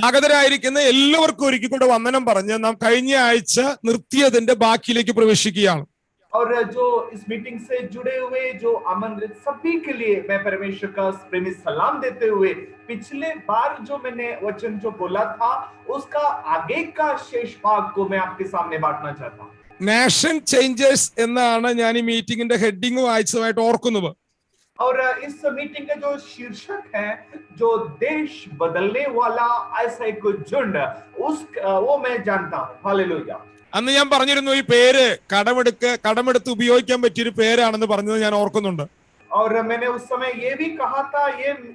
ആഗതരായിരിക്കുന്ന എല്ലാവർക്കും ഒരിക്കൽ കൂടെ വന്ദനം പറഞ്ഞ് നാം കഴിഞ്ഞ ആഴ്ച നിർത്തിയതിന്റെ ബാക്കിയിലേക്ക് പ്രവേശിക്കുകയാണ്. और जो इस मीटिंग से जुड़े हुए जो आमंत्रित सभी के लिए मैं परमेश्वर का प्रेमी सलाम देते हुए पिछले बार जो मैंने वचन जो बोला था उसका आगे का शेष भाग को मैं आपके सामने बांटना चाहता हूं. നേഷൻ ചേഞ്ചേഴ്സ് എന്നാണ് ഞാൻ ഈ മീറ്റിംഗിന്റെ ഹെഡിങ് വായിച്ചതായിട്ട് ഓർക്കുന്നത്. और इस मीटिंग का जो शीर्षक है जो देश बदलने वाला ऐसा एक झुंड उस वो मैं जानता हूं. हालेलुया. അന്ന് ഞാൻ പറഞ്ഞിരുന്നു ഈ പേര് കടമെടുത്ത് ഉപയോഗിക്കാൻ പറ്റിയൊരു പേരാണെന്ന് പറഞ്ഞത് ഞാൻ ഓർക്കുന്നുണ്ട്. और मैंने उस समय ये भी कहा था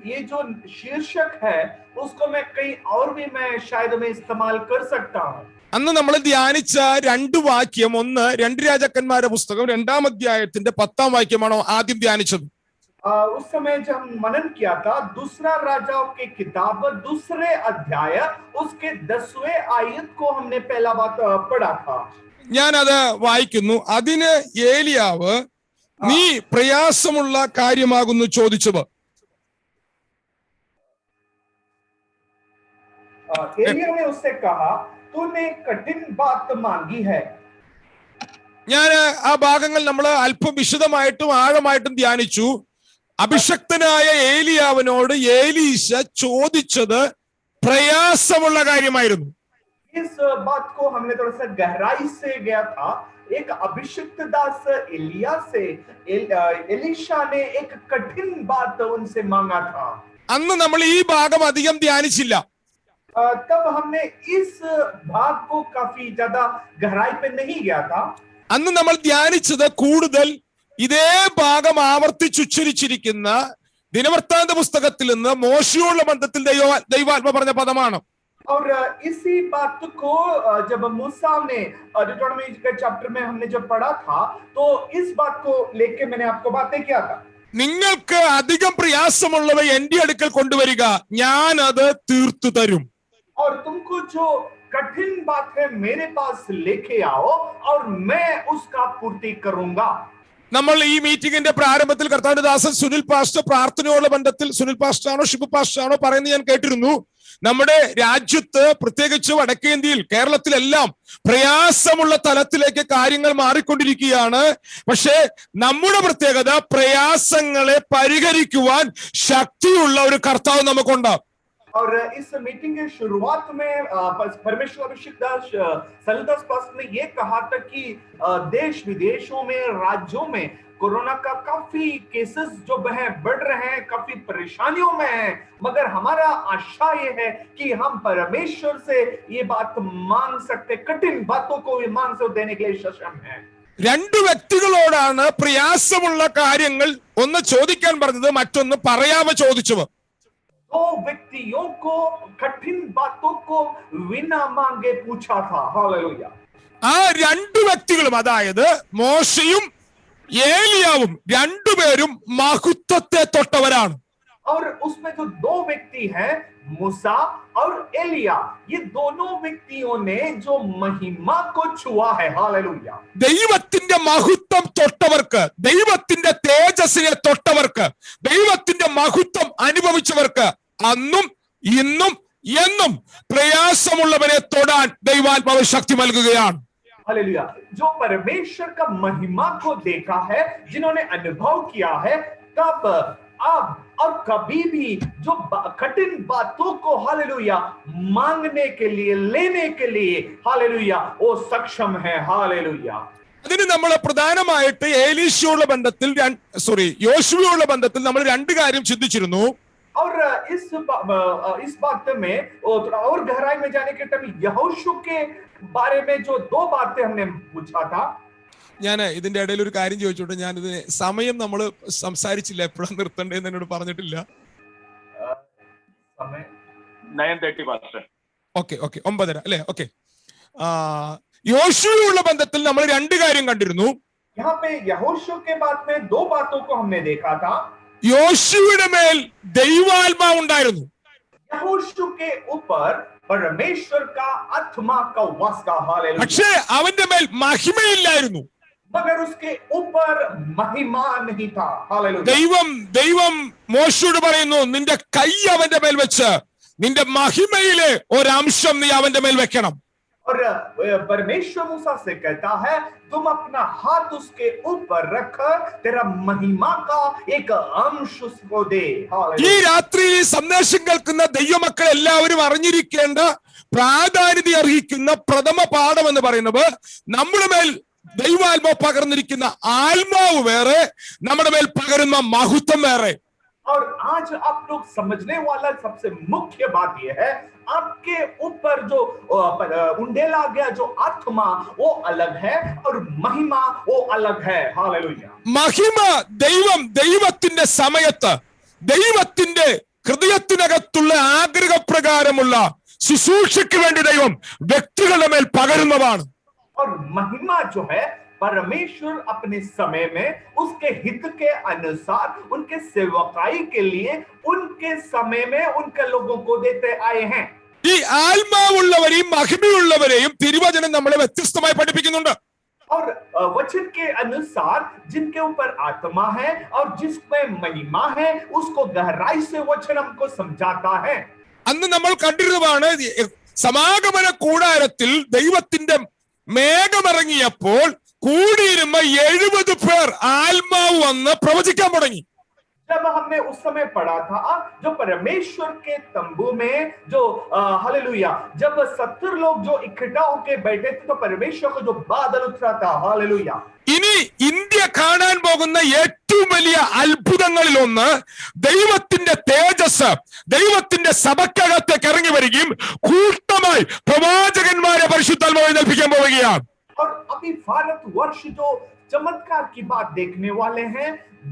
ये जो शीर्षक है उसको मैं कहीं और भी मैं शायद मैं इस्तेमाल कर सकता हूं. അന്ന് നമ്മൾ ധ്യാനിച്ച രണ്ട് വാക്യം, ഒന്ന് 2 രാജാക്കന്മാരുടെ പുസ്തകം 2-ാം അധ്യായത്തിന്റെ 10-ാം വാക്യമാണോ ആദ്യം ധ്യാനിച്ചത്. उस समय जब हम मनन किया था दूसरा राजाओं की किताब 2 अध्याय उसके 10वें आयत को हमने पहला बात पढ़ा था. ഞാൻ അത് വായിക്കുന്നു. അതിന് ഏലിയാവ് നീ പ്രയാസമുള്ള കാര്യമാകുന്നു ചോദിച്ചത്. एलिया ने उससे कहा तूने कठिन बात मांगी है. ഞാൻ ആ ഭാഗങ്ങൾ നമ്മൾ അല്പം വിശദമായിട്ടും ആഴമായിട്ടും ധ്യാനിച്ചു. അഭിഷക്തനായ ഏലിയാവിനോട് ഏലീശ ചോദിച്ചത് പ്രയാസമുള്ള കാര്യമായിരുന്നു. इस बात को हमने थोड़ा सा गहराई से गया था. एक अभिषिक्त दास एलिया से एलीशा ने एक कठिन बात उनसे मांगा था. അന്ന് നമ്മൾ ഈ ഭാഗം അധികം ധ്യാനിച്ചില്ല. तब हमने इस भाग को काफी ज्यादा गहराई पे नहीं गया था. അന്ന് നമ്മൾ ധ്യാനിച്ചത് കൂടുതൽ ഇതേ ഭാഗം ആവർത്തിച്ചുച്ചരിച്ചിരിക്കുന്ന ദിനവൃത്താന്ത പുസ്തകത്തിൽ നിന്ന് മോശയോടുള്ള ബന്ധത്തിൽ ദൈവാത്മ പറഞ്ഞ പദമാണ്. और इसी बात को जब मूसा ने डिट्रोनॉमी के चैप्टर में हमने जब पढ़ा था तो इस बात को लेके मैंने आपको बातें किया था. നിങ്ങൾക്ക് അധികം പ്രയാസമുള്ളവ എന്റെ അടുക്കൽ കൊണ്ടുവരിക, ഞാൻ അത് തീർത്തു തരും. और तुमको जो कठिन बात है मेरे पास लेके आओ और मैं उसका पूर्ति करूंगा. നമ്മൾ ഈ മീറ്റിംഗിന്റെ പ്രാരംഭത്തിൽ കർത്താവിന്റെ ദാസൻ സുനിൽ പാസ്റ്റർ പ്രാർത്ഥനയോടുള്ള ബന്ധത്തിൽ, സുനിൽ പാസ്റ്റർ ആണോ ഷിബു പാസ്റ്റർ ആണോ പറയുന്നത് ഞാൻ കേട്ടിരുന്നു. നമ്മുടെ രാജ്യത്ത് പ്രത്യേകിച്ച് വടക്കേന്ത്യയിൽ കേരളത്തിലെല്ലാം പ്രയാസമുള്ള തലത്തിലേക്ക് കാര്യങ്ങൾ മാറിക്കൊണ്ടിരിക്കുകയാണ്. പക്ഷേ നമ്മുടെ പ്രത്യേകത പ്രയാസങ്ങളെ പരിഹരിക്കുവാൻ ശക്തിയുള്ള ഒരു കർത്താവ് നമുക്കുണ്ട്. और इस मीटिंग के शुरुआत में परमेश्वर अभिषेक दास सलदास पास्टर ने ये कहा था कि देश विदेशों में राज्यों में कोरोना का काफी केसेस जो है बढ़ रहे हैं, काफी परेशानियों में हैं, मगर हमारा आशा ये है कि हम परमेश्वर से ये बात मांग सकते, कठिन बातों को भी मांग सकते देने के लिए सक्षम है. രണ്ട് വ്യക്തികളോടാണ് പ്രയാസമുള്ള കാര്യങ്ങൾ ഒന്ന് ചോദിക്കാൻ പറഞ്ഞത്, മറ്റൊന്ന് പറയാമോ ചോദിച്ചത്. 2 व्यक्तियों को कठिन बातों को बिना मांगे पूछा था. हालेलुया. ആ രണ്ട് വ്യക്തികളും, അതായത് മോശയും ഏലിയാവും, രണ്ടുപേരും മഹത്വത്തെ തൊട്ടവരാണ്. और उसमें जो 2 व्यक्ति हैं मूसा और एलिया, ये दोनों व्यक्तियों ने जो महिमा को छुआ है. हालेलुया. ദൈവത്തിന്റെ മഹത്വം തൊട്ടവർക്ക്, ദൈവത്തിന്റെ തേജസ്സിനെ തൊട്ടവർക്ക്, ദൈവത്തിന്റെ മഹത്വം അനുഭവിച്ചവർക്ക് അന്നും ഇന്നും എന്നും പ്രയാസമുള്ളവരെ തൊടാൻ ദൈവാത്മാവ് ശക്തി നൽകുകയാണ്. हालेलुया. जो परमेश्वर का महिमा को देखा है, जिन्होंने अनुभव किया है, तब अब और कभी भी जो कठिन बातों को हालेलुया मांगने के लिए, लेने के लिए हालेलुया वो सक्षम है. हालेलुया. അതിന് നമ്മൾ പ്രധാനമായിട്ട് ഏലീശയോടുള്ള ബന്ധത്തിൽ യോശുവയോടുള്ള ബന്ധത്തിൽ നമ്മൾ രണ്ട് കാര്യം ചിന്തിച്ചിരുന്നു. और इस बात में और गहराई में जाने के टाइम यहोशू के बारे में जो 2 बातें हमने पूछा था. ഞാൻ ഇതിന്റെ ഇടയിൽ ഒരു കാര്യം ചോദിച്ചോട്ടെ. ഞാനിത് സമയം നമ്മൾ സംസാരിച്ചില്ല, എപ്പോഴാണ് നിർത്തേണ്ടതെന്ന് എന്നോട് പറഞ്ഞിട്ടില്ല. समय 9:30 പാസ്റ്റർ. ഓക്കെ 9:30 അല്ലേ? ഓക്കെ. യോശുവയുള്ള ബന്ധത്തിൽ നമ്മൾ രണ്ട് കാര്യം കണ്ടിരുന്നു. यहाँ पे यहोशू के बात में 2 बातों को हमने देखा था. യോശുവയുടെ മേൽ ദൈവാത്മാവ് ഉണ്ടായിരുന്നു. यहोशू के ऊपर परमेश्वर का आत्मा का वास था. हालेलुया. പക്ഷേ അവന്റെ മേൽ മഹിമയില്ലായിരുന്നു. मगर उसके ऊपर महिमा नहीं था. हालेलुया. ദൈവം മോശയോട് പറയുന്നു, നിന്റെ കൈ അവന്റെ മേൽ വെച്ച് നിന്റെ മഹിമയിലെ ഒരംശം നീ അവന്റെ മേൽ വെക്കണം. और परमेश्वर मूसा से कहता है तुम अपना हाथ उसके ऊपर रख, तेरा महिमा का एक अंश उसको दे. ഈ രാത്രി സന്ദേശം കേൾക്കുന്ന ദൈവമക്കൾ എല്ലാവരും അറിഞ്ഞിരിക്കേണ്ട പ്രാധാന്യത അർഹിക്കുന്ന പ്രഥമ പാഠം എന്ന് പറയുന്നത് നമ്മുടെ മേൽ ദൈവാത്മാവ് പകർന്നിരിക്കുന്ന ആത്മാവ് വേറെ, നമ്മുടെ മേൽ പകരുന്ന മഹത്വം വേറെ. और आज आप लोग समझने वाला सबसे मुख्य बात यह है, आपके ऊपर जो उंडेला गया जो आत्मा वो अलग है और महिमा वो अलग है. हालेलुया. മഹിമ ദൈവത്തിന്റെ സമയത്ത് ദൈവത്തിന്റെ ഹൃദയത്തിനകത്തുള്ള ആഗ്രഹപ്രകാരമുള്ള ശുശ്രൂഷയ്ക്ക് വേണ്ടി ദൈവം വ്യക്തികളുടെ മേൽ പകരുന്നതാണ്. और महिमा जो है परमेश्वर अपने समय में उसके हित के अनुसार उनके सेवकाई के लिए उनके समय में उनके लोगों को देते आए हैं. ഈ ആത്മാവുള്ളവരെയും മഹിമയുള്ളവരെയും തിരുവചനം നമ്മളെ വ്യത്യസ്തമായി പഠിപ്പിക്കുന്നുണ്ട്. और वचन के अनुसार जिनके ऊपर आत्मा है और जिसमें महिमा है उसको गहराई से वचन हमको समझाता है. അന്ന് നമ്മൾ കണ്ടിരുന്നതാണ് സമാഗമന കൂടാരത്തിൽ ദൈവത്തിന്റെ മേഘമിറങ്ങിയപ്പോൾ കൂടിയിരുന്ന 70 പേർ ആത്മാവ് വന്ന് പ്രവചിക്കാൻ തുടങ്ങി. जब हमने उस समय पढ़ा था जो परमेश्वर के तंबू में जो हालेलुया जब 70 लोग जो इकट्ठा होकर बैठे थे तो परमेश्वर को जो बादल उतरा था. हालेलुया. ഇനി ഇന്ത്യ കാണാൻ പോകുന്ന ഏറ്റവും വലിയ അത്ഭുതങ്ങളിൽ ഒന്ന് ദൈവത്തിന്റെ തേജസ് ദൈവത്തിന്റെ സഭയ്ക്കകത്തേക്ക് ഇറങ്ങി വരികയും കൂട്ടമായി പ്രവാചകന്മാരെ പരിശുദ്ധാത്മാവ് എഴുന്നേൽപ്പിക്കാൻ പോവുകയാണ്. और अभी भारत वर्ष जो चमत्कार की बात देखने वाले हैं,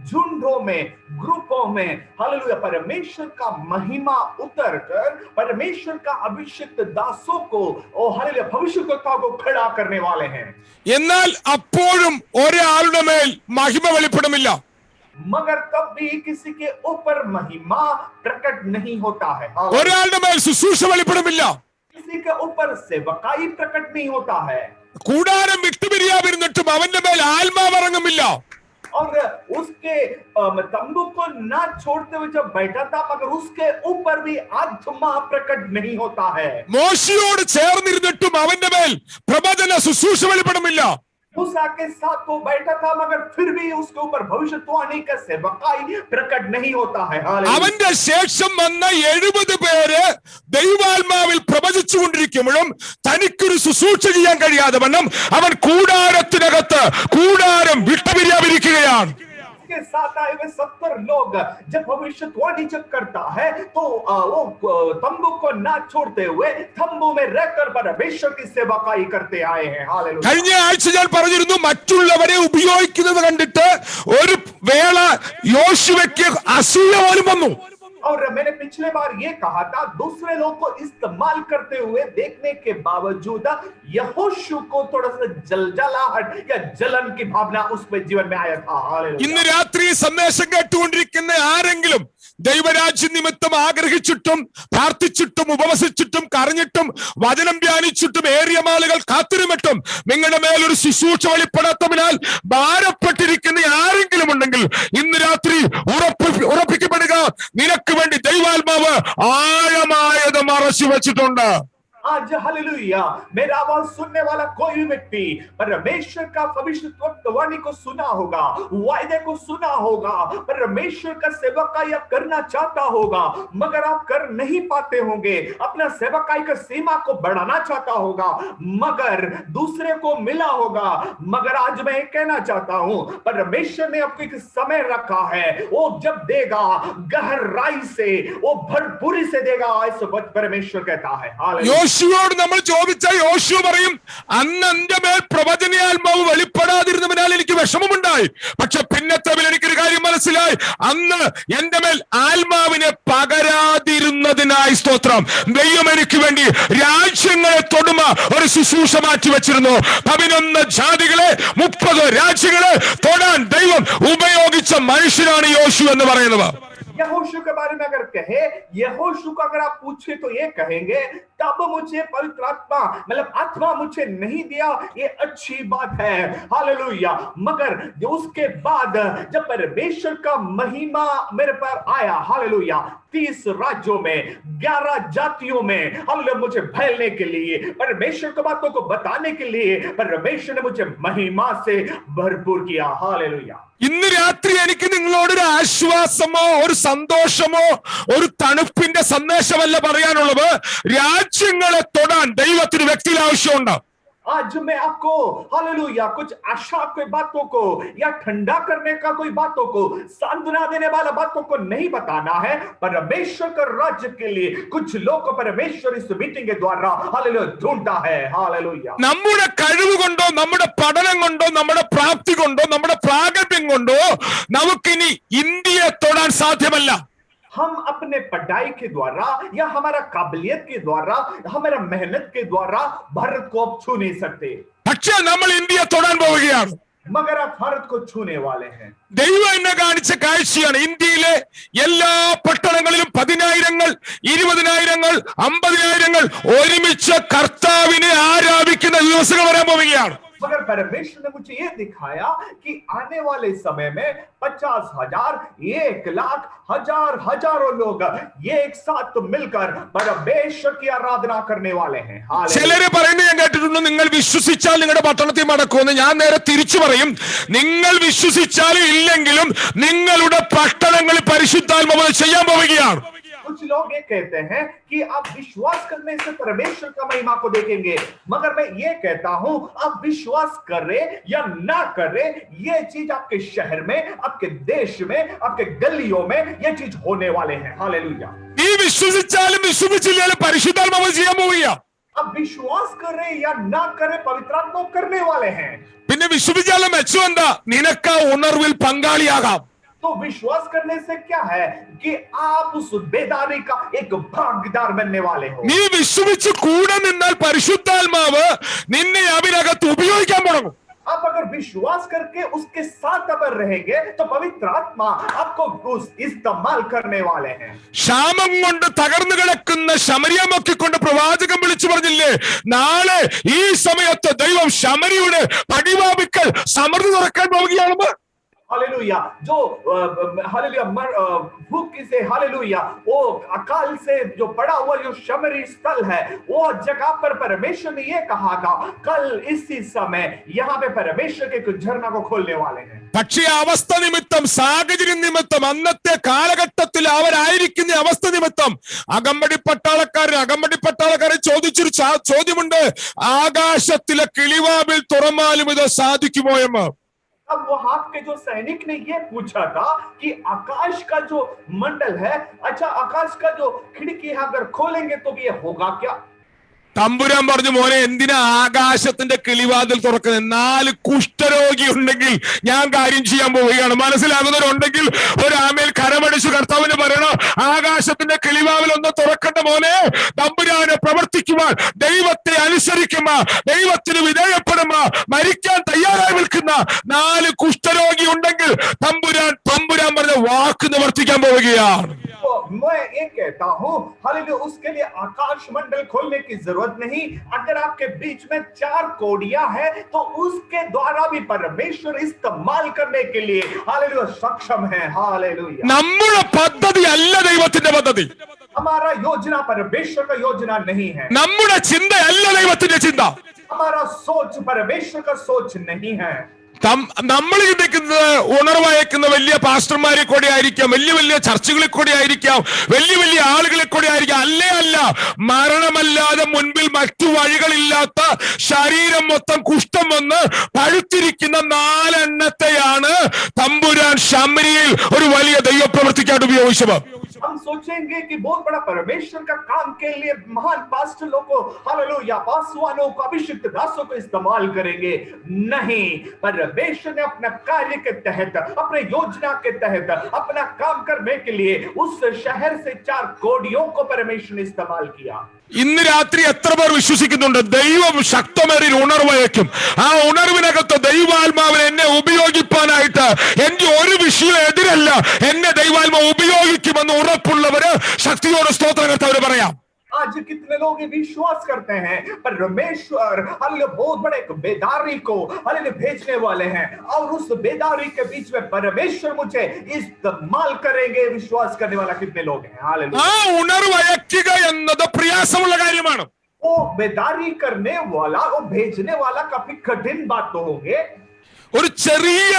झुंडों में ग्रुपों में हालेलुया परमेश्वर का महिमा उतर कर परमेश्वर का अभिषिक्त दासों को और हालेलुया भविष्यवक्ताओं को खड़ा करने वाले हैं. എന്നാൽ അപ്പോഴും ഒരാളുടെ മേൽ മഹിമ വെളിപ്പെടുമില്ല. मगर तब भी किसी के ऊपर महिमा प्रकट नहीं होता है. ഒരാളുടെ മേൽ ശുശ്രൂഷ വെളിപ്പെടുമില്ല. किसी के ऊपर सेवकाई प्रकट नहीं होता है. കൂടാരം വിട്ടുപിരിയാതിരുന്നിട്ടും അവന്റെ മേൽ ആത്മാവ് ഇറങ്ങുമില്ല. और उसके तंबू को ना छोड़ते हुए जब बैठा था मगर उसके ऊपर भी आत्मा प्रकट नहीं होता है. മോശയോട് ചേർന്നിരുന്നിട്ടും അവന്റെ മേൽ പ്രവചന ശുശ്രൂഷ വെളിപ്പെടുമില്ല. मूसा के साथ वो बैठा था मगर फिर भी उसके ऊपर भविष्यवाणी का सेवकाई प्रकट नहीं होता है. അവന്റെ ശേഷം വന്ന 70 പേര് ദൈവാത്മാവിൽ പ്രവചിച്ചുകൊണ്ടിരിക്കുമ്പോഴും തനിക്കൊരു ശുശ്രൂഷ ചെയ്യാൻ കഴിയാതെ വണ്ണം അവൻ കൂടാരത്തിനകത്ത് കൂടാരം വിട്ടുപിരിയാതിരിക്കുകയാണ്. के साथ आए हुए 70 लोग जब भविष्यवाणी जब करता है तो वो तंबू को ना छोड़ते हुए तंबू में रहकर परमेश्वर की सेवकाई करते आए हैं. हालेलुया. കഴിഞ്ഞ ആഴ്ച ഞാൻ പറഞ്ഞിരുന്നു മറ്റുള്ളവരെ ഉപയോഗിക്കുന്നത് കണ്ടിട്ട് ഒരു വേള യോശുവയ്ക്ക് അസൂയ പോലും വന്നു. और मैंने पिछले बार ये कहा था दूसरे लोग को इस्तेमाल करते हुए देखने के बावजूद यहोशू को थोड़ा सा जलजलाहट या जलन की भावना उसमें जीवन में आया था. ഇന്ന് രാത്രി സന്ദേശം കേട്ടുകൊണ്ടിരിക്കുന്ന ആരെങ്കിലും ദൈവരാജ്യ നിമിത്തം ആഗ്രഹിച്ചിട്ടും പ്രാർത്ഥിച്ചിട്ടും ഉപവസിച്ചിട്ടും കരഞ്ഞിട്ടും വചനം ധ്യാനിച്ചിട്ടും ഏറിയ മാളുകൾ കാത്തിരുമിട്ടും നിങ്ങളുടെ മേലൊരു ശുശ്രൂഷ വെളിപ്പെടാത്തതിനാൽ ഭാരപ്പെട്ടിരിക്കുന്ന ആരെങ്കിലും ഉണ്ടെങ്കിൽ ഇന്ന് രാത്രി ഉറപ്പിക്കപ്പെടുക, നിനക്ക് വേണ്ടി ദൈവാത്മാവ് ആഴമായത് മറച്ചു വെച്ചിട്ടുണ്ട്. आज हालेलुया मेरा आवाज सुनने वाला कोई भी व्यक्ति परमेश्वर का भविष्यवाणी को सुना होगा, वायदे को सुना होगा, परमेश्वर का सेवकाई करना चाहता होगा मगर आप कर नहीं पाते होंगे, अपना सेवकाई का सीमा को बढ़ाना चाहता होगा मगर दूसरे को मिला होगा. मगर आज मैं कहना चाहता हूं परमेश्वर ने आपको एक समय रखा है, वो जब देगा गहराई से वो भरपूरी से देगा, ऐसा परमेश्वर कहता है. हालेलुया. യോശുവോട് നമ്മൾ ചോദിച്ചാൽ യോശുവ പറയും, അന്ന് എന്റെ മേൽ പ്രവചനാത്മാവ് വെളിപ്പെടാതിരുന്നതിനാൽ എനിക്ക് വിഷമമുണ്ടായി, പക്ഷെ പിന്നത്തെ എനിക്കൊരു കാര്യം മനസ്സിലായി, അന്ന് എന്റെ മേൽ ആത്മാവിനെ പകരാതിരുന്നതിനായി സ്തോത്രം. ദൈവം എനിക്ക് വേണ്ടി രാജ്യങ്ങളെ തൊടുമ ഒരു ശുശ്രൂഷ മാറ്റി വെച്ചിരുന്നു. 11 ജാതികളെ 30 രാജ്യങ്ങളെ തൊടാൻ ദൈവം ഉപയോഗിച്ച മനുഷ്യനാണ് യോശു എന്ന് പറയുന്നത്. यहोशू के बारे में अगर कहे, यहोशू को अगर आप पूछे तो ये कहेंगे तब मुझे पवित्र आत्मा मतलब आत्मा मुझे नहीं दिया, ये अच्छी बात है, हालेलुया। मगर उसके बाद जब परमेश्वर का महिमा मेरे पर आया, हालेलुया, 30 राज्यों में 11 जातियों में, हालेलुया, मुझे फैलने के लिए, परमेश्वर की बातों को बताने के लिए परमेश्वर ने मुझे महिमा से भरपूर किया, हालेलुया। ഇന്ന് രാത്രി എനിക്ക് നിങ്ങളോട് ഒരു ആശ്വാസമോ ഒരു സന്തോഷമോ ഒരു തണുപ്പിന്റെ സന്ദേശമല്ല പറയാനുള്ളത്. രാജ്യങ്ങളെ തൊടാൻ ദൈവത്തിന് വ്യക്തിയിൽ ആവശ്യമുണ്ട്. आज मैं आपको हालेलुया कुछ आशा कोई बातों को या ठंडा करने का कोई बातों को, सांत्वना देने वाला बातों को नहीं बताना है। परमेश्वर का राज्य के लिए कुछ लोग को परमेश्वर इस मीटिंग के द्वारा हालेलुया ढूंढता है, हालेलुया। നമ്മുടെ കഴിവ് കൊണ്ടോ നമ്മുടെ പഠനം കൊണ്ടോ നമ്മുടെ പ്രാപ്തി കൊണ്ടോ നമ്മുടെ പ്രാഗൽഭ്യം കൊണ്ടോ നമുക്കിനി ഇന്ത്യയെ തൊടാൻ സാധ്യമല്ല. हम अपने पढ़ाई के द्वारा या हमारा काबिलियत के द्वारा, हमारा मेहनत के द्वारा भारत को अब छू नहीं सकते, പക്ഷേ നമ്മൾ ഇന്ത്യയെ തൊടാൻ പോവുകയാണ്. मगर आप भारत को छूने वाले हैं। ദൈവം എന്നെ കാണിച്ച കാഴ്ചയാണ്. ഇന്ത്യയിലെ എല്ലാ പട്ടണങ്ങളിലും 10,000-ങ്ങൾ 20,000-ങ്ങൾ 50,000-ങ്ങൾ ഒരുമിച്ച് കർത്താവിനെ ആരാധിക്കുന്ന ദിവസങ്ങൾ വരാൻ പോവുകയാണ്. मगर परमेश्वर ने मुझे ये दिखाया कि आने वाले समय में 50,000, 1,00,000, हजारों लोग एक साथ मिलकर परमेश्वर की आराधना करने वाले हैं, हालेलुया। ചിലരെ പറയുന്നത് ഞാൻ കേട്ടിട്ടുണ്ട്, നിങ്ങൾ വിശ്വസിച്ചാൽ നിങ്ങളുടെ പട്ടണത്തിൽ നടക്കുമെന്ന്. ഞാൻ നേരെ തിരിച്ചു പറയും, നിങ്ങൾ വിശ്വസിച്ചാലും ഇല്ലെങ്കിലും നിങ്ങളുടെ പട്ടണങ്ങളിൽ പരിശുദ്ധാത്മാവ് ചെയ്യാൻ പോവുകയാണ്. कुछ लोग ये कहते हैं कि आप विश्वास करने से परमेश्वर का महिमा को देखेंगे, मगर मैं ये कहता हूं आप विश्वास करें या ना करें, ये चीज आपके शहर में, आपके देश में, आपके गलियों में ये चीज होने वाले हैं, हालेलुया। നീ വിശ്വസിച്ചാലും വിശ്വസിച്ചില്ലാലും പരിശുദ്ധാത്മാവ് ചെയ്യാൻ പോവുകയാണ്. अब विश्वास करें या ना करें पवित्र आत्मा करने वाले हैं। പിന്നെ വിശ്വസിച്ചാലും മെച്ചം എന്താ? നിനക്ക് ആ ഉണർവിൽ പങ്കാളിയാകാം. तो विश्वास करने से क्या है कि आप उस बेदारी का एक भागीदार बनने वाले हो। നീ വിശ്വസിച്ച് കൂടെ നിന്നാൽ പരിശുദ്ധാത്മാവ് നിന്നെ അതിനകത്ത് ഉപയോഗിക്കാൻ തുടങ്ങും. आप अगर विश्वास करके उसके साथ अगर रहेंगे तो पवित्र आत्मा आपको उस इस्तेमाल करने वाले हैं। ക്ഷാമം കൊണ്ട് തകർന്നു കിടക്കുന്ന ശമരിയ മക്കിക്കൊണ്ട് പ്രവാചകൻ വിളിച്ചു പറഞ്ഞില്ലേ, നാളെ ഈ സമയത്ത് ദൈവം ശമരിയുടെ പടിവാതിൽക്കൽ സമൃദ്ധി തുറക്കാൻ പോവുകയാണെന്ന്. हालेलुया। जो हालेलुया भूख से, हालेलुया, वो अकाल से जो पड़ा हुआ जो शमरी स्थल है, वो जगह पर परमेश्वर ने ये कहा था कल इसी समय यहाँ पे परमेश्वर के कुछ झरना को खोलने वाले हैं। പക്ഷേ അവസ്ഥ നിമിത്തം, സാഹചര്യം നിമിത്തം, അന്നത്തെ കാലഘട്ടത്തിൽ അവരായിരിക്കുന്ന അവസ്ഥ നിമിത്തം അകമ്പടി പട്ടാളക്കാരെ ചോദിച്ചൊരു ചോദ്യമുണ്ട്, ആകാശത്തിലെ കിളിവാതിൽ തുറന്നാലും ഇത് സാധിക്കുമോ എന്ന്. अब वहां के जो सैनिक ने ये पूछा था कि आकाश का जो मंडल है, अच्छा आकाश का जो खिड़की है अगर खोलेंगे तो ये होगा क्या? തമ്പുരാൻ പറഞ്ഞു, മോനെ എന്തിനാ ആകാശത്തിന്റെ കിളിവാതിൽ തുറക്കുന്നത്? 4 കുഷ്ഠരോഗി ഉണ്ടെങ്കിൽ ഞാൻ കാര്യം ചെയ്യാൻ പോവുകയാണ്. മനസ്സിലാകുന്നവരുണ്ടെങ്കിൽ ഒരു ആമേൽ കരമടിച്ചു കർത്താവിന് പറയണം, ആകാശത്തിന്റെ കിളിവാതിൽ ഒന്ന് തുറക്കണ്ട മോനെ. തമ്പുരാനെ പ്രവർത്തിക്കുവാൻ, ദൈവത്തെ അനുസരിക്കുമ്പ, ദൈവത്തിന് വിധേയപ്പെടുമ്പ, മരിക്കാൻ തയ്യാറായി നിൽക്കുന്ന 4 കുഷ്ഠരോഗി ഉണ്ടെങ്കിൽ തമ്പുരാൻ പറഞ്ഞ വാക്ക് നിവർത്തിക്കാൻ പോവുകയാണ്. तो मैं ये कहता हूँ हालेलुया, उसके लिए आकाश मंडल खोलने की जरूरत नहीं। अगर आपके बीच में 4 कोड़ियां हैं तो उसके द्वारा भी परमेश्वर इस्तेमाल करने के लिए हालेलुया सक्षम है, हालेलुया। നമ്മുടെ പദ്ധതി അല്ല ദൈവത്തിന്റെ പദ്ധതി. हमारा योजना परमेश्वर का योजना नहीं है। നമ്മുടെ ചിന്ത അല്ല ദൈവത്തിന്റെ ചിന്ത. हमारा सोच परमेश्वर का सोच नहीं है। നമ്മൾ ചിന്തിക്കുന്നത് ഉണർവയക്കുന്ന വലിയ പാസ്റ്റർമാരെ കൂടെ ആയിരിക്കാം, വലിയ ചർച്ചകളിൽ കൂടെ ആയിരിക്കാം, വലിയ ആളുകളെ കൂടെ ആയിരിക്കാം. അല്ല, മരണമല്ലാതെ മുൻപിൽ മറ്റു വഴികളില്ലാത്ത ശരീരം മൊത്തം കുഷ്ഠം വന്ന് പഴുത്തിരിക്കുന്ന 4 എണ്ണത്തെയാണ് തമ്പുരാൻ ശമരിയിൽ ഒരു വലിയ ദൈവപ്രവൃത്തിക്കായിട്ട് ഉപയോഗിച്ചത്. हम सोचेंगे कि बहुत बड़ा परमेश्वर का काम के लिए महान पास्टर लोगों को, हालेलुया, पासवानों को, अभिषिक्त दासों को इस्तेमाल करेंगे। नहीं, परमेश्वर ने अपना कार्य के तहत, अपने योजना के तहत अपना काम करने के लिए उस शहर से 4 कोड़ियों को परमेश्वर ने इस्तेमाल किया। ഇന്ന് രാത്രി എത്ര പേർ വിശ്വസിക്കുന്നുണ്ട് ദൈവം ശക്തമേറിയ ഉണർവയക്കും? ആ ഉണർവിനകത്ത് ദൈവാത്മാവിനെ എന്നെ ഉപയോഗിക്കാനായിട്ട് എനിക്ക് ഒരു വിഷയം എതിരല്ല, എന്നെ ദൈവാത്മാവ് ഉപയോഗിക്കുമെന്ന് ഉറപ്പുള്ളവര് ശക്തിയോട് സ്തോത്രം കർത്താവിന് പറയാം. आज कितने लोग ये विश्वास करते हैं परमेश्वर हालेलुया बहुत बड़े एक बेदारी को हालेलुया भेजने वाले हैं और उस बेदारी के बीच में परमेश्वर मुझे इस्तेमाल करेंगे विश्वास करने वाला कितने लोग हैं हालेलुया ആ ഉണർവ് അയക്കുക എന്നത് പ്രയാസമുള്ള കാര്യമാണ്. वो बेदारी करने वाला वो भेजने वाला काफी कठिन बात तो होंगे ഒരു ചെറിയ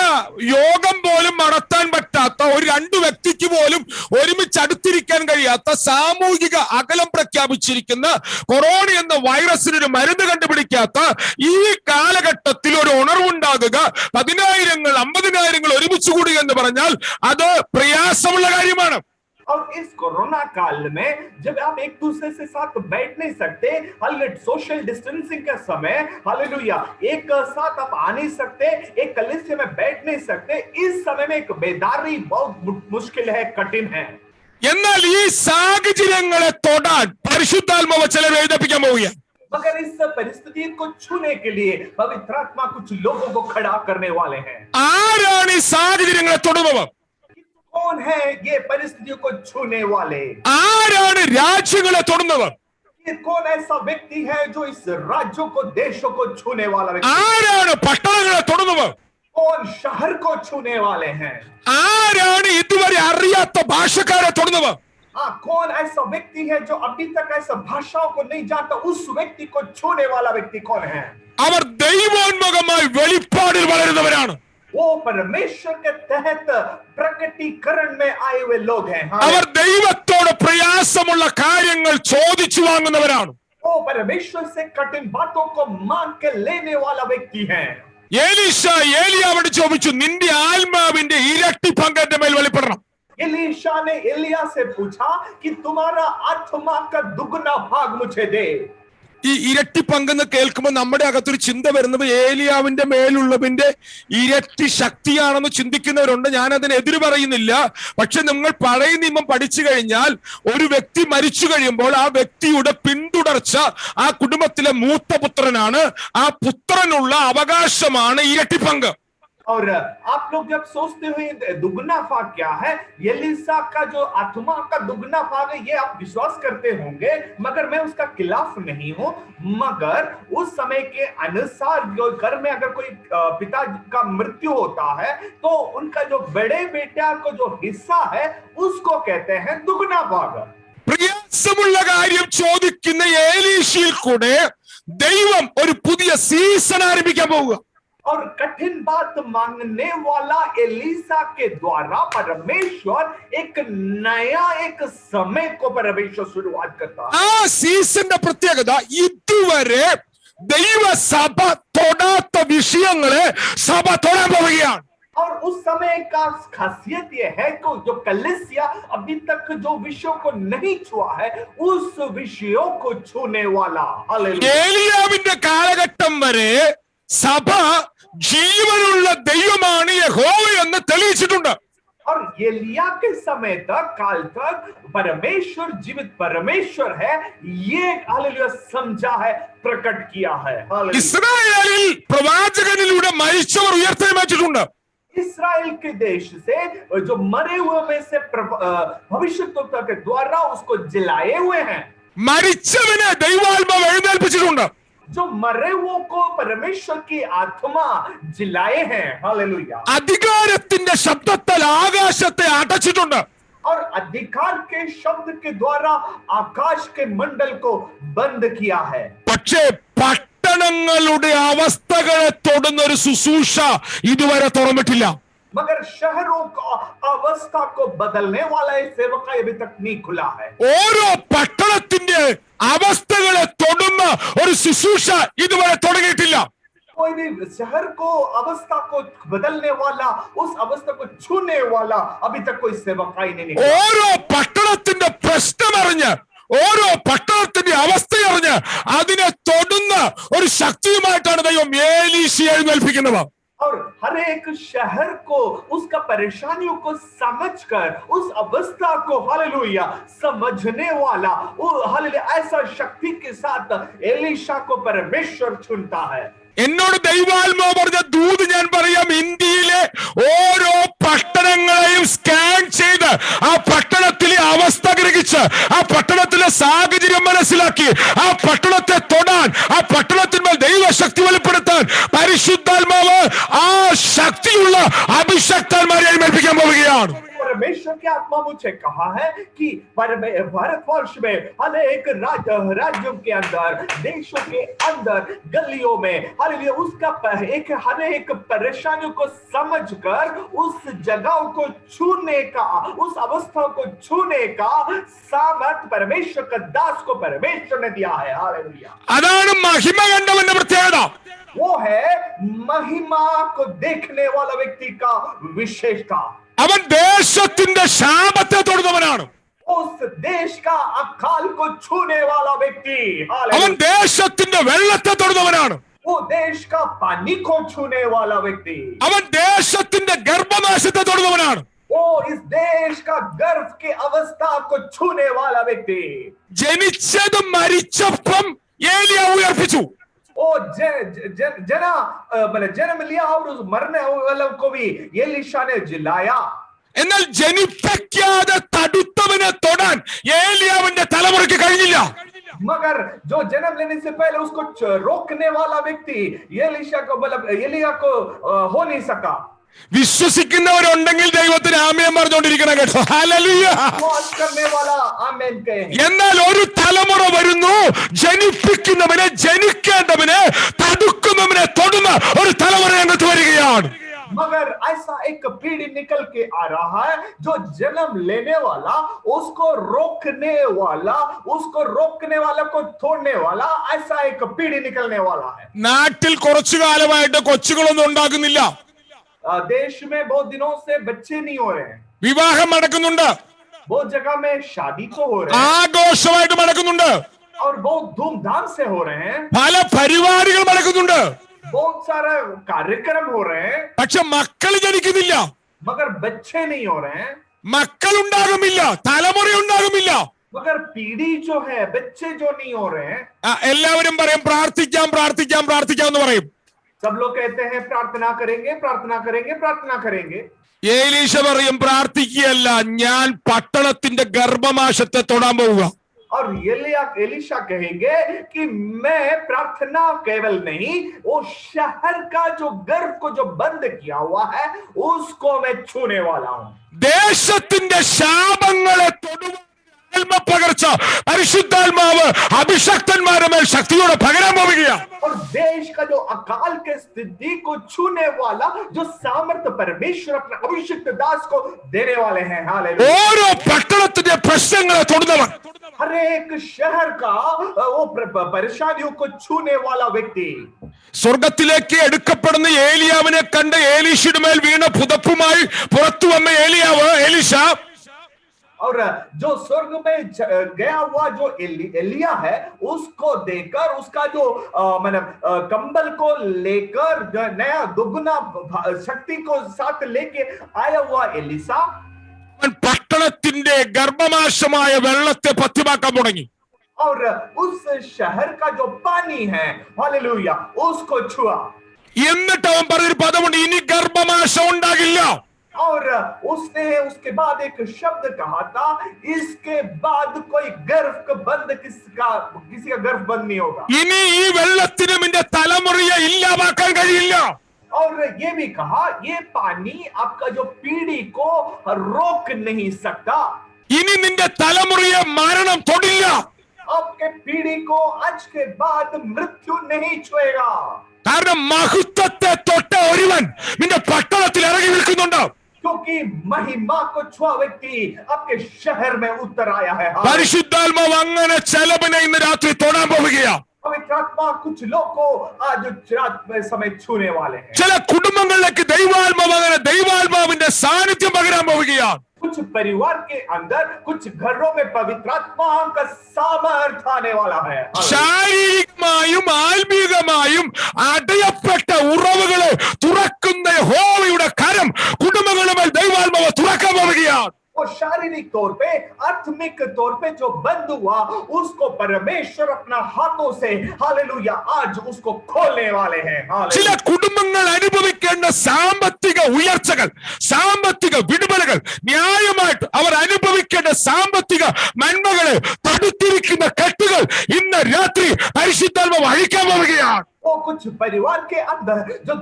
യോഗം പോലും നടത്താൻ പറ്റാത്ത ഒരു രണ്ടു വ്യക്തിക്ക് പോലും ഒരുമിച്ച് അടുത്തിരിക്കാൻ കഴിയാത്ത സാമൂഹിക അകലം പ്രഖ്യാപിച്ചിരിക്കുന്ന കൊറോണ എന്ന വൈറസിനൊരു മരുന്ന് കണ്ടുപിടിക്കാത്ത ഈ കാലഘട്ടത്തിൽ ഒരു ഉണർവുണ്ടാകുക 10,000 50,000 ഒരുമിച്ച് കൂടുക എന്ന് പറഞ്ഞാൽ അത് പ്രയാസമുള്ള കാര്യമാണ്. और इस कोरोना काल में जब आप एक दूसरे से साथ बैठ नहीं सकते हालेलुया सोशल डिस्टेंसिंग का समय हालेलुया एक साथ आप आ नहीं सकते एक कलीसिया में बैठ नहीं सकते इस समय में एक बेदारी बहुत मुश्किल है कठिन है എന്നാൽ ഈ സാഹചര്യങ്ങളെ തൊടാൻ പരിശുദ്ധാത്മാവ് ചിലരെ എഴുന്നേൽപ്പിക്കാൻ പോവുകയാണ്. मगर इस परिस्थिति को छूने के लिए पवित्र आत्मा कुछ लोगों को खड़ा करने वाले हैं. ആരാണ് ഈ സാഹചര്യങ്ങളെ തൊടുന്നവർ? कौन है ये परिस्थितियों को छूने वाले? ആരാണ് രാജ്യങ്ങളെ തൊടുന്നവർ? ये कौन ऐसा व्यक्ति है जो इस राज्यों को देशों को छूने वाला व्यक्ति? ആരാണ് പട്ടണങ്ങളെ തൊടുന്നവർ? कौन शहर को छूने वाले हैं? ആരാണ് ഇതുവരെ അറിയാത്ത ഭാഷക്കാരെ തൊടുന്നവർ? कौन ऐसा व्यक्ति है जो अभी तक ऐसा भाषाओं को नहीं जानता उस व्यक्ति को छूने वाला व्यक्ति कौन है? അവർ ദൈവോന്മുഖമായി വെളിപ്പാടിൽ വളരുന്നവരാണ്. वो परमेश्वर के तहत प्रकटीकरण में आए हुए लोग हैं. അവർ ദൈവത്തോട് പ്രയാസമുള്ള കാര്യങ്ങൾ ചോദിച്ചു വാങ്ങുന്നവരാണ്. वो परमेश्वर से कठिन बातों को मांग के लेने वाला व्यक्ति है. എലീശ ഏലിയാവോട് ചോദിച്ചു, നിന്റെ ആത്മാവിന്റെ ഇരട്ടി പങ്ക് എന്റെ മേൽ വെളിപ്പെടണം. एलीशा ने एलिया से पूछा कि तुम्हारा आत्मा का दुगना भाग मुझे दे. ഈ ഇരട്ടി പങ്കെന്ന് കേൾക്കുമ്പോൾ നമ്മുടെ അകത്തൊരു ചിന്ത വരുന്നത് ഏലിയാവിന്റെ മേലുള്ളതിന്റെ ഇരട്ടി ശക്തിയാണെന്ന് ചിന്തിക്കുന്നവരുണ്ട്. ഞാൻ അതിന് എതിര് പറയുന്നില്ല. പക്ഷെ നിങ്ങൾ പഴയ നിയമം പഠിച്ചു കഴിഞ്ഞാൽ ഒരു വ്യക്തി മരിച്ചു കഴിയുമ്പോൾ ആ വ്യക്തിയുടെ പിന്തുടർച്ച ആ കുടുംബത്തിലെ മൂത്ത പുത്രനാണ്. ആ പുത്രനുള്ള അവകാശമാണ് ഇരട്ടി പങ്ക്. और आप लोग जब सोचते हुए दुगना भाग क्या है एलीशा का जो आत्मा का दुगना भाग है ये आप विश्वास करते होंगे मगर मैं उसका खिलाफ नहीं हूं मगर उस समय के अनुसार जो घर में अगर कोई पिता का मृत्यु होता है तो उनका जो बड़े बेटा को जो हिस्सा है उसको कहते हैं दुगना भाग. പ്രയാസമുള്ള കാര്യം ചോദിക്കുന്ന ഏലീശയിൽ കൂടെ ദൈവം ഒരു പുതിയ സീസൺ ആരംഭിക്കാൻ പോവുക. और कठिन बात मांगने वाला एलीशा के द्वारा परमेश्वर एक नया एक समय को परमेश्वर शुरुआत करता है. ആ സീസന്റെ പ്രത്യേകത ഇതുവരെ ദൈവസഭ തൊടാത്ത വിഷയങ്ങളെ സഭ തൊടാൻ പോവുകയാണ്. और उस समय का खासियत यह है कि जो कलीसिया अभी तक जो विषयों को नहीं छुआ है उस विषयों को छूने वाला. हालेलुया. ഏലിയാവിന്റെ കാലഘട്ടം വരെ സഭ ജീവനുള്ള ദൈവമാണ് യഹോവ എന്ന് തെളിയിച്ചിട്ടുണ്ട്. और एलिया के समय तक काल तक परमेश्वर जीवित परमेश्वर है ये हालेलुया समझा है प्रकट किया है. हालेलुया. ഇസ്രായേലിൽ പ്രവാചകനിലൂടെ മരിച്ചവർ ഉയർത്തെഴുന്നേറ്റിട്ടുണ്ട്. इस्राएल के देश से जो मरे हुए में से भविष्यद्वक्ता के द्वारा उसको जिलाए हुए हैं. മരിച്ചവനെ ദൈവാത്മാവ് എഴുന്നേൽപ്പിച്ചിട്ടുണ്ട്. जो मरे हुए को परमेश्वर की आत्मा जिलाए हैं. हालेलुया. അധികാരത്തിന്റെ ശബ്ദത്താൽ ആകാശത്തെ അടച്ചിട്ടുണ്ട്. और अधिकार के शब्द के द्वारा आकाश के मंडल को बंद किया है. പക്ഷേ പട്ടണങ്ങളുടെ അവസ്ഥകളെ തൊടുന്ന ഒരു ശുശ്രൂഷ ഇതുവരെ തുറന്നിട്ടില്ല. मगर शहरों का अवस्था को बदलने वाला ये सेवका अभी तक नहीं खुला है. ഓരോ പട്ടണത്തിന്റെ അവസ്ഥകളെ തൊടുന്ന ഒരു ശുശ്രൂഷ ഇതുവരെ തുടങ്ങിയിട്ടില്ല. कोई भी शहर को अवस्था को बदलने वाला उस अवस्था को छूने वाला अभी तक कोई सेवकाई नहीं निकला. ഓരോ പട്ടണത്തിന്റെ പ്രശ്നമറിഞ്ഞ് ഓരോ പട്ടണത്തിന്റെ അവസ്ഥയറിഞ്ഞ് അതിനെ തൊടുന്ന ഒരു ശക്തിയുമായിട്ടാണ് ദൈവം ഏലീശയെ എഴുന്നേൽപ്പിക്കുന്നത്. और हर एक शहर को उसका परेशानियों को समझकर उस अवस्था को हालेलुया समझने वाला हालेलुया ऐसा शक्ति के साथ एलीशा को परमेश्वर चुनता है. എന്നോട് ദൈവാത്മാവ് പറഞ്ഞ ദൂത് ഞാൻ പറയാം, ഇന്ത്യയിലെ ഓരോ പട്ടണങ്ങളെയും സ്കാൻ ചെയ്ത് ആ പട്ടണത്തിലെ അവസ്ഥ ഗ്രഹിച്ച് അനുഭവിച്ച് ആ പട്ടണത്തിലെ സാഹചര്യം മനസ്സിലാക്കി ആ പട്ടണത്തെ തൊടാൻ, ആ പട്ടണത്തിന്മേൽ ദൈവശക്തി വെളിപ്പെടുത്താൻ പരിശുദ്ധാത്മാവ് ആ ശക്തിയുള്ള അഭിഷക്തന്മാരെ ഏൽപ്പിക്കാൻ പോവുകയാണ്. परमेश्वर की आत्मा मुझे कहा है कि भारतवर्ष में हर एक राज्यों के अंदर, देशों के अंदर, गलियों में हालेलुया उसका एक हर एक परेशानियों को समझकर उस जगह को छूने का, उस अवस्था को छूने का सामर्थ परमेश्वर का दास को परमेश्वर ने दिया है। हालेलुया, അതാണ് മഹിമ കണ്ടവന്റെ പ്രത്യേകത. वो है महिमा को देखने वाला व्यक्ति का विशेषता। അവൻ ദേശത്തിന്റെ ശാപത്തെ തൊടുന്നവനാണ്. उस देश का अकाल को छूने वाला व्यक्ति, അവൻ ദേശത്തിന്റെ വെള്ളത്തെ തൊടുന്നവനാണ്. वो देश का पानी को छूने वाला व्यक्ति, അവൻ ദേശത്തിന്റെ ഗർഭനാശത്തെ തൊടുന്നവനാണ്. वो इस देश का गर्भ की अवस्था को छूने वाला व्यक्ति, ജനിച്ചതും മരിച്ചപ്പം ഏലിയ ഉയർപ്പിച്ചു. वो जन्म लिया और उस मरने वालों को भी एलीशा ने जिलाया। എന്നാൽ ജനിപ്പിക്കാതെ തടുത്തവനെ തൊടാൻ ഏലിയാവിന്റെ തലമുറയ്ക്ക് കഴിഞ്ഞില്ല. मगर जो जन्म लेने से पहले उसको रोकने वाला व्यक्ति एलीशा को एलिया को हो नहीं सका। വിശ്വസിക്കുന്നവരുണ്ടെങ്കിൽ ദൈവത്തിന് ആമേൻ പറഞ്ഞുകൊണ്ടിരിക്കണം കേട്ടോ. ഹല്ലേലൂയ. എന്നാൽ ഒരു തലമുറ വരുന്നു, ജനിപ്പിക്കുന്നവനെ, ജനിക്കേണ്ടവനെ തടുക്കുന്നവനെ തൊടുന്ന ഒരു തലമുറ രംഗത്ത് വരികയാണ്. मगर ऐसा एक पीढ़ी निकल के आ रहा है जो जन्म लेने वाला, उसको रोकने वाला, उसको रोकने वाला को तोड़ने वाला, ऐसा एक पीढ़ी निकलने वाला है. നാട്ടിൽ കുറച്ചു കാലമായിട്ട് കൊച്ചുകളൊന്നും ഉണ്ടാകുന്നില്ല. देश में बहुत दिनों से बच्चे नहीं हो रहे हैं. വിവാഹം നടക്കുന്നുണ്ട്, बहुत जगह में शादी तो हो रहे हैं, ആഘോഷമായിട്ട് നടക്കുന്നുണ്ട്, और बहुत धूमधाम से हो रहे हैं, പല പരിപാടികൾ നടക്കുന്നുണ്ട്. बहुत सारे कार्यक्रम हो रहे हैं, പക്ഷെ മക്കൾ ജനിക്കുന്നില്ല. मगर बच्चे नहीं हो रहे हैं. മക്കൾ ഉണ്ടാകുമില്ല, തലമുറ ഉണ്ടാകുമില്ല. मगर पीढ़ी जो है, बच्चे जो नहीं हो रहे हैं. എല്ലാവരും പറയും പ്രാർത്ഥിക്കാം പ്രാർത്ഥിക്കാം പ്രാർത്ഥിക്കാം എന്ന് പറയും. सब लोग कहते हैं प्रार्थना करेंगे प्रार्थना करेंगे प्रार्थना करेंगे. ഏലീശ പറയും പ്രാർത്ഥിക്കുകയല്ല, ഞാൻ പട്ടണത്തിന്റെ ഗർഭമാശത്തെ തൊടാൻ പോവുക. और एलीशा कहेंगे कि मैं प्रार्थना केवल नहीं, वो शहर का जो गर्भ को जो बंद किया हुआ है उसको मैं छूने वाला हूं. ദേശത്തിന്റെ ശാപങ്ങളെ തൊടുവാൻ പകർച്ച പരിശുദ്ധാത്മാവ് അഭിഷക്തന്മാരുടെ മേൽ ശക്തിയോടെ പകരാൻ പോവുകയാണ്. और देश का जो अकाल के स्थिति को छूने वाला जो सामर्थ्य परमेश्वर अपने अभिषिक्त दास को देने वाले हैं. हालेलुया. ഓരോ പട്ടണത്തിന്റെ പ്രശ്നങ്ങളെ തൊടുന്നവൻ, हर एक शहर का वो परेशानियों को छूने वाला व्यक्ति. സ്വർഗത്തിലേക്ക് എടുക്കപ്പെടുന്ന ഏലിയാവിനെ കണ്ട് ഏലീശയുടെ മേൽ വീണ പുതപ്പുമായി പുറത്തു വന്ന എലീശ, और जो स्वर्ग में गया हुआ जो एलिया है, उसको देखकर उसका जो कंबल को लेकर नया दुगुना शक्ति को साथ लेके आया हुआ एलिशा പട്ടണത്തിന്റെ ഗർഭനാശമായ വെള്ളത്തെ പഥ്യമാക്കാൻ തുടങ്ങി. और उस शहर का जो पानी है, हालेलुया, उसको छुआ. എന്നിട്ട് അവൻ പറഞ്ഞൊരു പദമുണ്ട്, ഇനി ഗർഭനാശം ഉണ്ടാകില്ല. और उसने उसके बाद एक शब्द कहा था, इसके बाद कोई गर्भ बंद किसी का गर्भ बंद नहीं होगा. ഇനി ഈ വെള്ളത്തിന് നിന്റെ തലമുറയെ ഇല്ലാതാക്കാൻ കഴിയില്ല. और ये भी कहा, ये पानी आपका जो पीढ़ी को रोक नहीं सकता. ഇനി നിന്റെ തലമുറയെ മരണം തൊടില്ല. आपके पीढ़ी को आज के बाद मृत्यु नहीं छुएगा. കാരണം മഹത്വത്തെ തൊട്ട ഒരുവൻ നിന്റെ പട്ടണത്തിൽ ഇറങ്ങി നിൽക്കുന്നുണ്ട്. क्योंकि महिमा को छुआ व्यक्ति आपके शहर में उतर आया है. പരിശുദ്ധാത്മാവ് അങ്ങനെ ചിലവിനെ ഇന്ന് രാത്രി തൊടാൻ പോവുകയാണ്. पवित्र आत्मा कुछ लोग को आज रात में समय छूने वाले हैं. ചില കുടുംബങ്ങളിലേക്ക് ദൈവാത്മാവ് അങ്ങനെ ദൈവാത്മാവിന്റെ സാന്നിധ്യം പകരാൻ പോവുകയാണ്. कुछ परिवार के अंदर, कुछ घरों में पवित्र आत्मा का सामर्थ्य आने वाला है. ശാരീരികമായും ആത്മീകമായും അടയപ്പെട്ട ഉറവുകളെ തുറക്കുന്ന യഹോവയുടെ കരം കുടുംബങ്ങളുടെ മേൽ ദൈവാത്മാവ് തുറക്കാൻ പോവുകയാണ്. और शारीरिक तौर पे, आत्मिक तौर पे जो बंद हुआ, उसको परमेश्वर अपना हाथों से हालेलुया आज उसको खोलने वाले हैं। ചില हालेलुया। കുടുംബങ്ങൾ അനുഭവിക്കേണ്ട സാമ്പത്തിക ഉയർച്ചകൾ, സാമ്പത്തിക വിടുതലുകൾ, ന്യായമായിട്ട് അവർ അനുഭവിക്കേണ്ട സാമ്പത്തിക നന്മകളെ തടുത്തിരിക്കുന്ന കെട്ടുകൾ ഇന്ന് രാത്രി പരിശുദ്ധാത്മാവ് അഴിക്കാൻ പോവുകയാണ്. वो कुछ परिवार के अंदर जो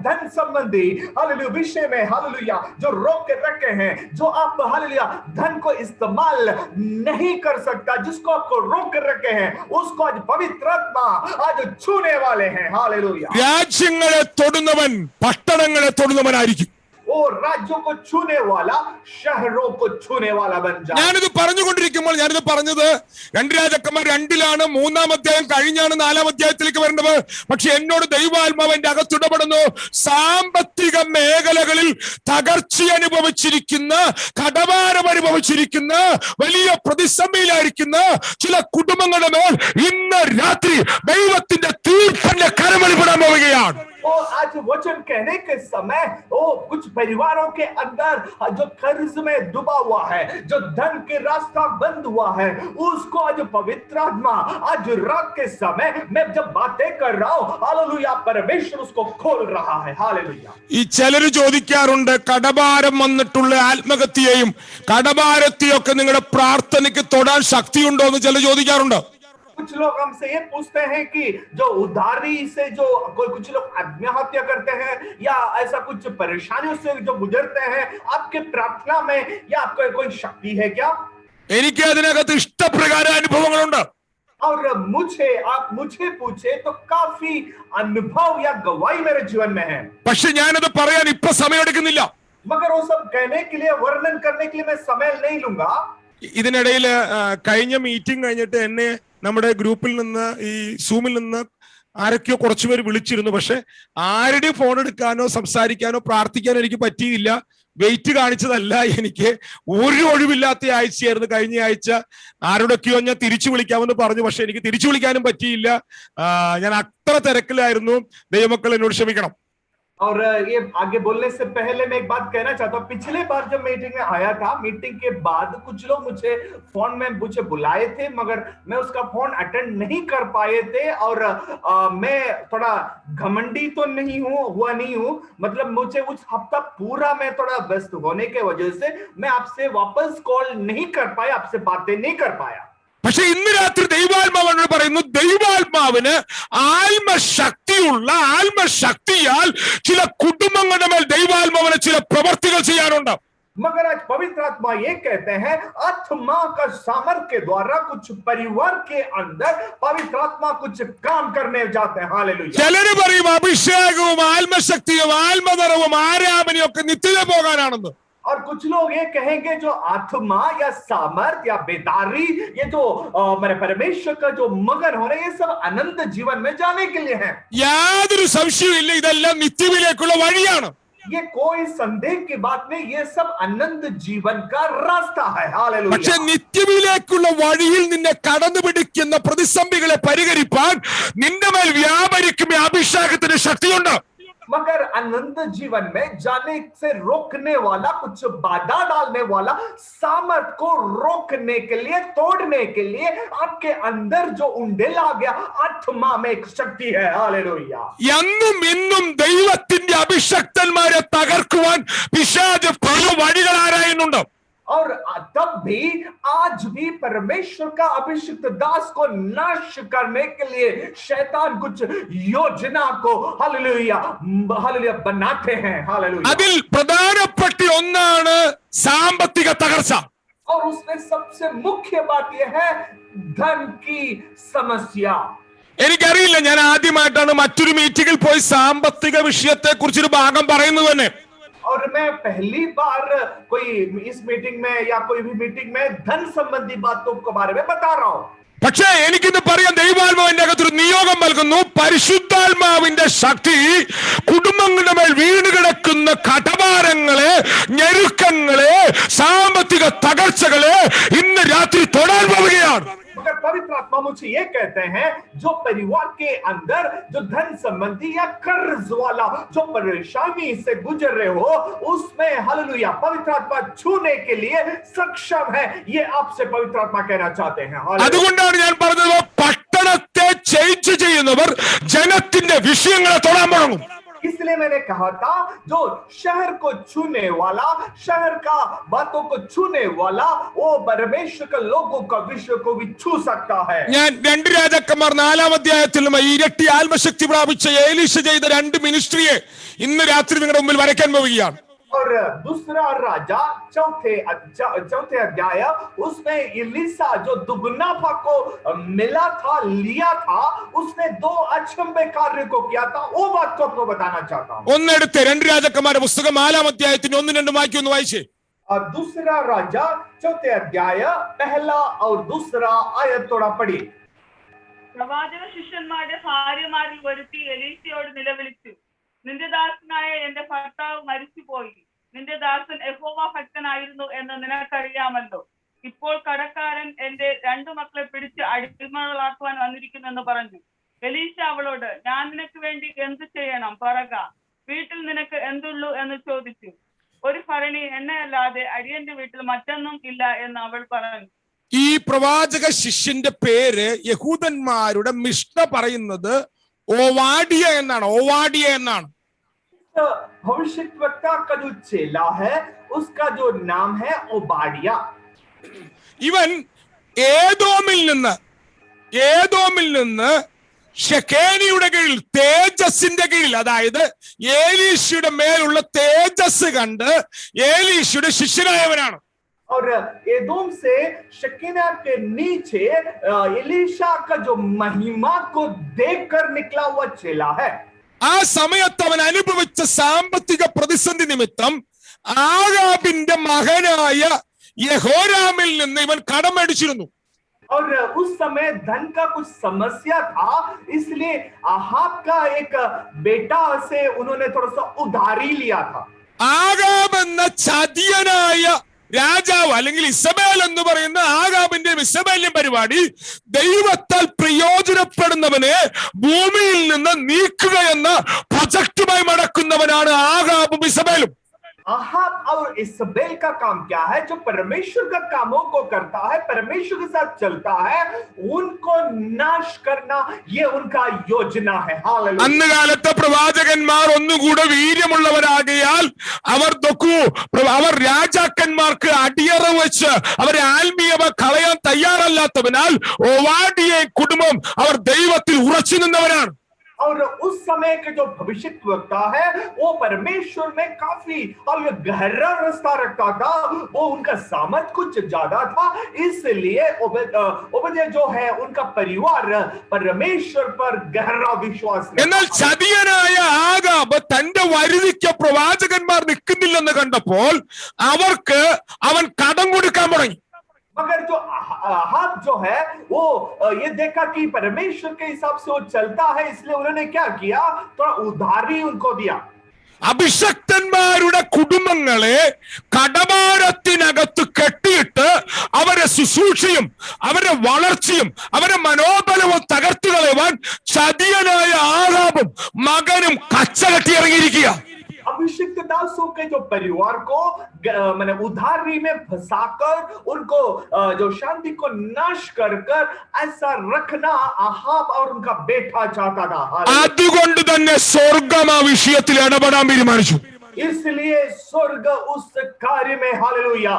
धन संबंधी हालेलुया विषय में हालेलुया जो रोक के रखे हैं, जो आप हालेलुया धन को इस्तेमाल नहीं कर सकता, जिसको आपको रोक कर रखे हैं, उसको आज पवित्र आत्मा आज छूने वाले हैं। हालेलुया। രാജ്യങ്ങളെ തൊടുന്നവൻ പട്ടണങ്ങളെ തൊടുന്നവനായിരിക്കും. वो राज्यों को छूने वाला शहरों को छूने वाला बन जाए। ഞാനിത് പറഞ്ഞുകൊണ്ടിരിക്കുമ്പോൾ ഞാനിത് പറഞ്ഞത് 2 രാജാക്കന്മാർ 2-ലാണ്, 3-ാം അധ്യായം കഴിഞ്ഞാണ് 4-ാം അധ്യായത്തിലേക്ക് വരുന്നത്. പക്ഷെ എന്നോട് ദൈവാത്മാവ് എന്റെ അകത്തിടപെടുന്നു. സാമ്പത്തിക മേഖലകളിൽ തകർച്ച അനുഭവിച്ചിരിക്കുന്ന, കടഭാരം അനുഭവിച്ചിരിക്കുന്ന, വലിയ പ്രതിസന്ധിയിലായിരിക്കുന്ന ചില കുടുംബങ്ങളുടെ മേൽ ഇന്ന് രാത്രി ദൈവത്തിന്റെ തീർപ്പിന്റെ കരമളിപ്പെടാൻ പോവുകയാണ്. और आज वचन कहने के समय वो कुछ परिवारों के अंदर जो कर्ज में डूबा हुआ है, जो धन के रास्ता बंद हुआ है, उसको आज पवित्र आत्मा आज रात के समय मैं जब बातें कर रहा हूं हालेलुया परमेश्वर उसको खोल रहा है। हालेलुया। ഈ ചിലര് ചോദിക്കാറുണ്ട്, കടഭാരം വന്നിട്ടുള്ള ആത്മഹത്യയെയും കടഭാരത്തെയൊക്കെ നിങ്ങളുടെ പ്രാർത്ഥനയ്ക്ക് തൊടാൻ ശക്തിയുണ്ടോ എന്ന് ചിലർ ചോദിക്കാറുണ്ട്. कुछ लोग हमसे ये पूछते हैं कि जो उधारी से जो कुछ लोग आत्महत्या करते हैं या ऐसा कुछ परेशानियों से जो गुजरते हैं, आपके प्रार्थना में या आपको कोई शक्ति है क्या? എനിക്ക് അതിനകത്ത് ഇഷ്ടപ്രകാരം അനുഭവങ്ങളുണ്ട്. और आप मुझे पूछे तो काफी अनुभव या गवाही मेरे जीवन में है, പക്ഷെ ഞാനത് പറയാൻ ഇപ്പൊ സമയമെടുക്കുന്നില്ല. मगर वो सब कहने के लिए, वर्णन करने के लिए मैं समय नहीं लूंगा। ഇതിനിടയിൽ കഴിഞ്ഞ മീറ്റിംഗ് കഴിഞ്ഞിട്ട് എന്നെ നമ്മുടെ ഗ്രൂപ്പിൽ നിന്ന്, ഈ സൂമിൽ നിന്ന് ആരൊക്കെയോ കുറച്ചുപേര് വിളിച്ചിരുന്നു. പക്ഷെ ആരുടെയും ഫോൺ എടുക്കാനോ സംസാരിക്കാനോ പ്രാർത്ഥിക്കാനോ എനിക്ക് പറ്റിയില്ല. വെയിറ്റ് കാണിച്ചതല്ല, എനിക്ക് ഒരു ഒഴിവില്ലാത്ത ആഴ്ചയായിരുന്നു കഴിഞ്ഞ ആഴ്ച. ആരോടൊക്കെയോ ഞാൻ തിരിച്ചു വിളിക്കാമെന്ന് പറഞ്ഞു, പക്ഷെ എനിക്ക് തിരിച്ചു വിളിക്കാനും പറ്റിയില്ല. ഞാൻ അത്ര തിരക്കിലായിരുന്നു. ദൈവമക്കൾ എന്നോട് ക്ഷമിക്കണം. और ये आगे बोलने से पहले मैं एक बात कहना चाहता हूँ। पिछले बार जब मीटिंग में आया था, मीटिंग के बाद कुछ लोग मुझे फोन में मुझे बुलाए थे, मगर मैं उसका फोन अटेंड नहीं कर पाए थे। और मैं थोड़ा घमंडी तो नहीं हूँ, मतलब मुझे उस हफ्ता पूरा मैं थोड़ा व्यस्त होने के वजह से मैं आपसे वापस कॉल नहीं कर पाया, आपसे बातें नहीं कर पाया। പക്ഷെ ഇന്ന് രാത്രി ദൈവാത്മാവ് പറയുന്നു, ദൈവാത്മാവിന് ആത്മശക്തിയാൽ ചില കുടുംബങ്ങളുടെ മേൽ ദൈവാത്മാവിന് ചില പ്രവർത്തികൾ ചെയ്യാനുണ്ട്. मगर आज पवित्र आत्मा ये कहते हैं, आत्मा का सामर्थ्य के द्वारा कुछ परिवार के अंदर पवित्र आत्मा कुछ काम करने जाते हैं। हालेलुया। ചിലര് പറയും അഭിഷേകവും ആത്മശക്തിയും ആത്മതരവും ആരാധനയും ഒക്കെ നിത്യത പോകാനാണെന്ന്. और कुछ लोग ये कहेंगे जो आत्मा या सामर्थ या बेदारी, ये जो मेरे परमेश्वर का जो मगन हो रहे, ये सब अनंत जीवन में जाने के लिए है। യാതൊരു സംശയവും ഇല്ല, ഇതെല്ലാം നിത്യതയിലേക്കുള്ള വഴിയാണ്. ये कोई संदेह की बात नहीं, ये सब अनंत जीवन का रास्ता है। പക്ഷെ हालेलुया। നിത്യതയിലേക്കുള്ള വഴിയിൽ നിന്നെ കടന്നു പിടിക്കുന്ന പ്രതിസന്ധികളെ പരിഹരിപ്പാൻ നിന്റെ മേൽ വ്യാപരിക്കുന്ന അഭിഷേകത്തിന് ശക്തിയുണ്ട്. मगर अनंत जीवन में जाने से रोकने वाला, कुछ बाधा डालने वाला, सामर्थ को रोकने के लिए, तोड़ने के लिए आपके अंदर जो उंडेल आ गया, आत्मा में एक शक्ति है। हालेलुया। എന്നും ഇന്നും ദൈവത്തിന്റെ അഭിഷക്തന്മാരെ തകർക്കുവാൻ പിശാച് പല വഴികൾ ആരായുന്നുണ്ട്. और तब भी आज भी परमेश्वर का अभिषिक्त दास को नाश करने के लिए शैतान कुछ योजना को हालेलुया हालेलुया बनाते हैं। हालेलुया। അതിൽ പ്രധാനപ്പെട്ട ഒന്നാണ് സാമ്പത്തിക തകർച്ച. और उसमें सबसे मुख्य बात यह है धन की समस्या। എനിക്കറിയില്ല, ഞാൻ ആദ്യമായിട്ടാണ് മറ്റൊരു മീറ്റിംഗിൽ പോയി സാമ്പത്തിക വിഷയത്തെ കുറിച്ചൊരു ഭാഗം പറയുന്നത് തന്നെ. और मैं पहली बार कोई इस मीटिंग में या कोई भी मीटिंग में धन संबंधी बातों के बारे में बता रहा हूं। പക്ഷേ എനിക്കിന്ന് പറയാൻ ദൈവാത്മാവിന്റെ അകത്തൊരു നിയോഗം നൽകുന്നു. പരിശുദ്ധാത്മാവിന്റെ ശക്തി കുടുംബങ്ങളുടെ മേൽ വീണ് കിടക്കുന്ന കടഭാരങ്ങളെ, ഞെരുക്കങ്ങളെ, സാമ്പത്തിക തകർച്ചകളെ ഇന്ന് രാത്രി തൊടാൻ പോവുകയാണ്. मगर पवित्र आत्मा मुझे ये कहते हैं, जो परिवार के अंदर जो धन संबंधी या कर्ज वाला जो परेशानी से गुजर रहे हो, उसमें हालेलुया पवित्र आत्मा छूने के लिए सक्षम है, ये आपसे पवित्र आत्मा कहना चाहते हैं। അതുകൊണ്ടാണ് ഞാൻ പറഞ്ഞത്, പട്ടണത്തെ ചേഞ്ച് ചെയ്യുന്നവർ ജനത്തിന്റെ വിഷയങ്ങളെ തൊടാൻ തുടങ്ങും. इसलिए मैंने कहा था, जो शहर को छूने वाला, शहर का बातों को छूने वाला, वो परमेश्वर के लोगों का विषय को भी छू सकता है। ഞാൻ 2 രാജാക്കന്മാർ 4-ാം അധ്യായത്തിൽ ഇരട്ടി ആത്മശക്തി പ്രാപിച്ച എലീശ ചെയ്ത 2 മിനിസ്ട്രിയെ ഇന്ന് രാത്രി നിങ്ങളുടെ മുമ്പിൽ വരയ്ക്കാൻ പോവുകയാണ്. और दूसरा राजा चौथे अध्याय, उसमें एलीशा जो दुगना को मिला था, लिया था, उसने 2 अचंभे कार्य को किया था, वो बात को आपको बताना चाहता हूं। ഒന്നെടുത്ത് 2 രാജാക്കന്മാരുടെ പുസ്തകം 4-ാം അധ്യായത്തിന്റെ 1-2 വാക്യം ഒന്ന് വായിച്ചേ. और दूसरा राजा चौथे अध्याय पहला और दूसरा आयत थोड़ा पढ़िए। പ്രവാചക ശിഷ്യന്മാരുടെ ഭാര്യമാരിൽ ഒരുത്തി എലീശയോട് നിലവിളിച്ചു, നിന്റെ ദാസനായ എന്റെ ഭർത്താവ് മരിച്ചുപോയി, നിന്റെ ദാസൻ യഹോവ ഭക്തനായിരുന്നു എന്ന് നിനക്കറിയാമല്ലോ. ഇപ്പോൾ കടക്കാരൻ എന്റെ 2 മക്കളെ പിടിച്ച് അടിമകളാക്കുവാൻ വന്നിരിക്കുന്നു എന്ന് പറഞ്ഞു. എലീശ അവളോട്, ഞാൻ നിനക്ക് വേണ്ടി എന്ത് ചെയ്യണം പറക, വീട്ടിൽ നിനക്ക് എന്തുള്ളൂ എന്ന് ചോദിച്ചു. ഒരു ഭരണി എണ്ണയല്ലാതെ അടിയന്റെ വീട്ടിൽ മറ്റൊന്നും ഇല്ല എന്ന് അവൾ പറഞ്ഞു. ഈ പ്രവാചക ശിഷ്യന്റെ പേര് യഹൂദന്മാരുടെ മിഷ്ന പറയുന്നത് ഓവാഡിയ എന്നാണ്. ഓവാഡിയ എന്നാണ്. भविष्यवक्ता का जो चेला है, उसका जो नाम है ओबाडिया। ഇവൻ ഏദോമിൽ നിന്ന് ഷെക്കേനിയുടെ കീഴിൽ, തേജസ്സിന്റെ കീഴിൽ, അതായത് ഏലീശയുടെ മേലുള്ള തേജസ് കണ്ട് ഏലീശയുടെ ശിഷ്യനായവനാണ്. और एदोम से शकीना के नीचे एलीशा का जो महिमा को देखकर निकला हुआ चेला है। ആ സമയത്ത് അവൻ അനുഭവിച്ച സാമ്പത്തിക പ്രതിസന്ധി നിമിത്തം ആഹാബിന്റെ മകനായ യഹോരാമിൽ നിന്ന് ഇവൻ കടം മേടിച്ചിരുന്നു. और उस समय धन का कुछ समस्या था, इसलिए आहाब का एक बेटा से उन्होंने थोड़ा सा उधारी लिया था। ആഹാബ് എന്ന ചതിയനായ രാജാവ്, അല്ലെങ്കിൽ ഇസബേൽ എന്ന് പറയുന്ന ആഹാബിന്റെ ഇസബേലിന്റെ പരിപാടി ദൈവത്താൽ പ്രയോജനപ്പെടുന്നവനെ ഭൂമിയിൽ നിന്ന് നീക്കുക എന്ന പ്രൊജക്റ്റുമായി നടക്കുന്നവനാണ് ആഹാബും ഇസബേലും. आहाब और इस्राएल का काम क्या है? जो परमेश्वर का कामों को करता है, परमेश्वर के साथ चलता है, उनको नाश करना, ये उनका योजना है। हालेलुया। അന്ന് കാലത്തെ പ്രവാചകന്മാർ ഒന്നുകൂടെ വീര്യമുള്ളവരാകയാൽ അവർ രാജാക്കന്മാർക്ക് അടിയറ വെച്ച് അവരെ ആത്മീയമായി കളയാൻ തയ്യാറല്ലാത്തതിനാൽ ഓവാഡിയ കുടുംബം അവർ ദൈവത്തിൽ ഉറച്ചു നിന്നവരാണ്. और उस समय के जो भविष्यवक्ता है, वो परमेश्वर में काफी और गहरा रास्ता रखता था, वो उनका सामर्थ कुछ ज्यादा था, इसलिए ओबद्या जो है उनका परिवार परमेश्वर पर गहरा विश्वास रखता। എന്നാൽ ചതിയനായ ആഹാബ് തന്റെ വരുതിക്ക് പ്രവാചകന്മാർ നിൽക്കുന്നില്ലെന്ന് കണ്ടപ്പോൾ അവർക്ക് അവൻ കടം കൊടുക്കാൻ തുടങ്ങി. मगर जो आहाब जो है, वो ये देखा कि परमेश्वर के हिसाब से वो चलता है, इसलिए उन्होंने क्या किया, थोड़ा उधारी उनको दिया। അഭിഷക്തന്മാരുടെ കുടുംബങ്ങളെ കടഭാരത്തിനകത്ത് കെട്ടിയിട്ട് അവരെ ശുശ്രൂഷയും അവരുടെ വളർച്ചയും അവരുടെ മനോബലവും തകർത്തു കളയുവാൻ ചതിയനായ ആഹാബും മകനും കച്ചകെട്ടി ഇറങ്ങിയിരിക്കുക. अभिषिक्त दासों के जो परिवार को मैंने उधारी में फंसाकर उनको जो शांति को नाश कर ऐसा रखना आहाब और उनका बेटा चाहता था। അതുകൊണ്ട് തന്നെ സ്വർഗ്ഗം ആ വിഷയത്തിൽ ഇടപെടാൻ തീരുമാനിച്ചു. इसलिए स्वर्ग उस कार्य में हालेलुया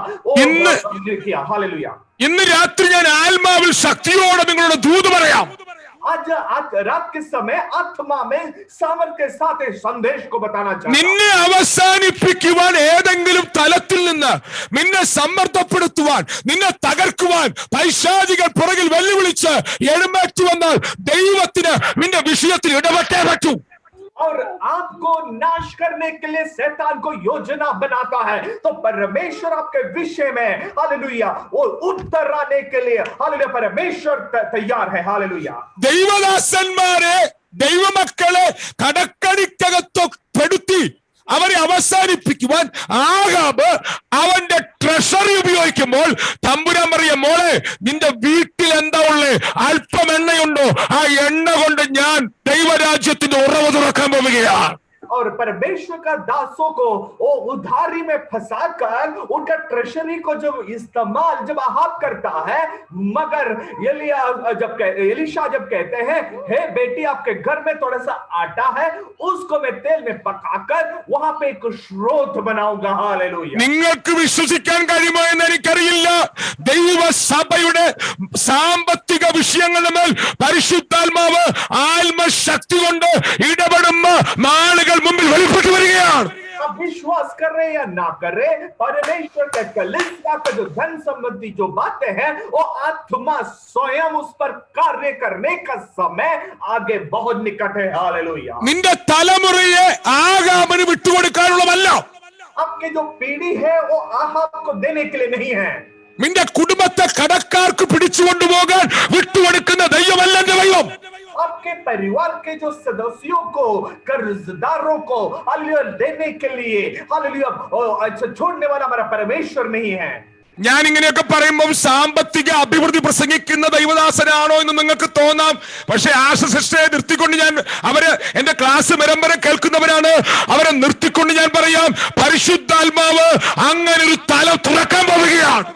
किया। हालेलुया। ഇന്ന് രാത്രി ഞാൻ ആത്മാവിൽ ശക്തിയോടെ നിങ്ങളോട് ദൂത് പറയാം. आज रात के समय आत्मा में सामर्थ के साथ संदेश को बताना चाहता हूं। നിന്നെ അവസാനിപ്പിക്കുവാൻ ഏതെങ്കിലും തലത്തിൽ നിന്ന് നിന്നെ സമ്മർദ്ദപ്പെടുത്തുവാൻ, നിന്നെ തകർക്കുവാൻ പൈശാചികൾ പുറകിൽ വെല്ലുവിളിച്ച് എഴുന്നേറ്റ് വന്നാൽ ദൈവത്തിന് നിന്റെ വിഷയത്തിൽ ഇടപെട്ടേ പറ്റൂ. और आपको नाश करने के लिए शैतान को योजना बनाता है, तो परमेश्वर आपके विषय में हालेलुया वो उत्तर आने के लिए हालेलुया परमेश्वर तैयार है। हालेलुया। ദൈവദാസന്മാരെ, ദൈവമക്കളെ കടക്കണിക്കകത്ത് പെടുത്തി അവരെ അവസാനിപ്പിക്കുവാൻ ആഹാബ് അവന്റെ ട്രഷറി ഉപയോഗിക്കുമ്പോൾ തമ്പുരാൻ പറയ, മോളെ നിന്റെ വീട്ടിൽ എന്താ ഉള്ളേ? അല്പം എണ്ണയുണ്ടോ? ആ എണ്ണ കൊണ്ട് ഞാൻ ദൈവരാജ്യത്തിന്റെ ഉറവ് തുറക്കാൻ പോവുകയാണ്. और परमेश्वर का दासों को वो उधारी में फंसाकर उनका ट्रेजरी को जो इस्तेमाल जब आहाब करता है, मगर एलिशा जब कहते हैं, हे बेटी आपके घर में थोड़ा सा आटा है, उसको मैं तेल में पकाकर वहां पे एक स्रोत बनाऊंगा. हालेलुया. നിങ്ങൾക്ക് വിശ്വസിക്കാൻ കഴിയുമോ എന്ന് എനിക്കറിയില്ല. ദൈവസഭയുടെ സാമ്പത്തിക വിഷയങ്ങളുടെ മേൽ പരിശുദ്ധാത്മാവ് ആത്മശക്തി കൊണ്ട് ഇടപെടുന്ന നാളുകൾ മുമ്പിൽ വെളിപ്പെട്ടു വരികയാണ്. आप विश्वास कर रहे या ना कर रहे, परमेश्वर के कलीसिया का जो धन संबंधी जो बातें हैं, वो आत्मा स्वयं उस पर कार्य करने का समय आगे बहुत निकट है. हालेलुया. നിന്റെ തലമുറയെ ആഹാബിന് വിട്ടുകൊടുക്കാനുള്ളതല്ല. आपके जो पीढ़ी है वो आहाब को देने के लिए नहीं है. നിന്റെ കുടുംബത്തെ കടക്കാർക്ക് പിടിച്ചുകൊണ്ടുപോകാൻ വിട്ടുകൊടുക്കുന്ന ദൈവമല്ല എന്റെ ദൈവം. आपके परिवार के जो सदस्यों को, कर्जदारों को हालेलुया देने के लिए हालेलुया छोड़ने वाला हमारा परमेश्वर नहीं है. ഞാൻ ഇങ്ങനെയൊക്കെ പറയുമ്പോൾ സാമ്പത്തിക അഭിവൃദ്ധി പ്രസംഗിക്കുന്ന ദൈവദാസനാണോ എന്ന് നിങ്ങൾക്ക് തോന്നാം. പക്ഷെ ആശസിസ്റ്ററെ നിർത്തിക്കൊണ്ട് ഞാൻ, അവര് എന്റെ ക്ലാസ് നിരന്തരം കേൾക്കുന്നവരാണ്, അവരെ നിർത്തിക്കൊണ്ട് ഞാൻ പറയാം, പരിശുദ്ധാത്മാവ് അങ്ങനെ ഒരു തലം തുറക്കാൻ പോവുകയാണ്.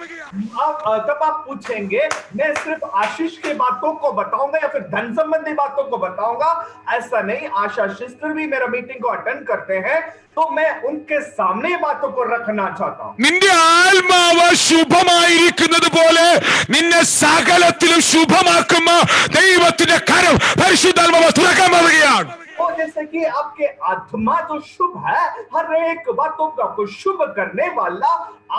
तब आप पूछेंगे मैं सिर्फ आशीष की बातों को बताऊंगा या फिर धन संबंधी बातों को बताऊंगा. ऐसा नहीं. आशा सिस्टर भी मेरा मीटिंग को अटेंड करते हैं, तो मैं उनके सामने बातों को रखना चाहता हूं. നിന്റെ ആത്മാവ് ശുഭമായിരിക്കുന്നത് പോലെ നിന്നെ സകലത്തിലും ശുഭമാക്കുന്ന ദൈവത്തിന്റെ കരം പരിശുദ്ധാത്മാവ് തുറക്കാൻ പോവുകയാണ്. और जैसे कि आपके आत्मा जो शुभ है, हर एक बातों को आपको शुभ करने वाला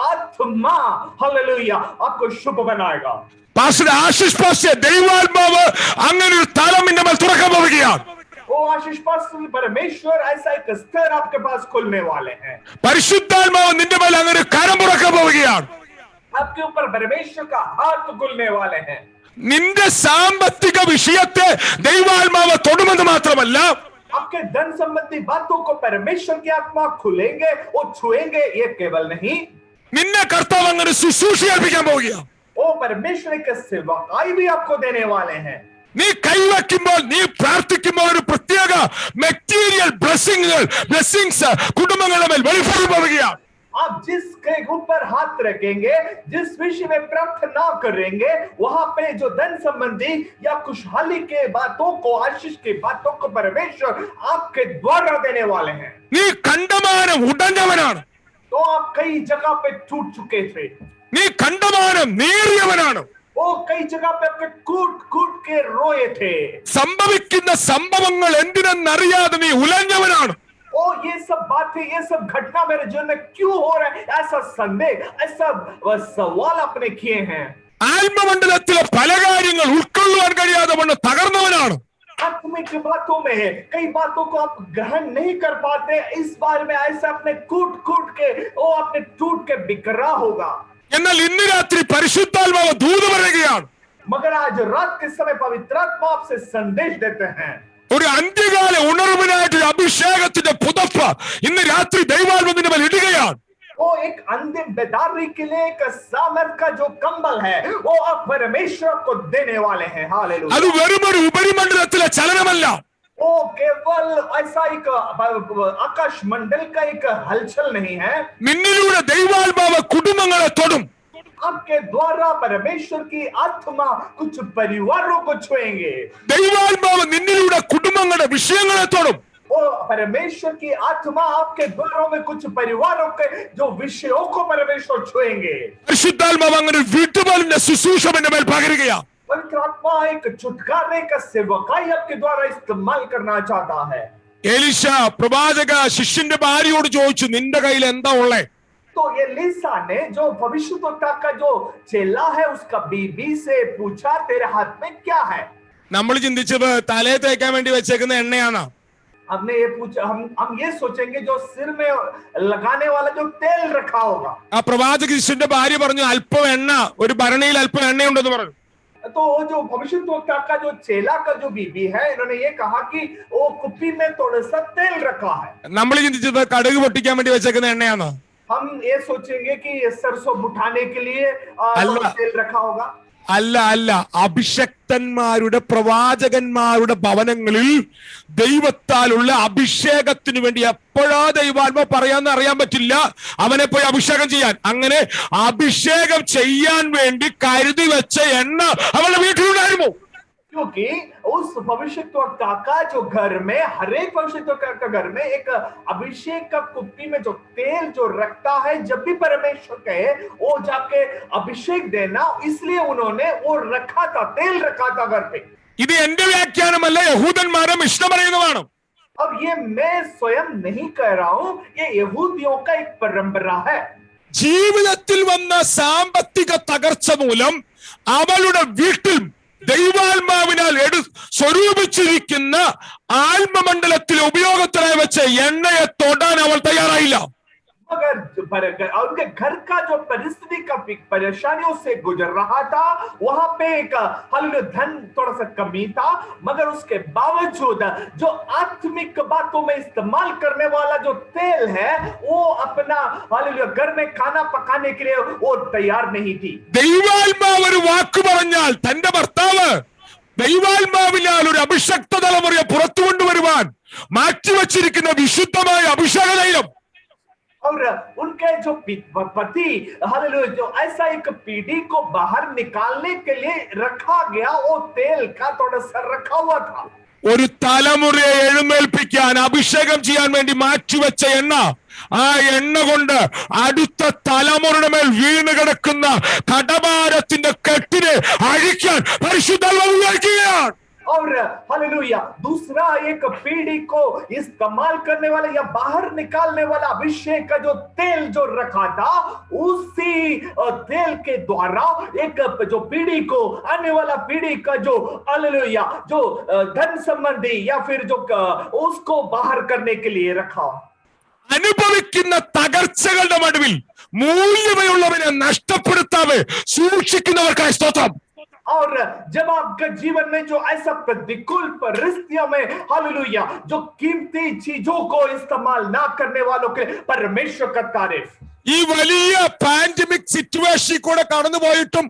आत्मा हालेलुया आपको शुभ बनाएगा. പാസ്റ്റർ ആശിഷ് പാസ്റ്റർ, ദൈവാത്മാവ് അങ്ങനെ ഒരു തലം നിന്റെ മേൽ തുറക്കാൻ പോവുകയാണ്. ओ आशीष पास्टर, परमेश्वर ऐसा एक स्तर आपके पास खुलने वाले हैं. പരിശുദ്ധാത്മാവ് നിന്റെ മേൽ അങ്ങനെ ഒരു കരം തുറക്കാൻ പോവുകയാണ്. आपके ऊपर परमेश्वर का हाथ खुलने वाले हैं. നിന്റെ സാമ്പത്തിക വിഷയത്തെ ദൈവാത്മാവ് തൊടുമെന്ന് മാത്രമല്ല, आपके धन संबंधी बातों को परमेश्वर की आत्मा खुलेंगे, वो छुएंगे. ये केवल नहीं, നിന്നെ കർത്താവ് അങ്ങനെ ശുശ്രൂഷ ഏൽപ്പിക്കാൻ പോവുകയാണ്. वो परमेश्वर के सेवकाई भी आपको देने वाले हैं. നീ കൈവയ്ക്കുമ്പോൾ, നീ പ്രാർത്ഥിക്കുമ്പോൾ ഒരു പ്രത്യേക മെറ്റീരിയൽ ബ്ലെസ്സിങ്സ് കുടുംബങ്ങളുടെ മേൽ വെളിപ്പെടുത്തി പോവുകയാണ്. आप जिसके ऊपर हाथ रखेंगे, जिस विषय में प्रार्थना करेंगे, वहां पे जो धन संबंधी या खुशहाली के बातों को, आशीष की बातों को परमेश्वर आपके द्वारा देने वाले हैं. നീ കണ്ടമാനം ഉടഞ്ഞവനാണ്. तो आप कई जगह पे टूट चुके थे. നീ കണ്ടമാനം നേറിയവനാണ്. वो कई जगह पे आपके कूट कूट के रोए थे. സംഭവിക്കുന്ന സംഭവങ്ങൾ എന്തിനെന്നറിയാതെ നീ ഉലഞ്ഞവനാണ്. ओ ये सब बातें, ये सब घटना मेरे जीवन में क्यों हो रहा है, ऐसा संदेह, ऐसा सवाल आपने किए हैं. ആത്മമണ്ഡലത്തിലെ പല കാര്യങ്ങൾ ഉൾക്കൊള്ളുവാൻ കഴിയാതെ വണ്ണം തകർന്നവനാണ്. आत्मिक बातों में है, कई बातों को आप ग्रहण नहीं कर पाते. इस बारे में ऐसा अपने कूट कूट के वो अपने टूट के बिखरा होगा. എന്നാൽ ഇന്ന് രാത്രി പരിശുദ്ധാത്മാവ് ദൂത് പറയുകയാണ്. मगर आज रात के समय पवित्र आत्मा आपसे संदेश देते हैं. ഒരു അന്ത്യകാല ഉണർവിനായിട്ട് ഒരു അഭിഷേകത്തിന്റെ പുതപ്പ് ഇന്ന് രാത്രി ദൈവാത്മാവിന്റെ മേൽ ഇടുകയാണ്. वो एक अंतिम बेदारी के लिए एक सामर्थ का जो कंबल है, वो आप परमेश्वर को देने वाले हैं. हालेलुया. അത് വെറും ഒരു ഉപരിമണ്ഡലത്തിലെ ചലനമല്ല. वो केवल ऐसा एक आकाश मंडल का एक हलचल नहीं है. നിന്നിലൂടെ ദൈവാത്മാവ് കുടുംബങ്ങളെ തൊടും. आपके द्वारा परमेश्वर की आत्मा कुछ परिवारों को छुएंगे. ദൈവാത്മാവ് നിന്നിലൂടെ കുടുംബങ്ങളുടെ വിഷയങ്ങളെ തൊടും. वो परमेश्वर की आत्मा आपके द्वारों में कुछ परिवारों के जो विषयों को परमेश्वर छुएंगे. പരിശുദ്ധാത്മാവ് അങ്ങനെ ഒരു വീട്ടുപാലിന്റെ ശുശ്രൂഷ എന്റെ മേൽ പകരുകയാണ്. पवित्र आत्मा एक छुटकारे का सेवकाई आपके द्वारा इस्तेमाल करना चाहता है. എലീശ പ്രവാചക ശിഷ്യന്റെ ഭാര്യയോട് ചോദിച്ചു, നിന്റെ കയ്യിൽ എന്താ ഉള്ളേ? तो एलीशा ने जो भविष्यद्वक्ता का जो चेला है उसका बीबी से पूछा, तेरे हाथ में क्या है? നമ്മൾ ചിന്തിച്ചത് തലയെ തേക്കാൻ വേണ്ടി വെച്ചേക്കുന്ന എണ്ണയാണ്. हमने ये पूछा, हम ये सोचेंगे जो सिर में लगाने वाला जो तेल रखा होगा. ആ പ്രവാചക ശിഷ്യന്റെ ഭാര്യ പറഞ്ഞു, അല്പം എണ്ണ, ഒരു ഭരണിയിൽ അല്പം എണ്ണയുണ്ടെന്ന് പറഞ്ഞു. तो जो भविष्यद्वक्ता का जो चेला का जो बीबी है, इन्होंने ये कहा कि वो कुप्पी में थोड़ा सा तेल रखा है। നമ്മൾ ചിന്തിച്ചത് കടുക് പൊട്ടിക്കാൻ വേണ്ടി വെച്ചേക്കുന്ന എണ്ണയാണോ? हम ये सोचेंगे कि ये सरसों बुठाने के लिए अल्लाह। थोड़ा तेल रखा होगा। അല്ല അല്ല, അഭിഷക്തന്മാരുടെ പ്രവാചകന്മാരുടെ ഭവനങ്ങളിൽ ദൈവത്താലുള്ള അഭിഷേകത്തിന് വേണ്ടി എപ്പോഴാ ദൈവാത്മ പറയാന്ന് അറിയാൻ പറ്റില്ല, അവനെ പോയി അഭിഷേകം ചെയ്യാൻ. അങ്ങനെ അഭിഷേകം ചെയ്യാൻ വേണ്ടി കരുതി വെച്ച എണ്ണ അവളുടെ വീട്ടിലുണ്ടായിരുന്നു. क्योंकि उस भविष्यद्वक्ता का जो घर में, हर एक भविष्यद्वक्ता का घर में एक अभिषेक का कुप्पी में जो तेल जो रखता है, जब भी परमेश्वर कहे वो जाके अभिषेक देना, इसलिए उन्होंने वो रखा था, तेल रखा था घर पे। ഇത് എന്റെ വ്യാഖ്യാനമല്ല, യഹൂദന്മാരെ മിശ്രം പറയുന്നതാണ്. अब ये मैं स्वयं नहीं कह रहा हूं, ये यहूदियों का एक परंपरा है। ജീവിതത്തിൽ വന്ന സാമ്പത്തിക തകർച്ച മൂലം അവളുടെ വീട്ടിൽ ദൈവാത്മാവിനാൽ സ്വരൂപിച്ചിരിക്കുന്ന ആത്മമണ്ഡലത്തിൽ ഉപയോഗത്തിനായി വെച്ച എണ്ണയെ തൊടാൻ അവൾ തയ്യാറായില്ല. मगर उनके घर का जो परिस्थिति का परेशानियों से गुजर रहा था, वहां पे एक धन थोड़ा सा कमी था, मगर उसके बावजूद जो आत्मिक बातों में इस्तेमाल करने वाला जो तेल है, वो अपना घर में खाना पकाने के लिए वो तैयार नहीं थी। ദൈവാത്മാവ് ഒരു വാക്ക് പറഞ്ഞാൽ തന്റെ ഭർത്താവ് ദൈവാത്മാവിനാൽ ഒരു അഭിഷക്ത തലമുറയെ പുറത്തു കൊണ്ടുവരുവാൻ മാറ്റിവെച്ചിരിക്കുന്ന വിശുദ്ധമായ അഭിഷേക തൈലം, और उनके जो पति हालेलुया जो ऐसा एक पीढ़ी को बाहर निकालने के लिए रखा गया, वो तेल का थोड़ा सा रखा हुआ था। ഒരു തലമുറയെ എഴുന്നേൽപ്പിക്കാൻ അഭിഷേകം ചെയ്യാൻ വേണ്ടി മാറ്റിവെച്ച എണ്ണ, ആ എണ്ണ കൊണ്ട് അടുത്ത തലമുറയുടെ മേൽ വീണ് കിടക്കുന്ന കടഭാരത്തിന്റെ കെട്ടിനെ അഴിക്കാൻ പരിശുദ്ധാത്മാവ് ഉപയോഗിക്കുകയാണ്. और हालेलुया दूसरा एक पीढ़ी को इस्तेमाल करने वाला या बाहर निकालने वाला अभिषेक का जो तेल जो रखा था, उसी तेल के द्वारा एक जो पीढ़ी को, आने वाला पीढ़ी का जो हालेलुया जो धन संबंधी या फिर जो उसको बाहर करने के लिए रखा। അനുഭവിക്കുന്ന തകർച്ചകളുടെ നടുവിൽ മൂല്യമുള്ളവനെ നഷ്ടപ്പെടുത്താതെ സൂക്ഷിക്കുന്നവർക്കായി സ്തോത്രം. और जब आपके जीवन में जो ऐसा प्रतिकूल परिस्थितियों में हालेलुया जो कीमती चीजों को इस्तेमाल ना करने वालों के परमेश्वर का तारीफ। ഈ വലിയ പാൻഡമിക് സിറ്റുവേഷൻ കൂടെ കടന്നുപോയിട്ടും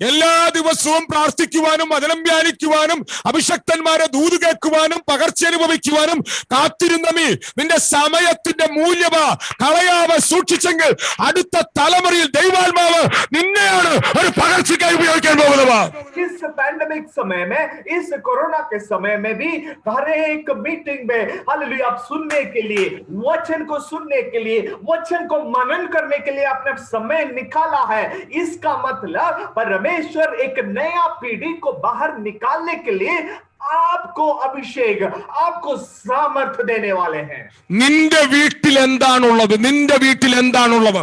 എല്ലാ ദിവസവും പ്രാർത്ഥിക്കുവാനും വചനം ധ്യാനിക്കുവാനും അഭിഷക്തന്മാരെ ദൂത് കേൾക്കുവാനും പകർച്ച അനുഭവിക്കുവാനും കാത്തിരുന്ന നിന്റെ സമയത്തിന്റെ മൂല്യത കളയാതെ സൂക്ഷിച്ചെങ്കിൽ അടുത്ത തലമുറയിൽ ദൈവാത്മാവ് നിന്നെയാണ് ഒരു പകർച്ചയ്ക്കായി ഉപയോഗിക്കാൻ പോകുന്നത്. इस पैंडेमिक समय में, इस कोरोना के समय में भी हर एक मीटिंग में हालेलुया आप सुनने के लिए, वचन को सुनने के लिए, वचन को मनन करने के लिए आपने समय निकाला है। इसका मतलब परमेश्वर एक नया पीढ़ी को बाहर निकालने के लिए आपको अभिषेक, आपको सामर्थ्य देने वाले हैं। നിന്റെ വീട്ടിൽ എന്താണുള്ളത്? നിന്റെ വീട്ടിൽ എന്താണുള്ളത്?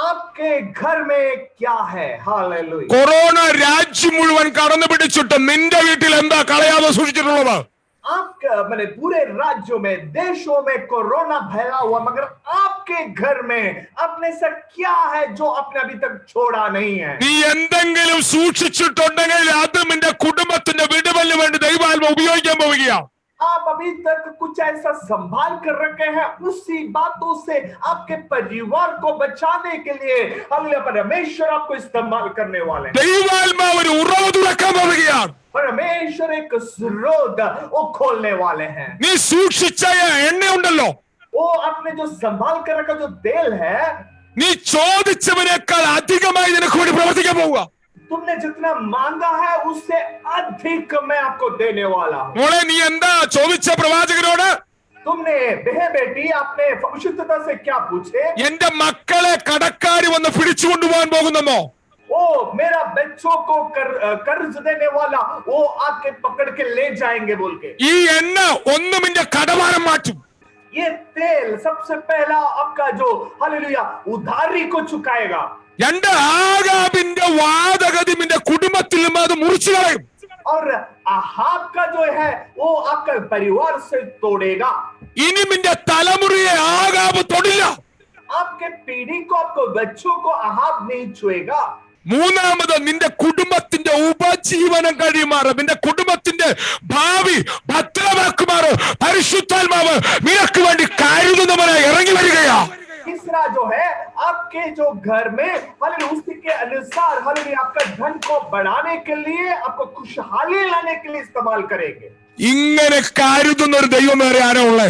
आपके घर में क्या है? हालेलुया കൊറോണ രാജ്യം മുഴുവൻ കടന്നു പിടിച്ചിട്ട് നിന്റെ വീട്ടിൽ എന്താ കളയാതെ സൂക്ഷിച്ചിട്ടുള്ളത്? आपका मैंने पूरे राज्यों में, देशों में कोरोना फैला हुआ, मगर आपके घर में अपने से क्या है जो आपने अभी तक छोड़ा नहीं है? നീ എന്തെങ്കിലും സൂക്ഷിച്ചിട്ടുണ്ടെങ്കിൽ അത് നിന്റെ കുടുംബത്തിന്റെ വിടുതലിന് വേണ്ടി ദൈവാത്മാവ് ഉപയോഗിക്കാൻ പോവുകയാണ്. आप अभी तक कुछ ऐसा संभाल कर रखे हैं, उसी बातों से आपके परिवार को बचाने के लिए हालेलुया परमेश्वर आपको इस्तेमाल करने वाले हैं। ദൈവാത്മാവ് ഒരു ഉറവ് തുറക്കാൻ പോവുകയാണ്. परमेश्वर एक स्रोत वो खोलने वाले हैं। നീ സൂക്ഷിച്ച എണ്ണയുണ്ടല്ലോ, वो आपने जो संभाल कर रखा जो तेल है, നീ ചോദിച്ചവനേക്കാൾ അധികമായി നിനക്ക് വേണ്ടി പ്രവർത്തിക്കാൻ പോവുക. तुमने जितना मांगा है उससे अधिक मैं आपको देने वाला हूँ। മോളെ, നീ എന്താ ചോദിച്ച പ്രവാചകനോട്? तुमने बेटी आपने भविष्यद्वक्ता से क्या पूछे? എന്റെ മക്കളെ കടക്കാരി വന്ന് പിടിച്ചു കൊണ്ടുപോകാൻ പോകുന്നോ? ओ मेरा बच्चों को कर्ज देने वाला वो आके पकड़ के ले जाएंगे बोल के। ഈ എണ്ണ ഒന്നും നിന്റെ കടഭാരം മാറ്റും. ये तेल सबसे पहला आपका जो हालेलुया उधारी को चुकाएगा। രണ്ട് ആഹാബിന്റെ വാദഗതി നിന്റെ കുടുംബത്തിൽ നിന്ന് അത് മുറിച്ചു കളയും. और अहाब का जो है वो आपका परिवार से तोड़ेगा। ഇനി നിന്റെ തലമുറയെ ആഹാബ് തൊടില്ല. आपके पीढ़ी को, आपको बच्चों को अहाब नहीं छुएगा। മൂന്നാമത് നിന്റെ കുടുംബത്തിന്റെ ഉപജീവനം കഴിയുമാറ്, നിന്റെ കുടുംബത്തിന്റെ ഭാവി ഭദ്രമാക്കുമാറ് പരിശുദ്ധാത്മാവ് നിനക്ക് വേണ്ടി കരുതുന്നവനായി ഇറങ്ങി വരികയാ. तीसरा जो है आपके जो घर में हालेलुया उसी के अनुसार हालेलुया आपका धन को बढ़ाने के लिए, आपको खुशहाली लाने के लिए इस्तेमाल करेंगे. ഇങ്ങനെ കരുതുന്ന ഒരു ദൈവം വേറെ ആരോ ഉള്ളേ?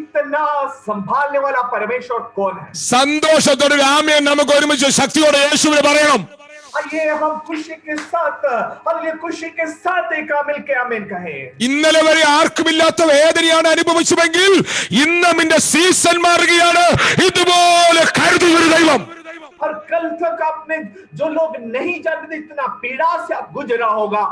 इतना संभालने वाला परमेश्वर कौन है? സന്തോഷത്തോടെ ആമേൻ നമുക്ക് ഒരുമിച്ച് ശക്തിയോടെ യേശുവിനെ പറയണം. आइए हम खुशी के साथ हालेलुया खुशी के साथ एक मिलके आमीन कहें. ഇന്നലെ വരെ ആർക്കുമില്ലാത്ത വേദനയാണ് അനുഭവിച്ചതെങ്കിൽ ഇന്ന് നിന്റെ സീസൺ മാറുകയാണ്. ഇതുപോലെ കരുതുന്ന ഒരു ദൈവം. और कल तक आपने जो लोग नहीं जानते थे इतना पीड़ा से आप गुजरा होगा,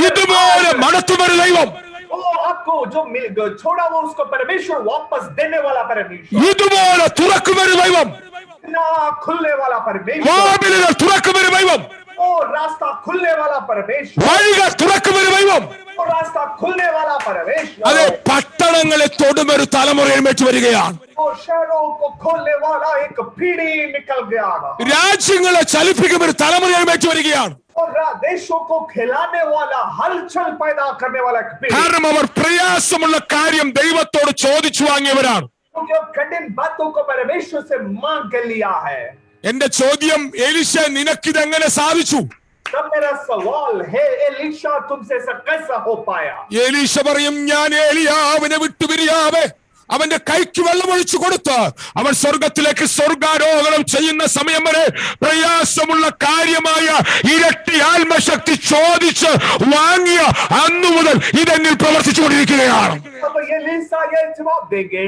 ഇതുപോലെ മടത്തുന്ന ഒരു ദൈവം. वो आपको जो मिल छोड़ा वो उसको परमेश्वर वापस देने वाला परमेश्वर. ഇതുപോലെ തുറക്കുന്ന ഒരു ദൈവം. इतना खुलने वाला परमेश्वर. വാതിലുകൾ തുറക്കുന്ന ഒരു ദൈവം. वो रास्ता खुलने वाला परमेश्वर. വഴികൾ തുറക്കുന്ന ഒരു ദൈവം. वो रास्ता खुलने वाला परमेश्वर. അതെ, പട്ടണങ്ങളെ തൊടുന്ന ഒരു തലമുറ എഴുന്നേറ്റ് വരികയാണ്. वो शहरों को खोलने वाला एक पीढ़ी निकल गया. രാജ്യങ്ങളെ ചലിപ്പിക്കുന്ന ഒരു തലമുറ എഴുന്നേറ്റ് വരികയാണ്. और देशों को खिलाने वाला हलचल पैदा करने वाला एक पीढ़ी. കാരണം അവർ പ്രയാസമുള്ള കാര്യം ദൈവത്തോട് ചോദിച്ചു വാങ്ങിയവരാണ്. क्योंकि कठिन बातों को परमेश्वर से मांग के लिया है. എന്റെ ചോദ്യം, എലീശ നിനക്കിതെങ്ങനെ സാധിച്ചു? तब मेरा सवाल है एलीशा तुमसे ऐसा कैसा हो पाया? എലീശ പറയും, ഞാൻ ഏലിയാവിനെ വിട്ടുപിരിയാവേ അവന്റെ കൈക്ക് വെള്ളമൊഴിച്ചു കൊടുത്ത് അവൻ സ്വർഗത്തിലേക്ക് സ്വർഗാരോഹണം ചെയ്യുന്ന സമയം വരെ പ്രയാസമുള്ള കാര്യമായ ഇരട്ടി ആത്മശക്തി ചോദിച്ച് വാങ്ങിയ അന്നു മുതൽ ഇതെന്നിൽ പ്രവർത്തിച്ചുകൊണ്ടിരിക്കുകയാണ്. अब एलीशा ये जवाब देंगे,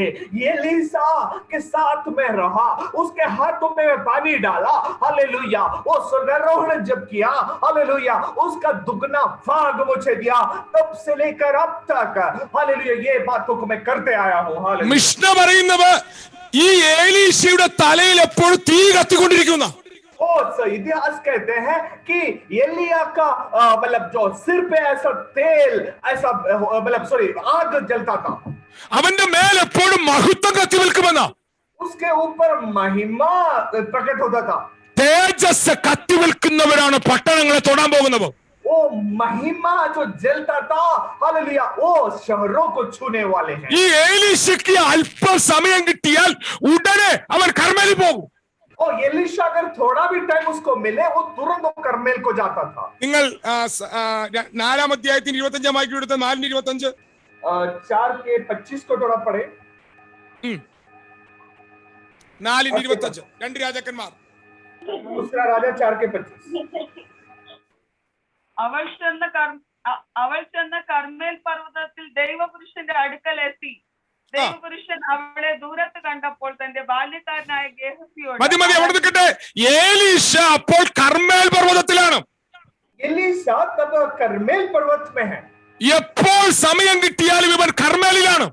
एलीशा के साथ में रहा, उसके हाथों में पानी डाला, हालेलुया, वो स्वर्गारोहण जब किया, हालेलुया, उसका दुगना भाग मुझे दिया, तब से लेकर अब तक हालेलुया ये बातों को मैं करते आया हूँ. മിഷ്ന പറയുന്നത് ഈ ഏലീശയുടെ തലയിൽ എപ്പോഴും തീ കത്തിക്കൊണ്ടിരിക്കുന്ന. इतिहास कहते हैं कि एलिया का मतलब जो सिर पे ऐसा तेल ऐसा मतलब सॉरी आग जलता था. അവന്റെ മേൽ എപ്പോഴും മഹത്വം കത്തി നിൽക്കുമെന്ന. उसके ऊपर महिमा प्रकट होता था. തേജസ് കത്തി നിൽക്കുന്നവരാണ് പട്ടണങ്ങളെ തൊടാൻ പോകുന്നത്. वो महिमा जो जलता था हालेलुया वो शहरों को छूने वाले हैं. ഈ ഏലീശയ്ക്ക് അല്പം സമയം കിട്ടിയാൽ ഉടനെ അവൻ കർമ്മേലിൽ പോകും. और एलीशा अगर थोड़ा भी टाइम उसको मिले वो तुरंत वो कर्मेल को जाता था. നിങ്ങൾ 4-ാം അധ്യായത്തിന് 25-ാം വാക്യം എടുത്ത 4:25 4:25 को थोड़ा पढ़े. 4:25 രണ്ട് രാജാക്കന്മാർ. दूसरा राजा 4:25. അവൾ ചെന്ന കർമ്മേൽ പർവ്വതത്തിൽ ദൈവപുരുഷന്റെ അടുക്കൽ എത്തി. ദൈവപുരുഷൻ അവളെ ദൂരത്ത് കണ്ടപ്പോൾ തന്റെ ബാല്യക്കാരനായ ഗേഹസിയോട് മതി അവിടെ നിൽക്കട്ടെ. ഏലീശ അപ്പോൾ കർമ്മേൽ പർവ്വതത്തിലാണ്. एलीशा तब कर्मेल पर्वत में है. എപ്പോൾ സമയം കിട്ടിയാലും ഇവൻ കർമ്മേലിലാണ്.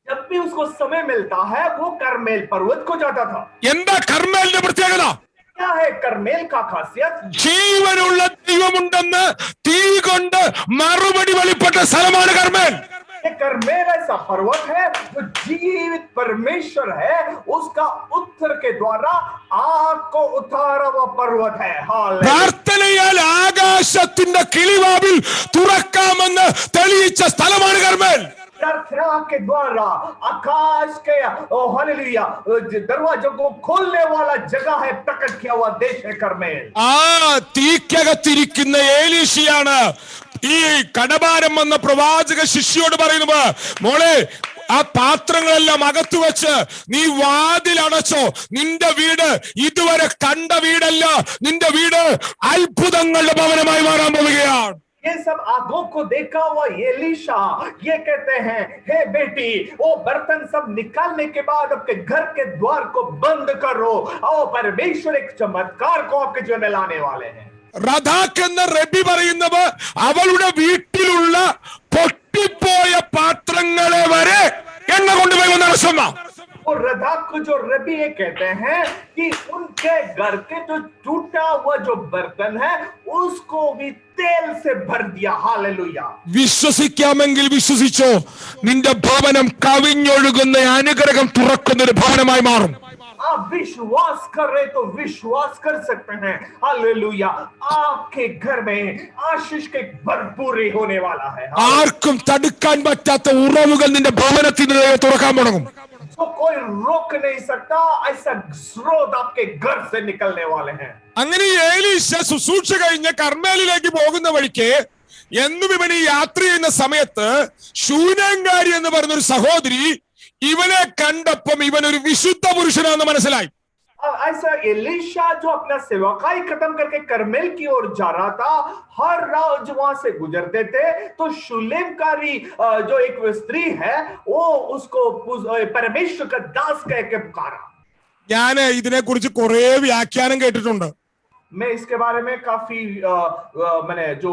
जब भी उसको समय मिलता है वो कर्मेल पर्वत को जाता था. എന്താ കർമ്മേലിന്റെ പ്രത്യേകത? क्या है कर्मेल का खासियत? ജീവനുള്ള ദൈവമുണ്ടെന്ന് തീ കൊണ്ട് മറുപടി വെളിപ്പെട്ട സ്ഥലമാണ് കർമ്മേൽ. ये कर्मेल ऐसा पर्वत है जो जीवित परमेश्वर है, उसका उत्तर के द्वारा आग को उतारा हुआ पर्वत है. പ്രാർത്ഥനയാൽ ആകാശത്തിന്റെ കിളിവാതിൽ തുറക്കാമെന്ന് തെളിയിച്ച സ്ഥലമാണ് കർമ്മേൽ. प्रार्थना के द्वारा आकाश के हालेलुया दरवाजों को खोलने वाला जगह है, प्रकट किया हुआ देश है कर्मेल. ആ തീക്കകത്തിരിക്കുന്ന ഏലീശയാണ് ഈ കടഭാരം വന്ന പ്രവാചക ശിഷ്യോട് പറയുന്നത്, മോളെ ആ പാത്രങ്ങളെല്ലാം അകത്തു വെച്ച് നീ വാതിൽ അടച്ചോ. നിന്റെ വീട് ഇതുവരെ കണ്ട വീടല്ല, നിന്റെ വീട് അത്ഭുതങ്ങളുടെ ഭവനമായി മാറാൻ പോവുകയാണ്. ये सब आगों को देखा हुआ एलीशा ये कहते हैं, हे बेटी वो बर्तन सब निकालने के बाद आपके घर के द्वार को बंद करो, और परमेश्वर एक चमत्कार को आपके जीवन में लाने वाले हैं. റഥാക്ക് എന്ന റബി പറയുന്നത് അവളുടെ വീട്ടിലുള്ള പൊട്ടിപ്പോയ പാത്രങ്ങളെ വരെ എണ്ണ കൊണ്ടുപോയി നടത്തുന്ന. और रदाक को जो रबी ये कहते हैं कि उनके घर के जो टूटा हुआ जो बर्तन है उसको भी तेल से भर दिया. हालेलुया. വിശ്വസിക്കാമെങ്കിൽ വിശ്വസിച്ചോ, നിന്റെ ഭവനം കവിഞ്ഞൊഴുകുന്ന അനുഗ്രഹം തുറക്കുന്ന ഒരു ഭവനമായി മാറും. आप विश्वास कर रहे तो विश्वास कर सकते हैं, हालेलुया, आपके घर में आशीष के भरपूरी होने वाला है। ആർക്കും തടുക്കാൻ പറ്റാത്ത ഉറവുകൾ നിന്റെ ഭവനത്തിന് തുറക്കാൻ തുടങ്ങും. तो कोई रोक नहीं सकता, ऐसा स्रोत आपके घर से निकलने वाले हैं। അങ്ങനെ ഏലീശ ശുശ്രൂഷ കഴിഞ്ഞ് കർമ്മേലിലേക്ക് പോകുന്ന വഴിക്ക് എന്നും ഇവൻ ഈ യാത്ര ചെയ്യുന്ന സമയത്ത് ശൂനേംകാരി എന്ന് പറഞ്ഞ ഒരു സഹോദരി ഇവനെ കണ്ടപ്പം ഇവൻ ഒരു വിശുദ്ധ പുരുഷനാണെന്ന് മനസ്സിലായി. ऐसा एलीशा जो अपना सेवकाई खत्म करके करमेल की ओर जा रहा था, हर रोज वहां से गुजरते थे, तो शुलेमकारी जो एक स्त्री है वो उसको परमेश्वर का दास कह के पुकारा। ഞാൻ ഇതിനെ കുറിച്ച് കുറെ വ്യാഖ്യാനം കേട്ടിട്ടുണ്ട്. मैं इसके बारे में काफी मैंने जो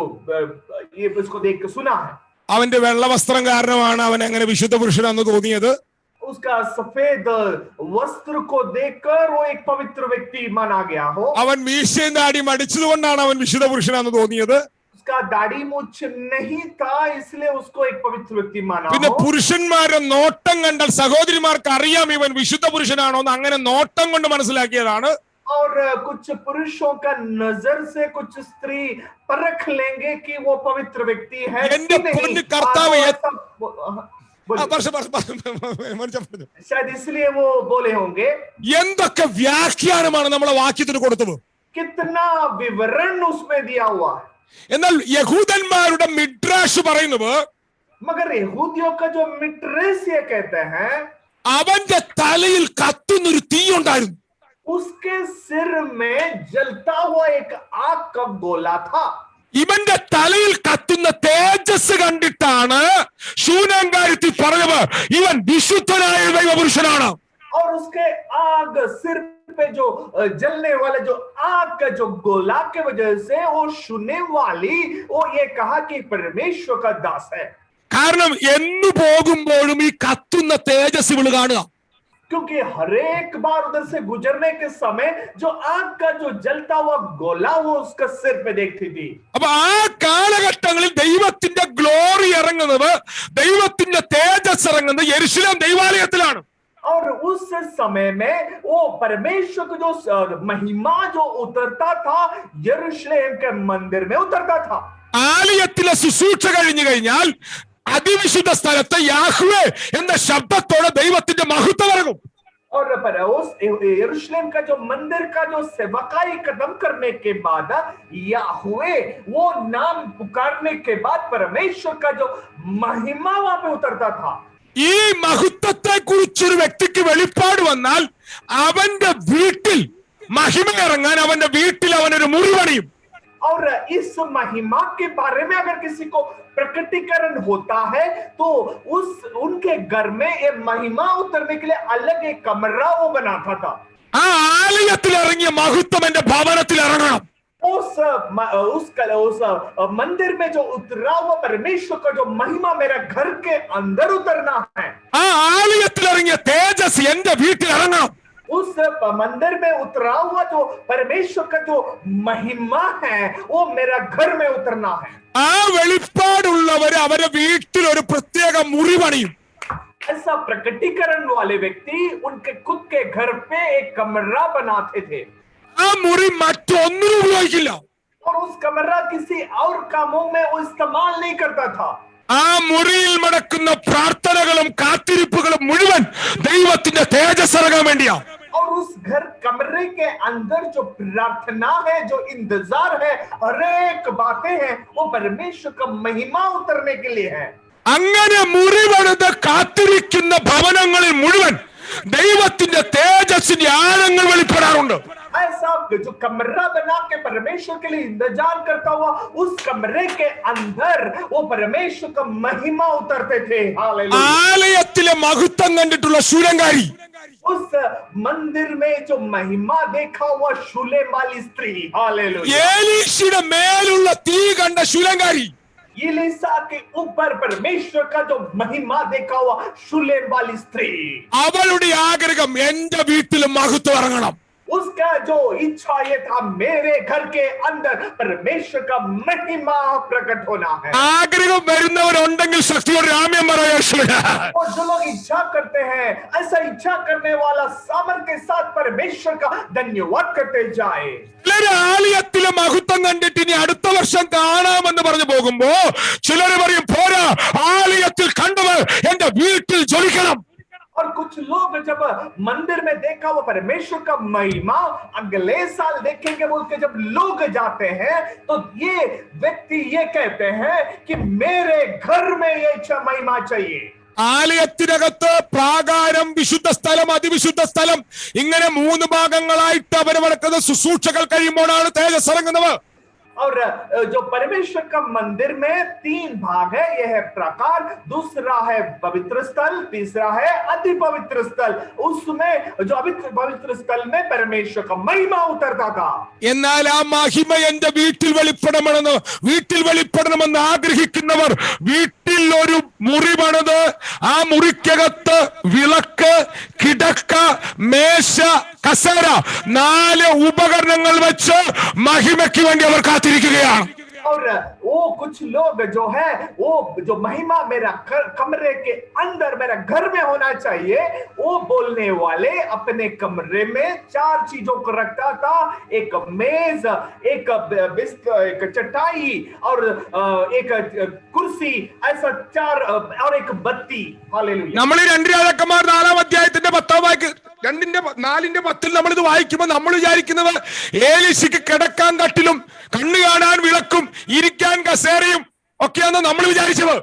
ये इसको देख के सुना है. അവന്റെ വെള്ള വസ്ത്രം കാരണമാണ് അവൻ അങ്ങനെ വിശുദ്ധ പുരുഷനാണെന്ന് തോന്നിയത്. उसका सफेद वस्त्र को देखकर वो एक पवित्र व्यक्ति माना गया हो. അവൻ മീശയും താടിയും അടിച്ചതുകൊണ്ടാണ് അവൻ വിശുദ്ധ പുരുഷനാണെന്ന് തോന്നിയത്. उसका दाढ़ी मूछ नहीं था इसलिए उसको एक पवित्र व्यक्ति माना. പിന്നെ പുരുഷന്മാരുടെ നോട്ടം കണ്ടാൽ സഹോദരിമാർക്ക് അറിയാം ഇവൻ വിശുദ്ധ പുരുഷനാണോ എന്ന്. അങ്ങനെ നോട്ടം കൊണ്ട് മനസ്സിലാക്കിയതാണ്. और कुछ पुरुषों का नजर से कुछ स्त्री परख लेंगे कि वो पवित्र व्यक्ति है कि नहीं. शायद इसलिए वो बोले होंगे. എന്തൊക്കെ വ്യാഖ്യാനമാണ് നമ്മളെ വാക്യത്തിന് കൊടുത്തത്. कितना विवरण उसमें दिया हुआ है. എന്നാൽ യഹൂദന്മാരുടെ മിഡ്രാഷ് പറയുന്നത്, मगर यहूदियों का जो मिड्रेस ये कहते हैं, അവന്റെ തലയിൽ കത്തുന്നൊരു തീ ഉണ്ടായിരുന്നു. उसके सिर में जलता हुआ एक आग का गोला था. ഇവന്റെ തലയിൽ കത്തുന്ന തേജസ് കണ്ടിട്ടാണ് ശൂനേംകാരി പറഞ്ഞത് ഇവൻ വിശുദ്ധനായ ദൈവപുരുഷനാണ്. और उसके आग सिर पे जो जलने वाला जो आग का जो गोला के वजह से वो सुनने वाली वो ये कहा कि परमेश्वर का दास है. കാരണം എന്നു പോകുമ്പോഴും ഈ കത്തുന്ന തേജസ് ഇവള് കാണുക. क्योंकि हर एक बार उधर से गुजरने के समय जो आग का जो जलता हुआ गोला वो उसका सिर पे देखती थी. അപ്പൊ ആ കാലഘട്ടങ്ങളിൽ ദൈവത്തിന്റെ ഗ്ലോറി ഇറങ്ങുന്നത്, ദൈവത്തിന്റെ തേജസ് ഇറങ്ങുന്നത് യെരുശലേം ദൈവാലയത്തിലാണ്. और उस समय में वो परमेश्वर का जो महिमा जो उतरता था यरूशलेम के मंदिर में उतरता था. ആലയത്തിലെ ശുശ്രൂഷ കഴിഞ്ഞു കഴിഞ്ഞാൽ അതിവിശുദ്ധ സ്ഥലത്ത് യാഹ്വേ എന്ന ശബ്ദത്തോടെ ദൈവത്തിന്റെ മഹത്വം ഇറങ്ങും. और उस यरूशलेम का जो मंदिर का जो सेवकाई खत्म करने के बाद याहवे वो नाम पुकारने के बाद परमेश्वर का जो महिमा वहां पे उतरता था. ഈ മഹത്വത്തെ കുറിച്ചൊരു വ്യക്തിക്ക് വെളിപ്പാട് വന്നാൽ അവന്റെ വീട്ടിൽ മഹിമ ഇറങ്ങാൻ അവന്റെ വീട്ടിൽ അവനൊരു മുറി പണിയും. और इस महिमा के बारे में अगर किसी को प्रकटीकरण होता है तो उनके घर में ये महिमा उतरने के लिए अलग एक कमरा वो बनाता था. ആ ആലയത്തിൽ ഇറങ്ങിയ മഹത്വം എന്റെ ഭവനത്തിൽ ഇറങ്ങണം. उस मंदिर में जो उतरा हुआ परमेश्वर का जो महिमा मेरा घर के अंदर उतरना है. ആ ആലയത്തിൽ ഇറങ്ങിയ തേജസ് എന്റെ വീട്ടിൽ ഇറങ്ങണം. उस मंदिर में उतरा हुआ जो परमेश्वर का जो महिमा है वो मेरा घर में उतरना है. ആ വെളിപ്പാടുള്ളവര് അവരുടെ വീട്ടിൽ ഒരു പ്രത്യേക മുറി പണിയും. ऐसा प्रकटीकरण वाले व्यक्ति उनके खुद के घर पे एक कमरा बनाते थे. ആ മുറി മറ്റൊന്നിനും ഉപയോഗിക്കില്ല. और उस कमरा किसी और कामों में वो इस्तेमाल नहीं करता था. ആ മുറിയിൽ നടക്കുന്ന പ്രാർത്ഥനകളും കാത്തിരിപ്പുകളും മുഴുവൻ ദൈവത്തിന്റെ തേജസ് ഇറങ്ങാൻ വേണ്ടിയാ. और उस घर कमरे के अंदर जो प्रार्थना है, जो इंतजार है, हर एक बातें हैं वो परमेश्वर का महिमा उतरने के लिए है. അങ്ങനെ മുറി പണിത് കാത്തിരിക്കുന്ന ഭവനങ്ങളിൽ മുഴുവൻ ദൈവത്തിന്റെ തേജസ്സിന്റെ ആഴങ്ങൾ വെളിപ്പെടാറുണ്ട്. ऐसा जो कमरा बना के परमेश्वर के लिए इंतजार करता हुआ उस कमरे के अंदर वो परमेश्वर का महिमा उतरते थे. हालेलुया. ആലയത്തിലെ മഹത്വം കണ്ടിട്ടുള്ള ശൂലങ്കാരി, उस मंदिर में जो महिमा देखा हुआ शूलेम वाली स्त्री, हालेलुया. ഏലീശയുടെ മേലുള്ള തീ കണ്ട ശൂലങ്കാരി, एलीशा के ऊपर परमेश्वर का जो महिमा देखा हुआ शूलेम वाली स्त्री, അവളുടെ ആഗ്രഹം എന്റെ വീട്ടിൽ മഹത്വം ഇറങ്ങണം. उसका जो इच्छा ये था, मेरे घर के अंदर परमेश्वर का महिमा प्रकट होना है। ആഗ്രഹം വരുന്നവരുണ്ടെങ്കിൽ ശക്തിയോടെ ആമേൻ പറയാ. और जो लोग इच्छा करते हैं, ऐसा इच्छा करने वाला सामर्थ के साथ परमेश्वर का धन्यवाद करते जाए। ചിലര് ആലയത്തിലെ മഹത്വം കണ്ടിട്ട് ഇനി അടുത്ത വർഷം കാണാമെന്ന് പറഞ്ഞു പോകുമ്പോ ചിലര് പറയും പോരാ, ആലയത്തിൽ കണ്ടവർ എന്റെ വീട്ടിൽ ജ്വലിക്കണം. और कुछ लोग जब मंदिर में देखा वो परमेश्वर का महिमा अगले साल देखेंगे बोल के जब लोग जाते हैं, तो ये व्यक्ति ये कहते हैं कि मेरे घर में ये महिमा चाहिए। ആലയത്തിനകത്ത് പ്രാകാരം, വിശുദ്ധ സ്ഥലം, അതിവിശുദ്ധ സ്ഥലം, ഇങ്ങനെ 3 ഭാഗങ്ങളായിട്ട് അവരവടക്കുന്ന ശുശ്രൂഷകൾ കഴിയുമ്പോഴാണ് തേജസ് ഇറങ്ങുന്നത്. और जो परमेश्वर का मंदिर में 3 भाग है, यह है प्राकार, दूसरा है पवित्र स्थल, तीसरा है अति पवित्र स्थल। उसमें जो पवित्र स्थल में परमेश्वर का महिमा उतरता था। എന്നാൽ ആ മഹിമ എന്റെ വീട്ടിൽ വെളിപ്പെടണമെന്ന് ആഗ്രഹിക്കുന്നവർ വീട്ടിൽ ഒരു മുറി പണിത് ആ മുറിക്കകത്ത് വിളക്ക്, കിടക്ക, മേശ, കസേര, 4 ഉപകരണങ്ങൾ വെച്ച് മഹിമയ്ക്ക് വേണ്ടി അവർ കാത്തിരിക്കുകയാണ്. और वो कुछ लोग जो है, वो जो महिमा मेरा कमरे के अंदर, मेरा घर में होना चाहिए, वो बोलने वाले अपने कमरे में 4 चीजों को रखता था। एक मेज, एक बिस्तर, एक चटाई और एक कुर्सी, ऐसा 4, और एक बत्ती। हालेलुया। നമ്മൾ 2 രാജാക്കന്മാർ 4-ാം അധ്യായത്തിന്റെ 10-ാം വാക്യം 4:10 നമ്മൾ ഇത് വായിക്കുമ്പോൾ നമ്മൾ വിചാരിക്കുന്നത് ഏലീശയ്ക്ക് കിടക്കാൻ കട്ടിലും കണ്ണു കാണാൻ വിളക്കും ഇരിക്കാൻ കസേരയും ഒക്കെയാണെന്ന് നമ്മൾ വിചാരിച്ചത്.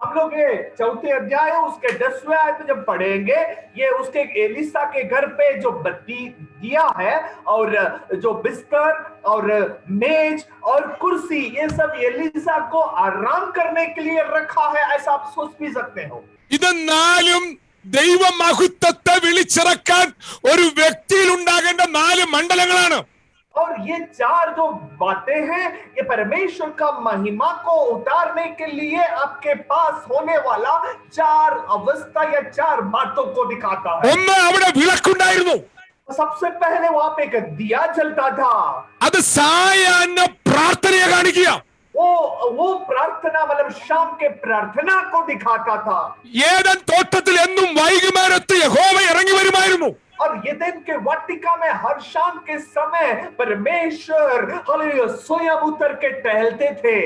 हम लोग ये 4थे अध्याय उसके 10वें आयत में जब पढ़ेंगे, ये उसके एलिसा के घर पे जो बत्ती दिया है और जो बिस्तर और मेज और कुर्सी, ये सब एलिसा को आराम करने के लिए रखा है, ऐसा आप सोच भी सकते हो। ഇത് 4 ദൈവ മഹത്വത്തെ വിളിച്ചിറക്കാൻ ഒരു വ്യക്തിയിൽ ഉണ്ടാകേണ്ട 4 മണ്ഡലങ്ങളാണ്. और ये 4 जो बातें हैं, ये परमेश्वर का महिमा को उतारने के लिए आपके पास होने वाला 4 अवस्था या 4 बातों को दिखाता है। ഒന്ന്, അവിടെ വിളക്കുണ്ടായിരുന്നു. सबसे पहले वहां पे एक दिया जलता था। അത് സായാഹ്ന പ്രാർത്ഥനയെ കാണിക്കുക. वो प्रार्थना मतलब शाम के प्रार्थना को दिखाता था। ഏദൻ തോട്ടത്തിൽ എന്നും വൈകുന്നേരത്ത് യഹോവ ഇറങ്ങി വരുമായിരുന്നു. और येदेन के वाटिका में हर शाम के समय परमेश्वर हालेलुया स्वयं उतर के टहलते थे।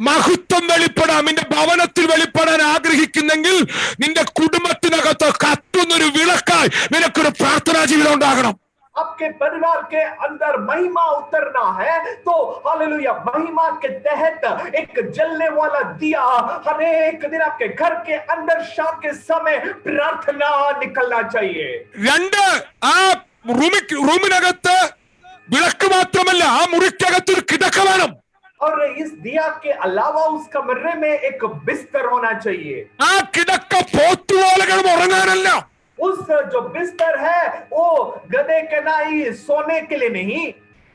മഹത്വം വെളിപ്പെടാൻ, നിന്റെ ഭവനത്തിൽ വെളിപ്പെടാൻ ആഗ്രഹിക്കുന്നെങ്കിൽ നിന്റെ കുടുംബത്തിനകത്ത് കത്തുന്നൊരു വിളക്കായി നിനക്കൊരു പ്രാർത്ഥനാ ജീവിതം ഉണ്ടാകണം. आपके परिवार के अंदर महिमा उतरना है तो हालेलुया महिमा के तहत एक जलने वाला दिया हर एक दिन आपके घर के अंदर शाम के समय प्रार्थना निकलना चाहिए। 2, ആ റൂമിനകത്ത് വിളക്ക് മാത്രമല്ല, ആ മുറിക്കകത്ത് ഒരു കിടക്ക വേണം. और इस दिया के अलावा उस कमरे में एक बिस्तर होना चाहिए। ആ കിടക്ക പോത്തുപോലെ ഉറങ്ങാനല്ല. उस जो बिस्तर है वो गधे के नाई सोने के लिए नहीं।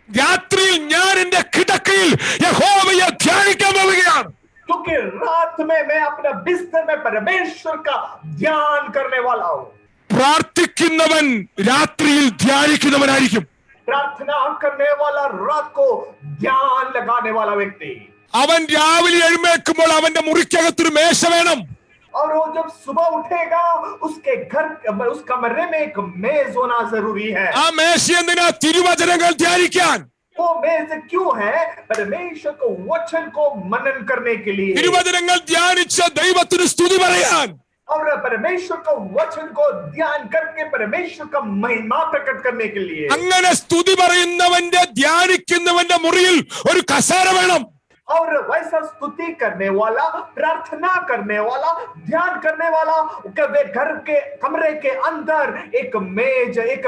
രാത്രിയിൽ ഞാൻ എന്റെ കിടക്കയിൽ യഹോവയെ ധ്യാനിക്കാൻ പോവുകയാണ്. क्योंकि रात में मैं अपना बिस्तर में परमेश्वर का ध्यान करने वाला हूँ। പ്രാർത്ഥിക്കുന്നവൻ രാത്രിയിൽ ധ്യാനിക്കുന്നവനായിരിക്കും. प्रार्थना करने वाला रात को ध्यान लगाने वाला व्यक्ति। അവൻ രാവിലെ എഴുന്നേൽക്കുമ്പോൾ അവന്റെ മുറിക്കകത്തൊരു മേശ വേണം. और वो जब सुबह उठेगा उसके घर उस कमरे में एक मेज होना जरूरी है। ആ മേശ എന്തിനാ? തിരുവചനങ്ങൾ ധ്യാനിക്കാൻ. वो मेज क्यों है? परमेश्वर को वचन को मनन करने के लिए। തിരുവചനങ്ങൾ ധ്യാനിച്ച ദൈവത്തിന് സ്തുതി പറയാൻ. और परमेश्वर को वचन को ध्यान करके परमेश्वर का महिमा प्रकट करने के लिए। അങ്ങനെ സ്തുതി പറയുന്നവന്റെ ധ്യാനിക്കുന്നവന്റെ മുറിയിൽ ഒരു കസേര വേണം. और वैसा स्तुति करने वाला, प्रार्थना करने वाला, ध्यान करने वाला घर के कमरे के अंदर एक मेज, एक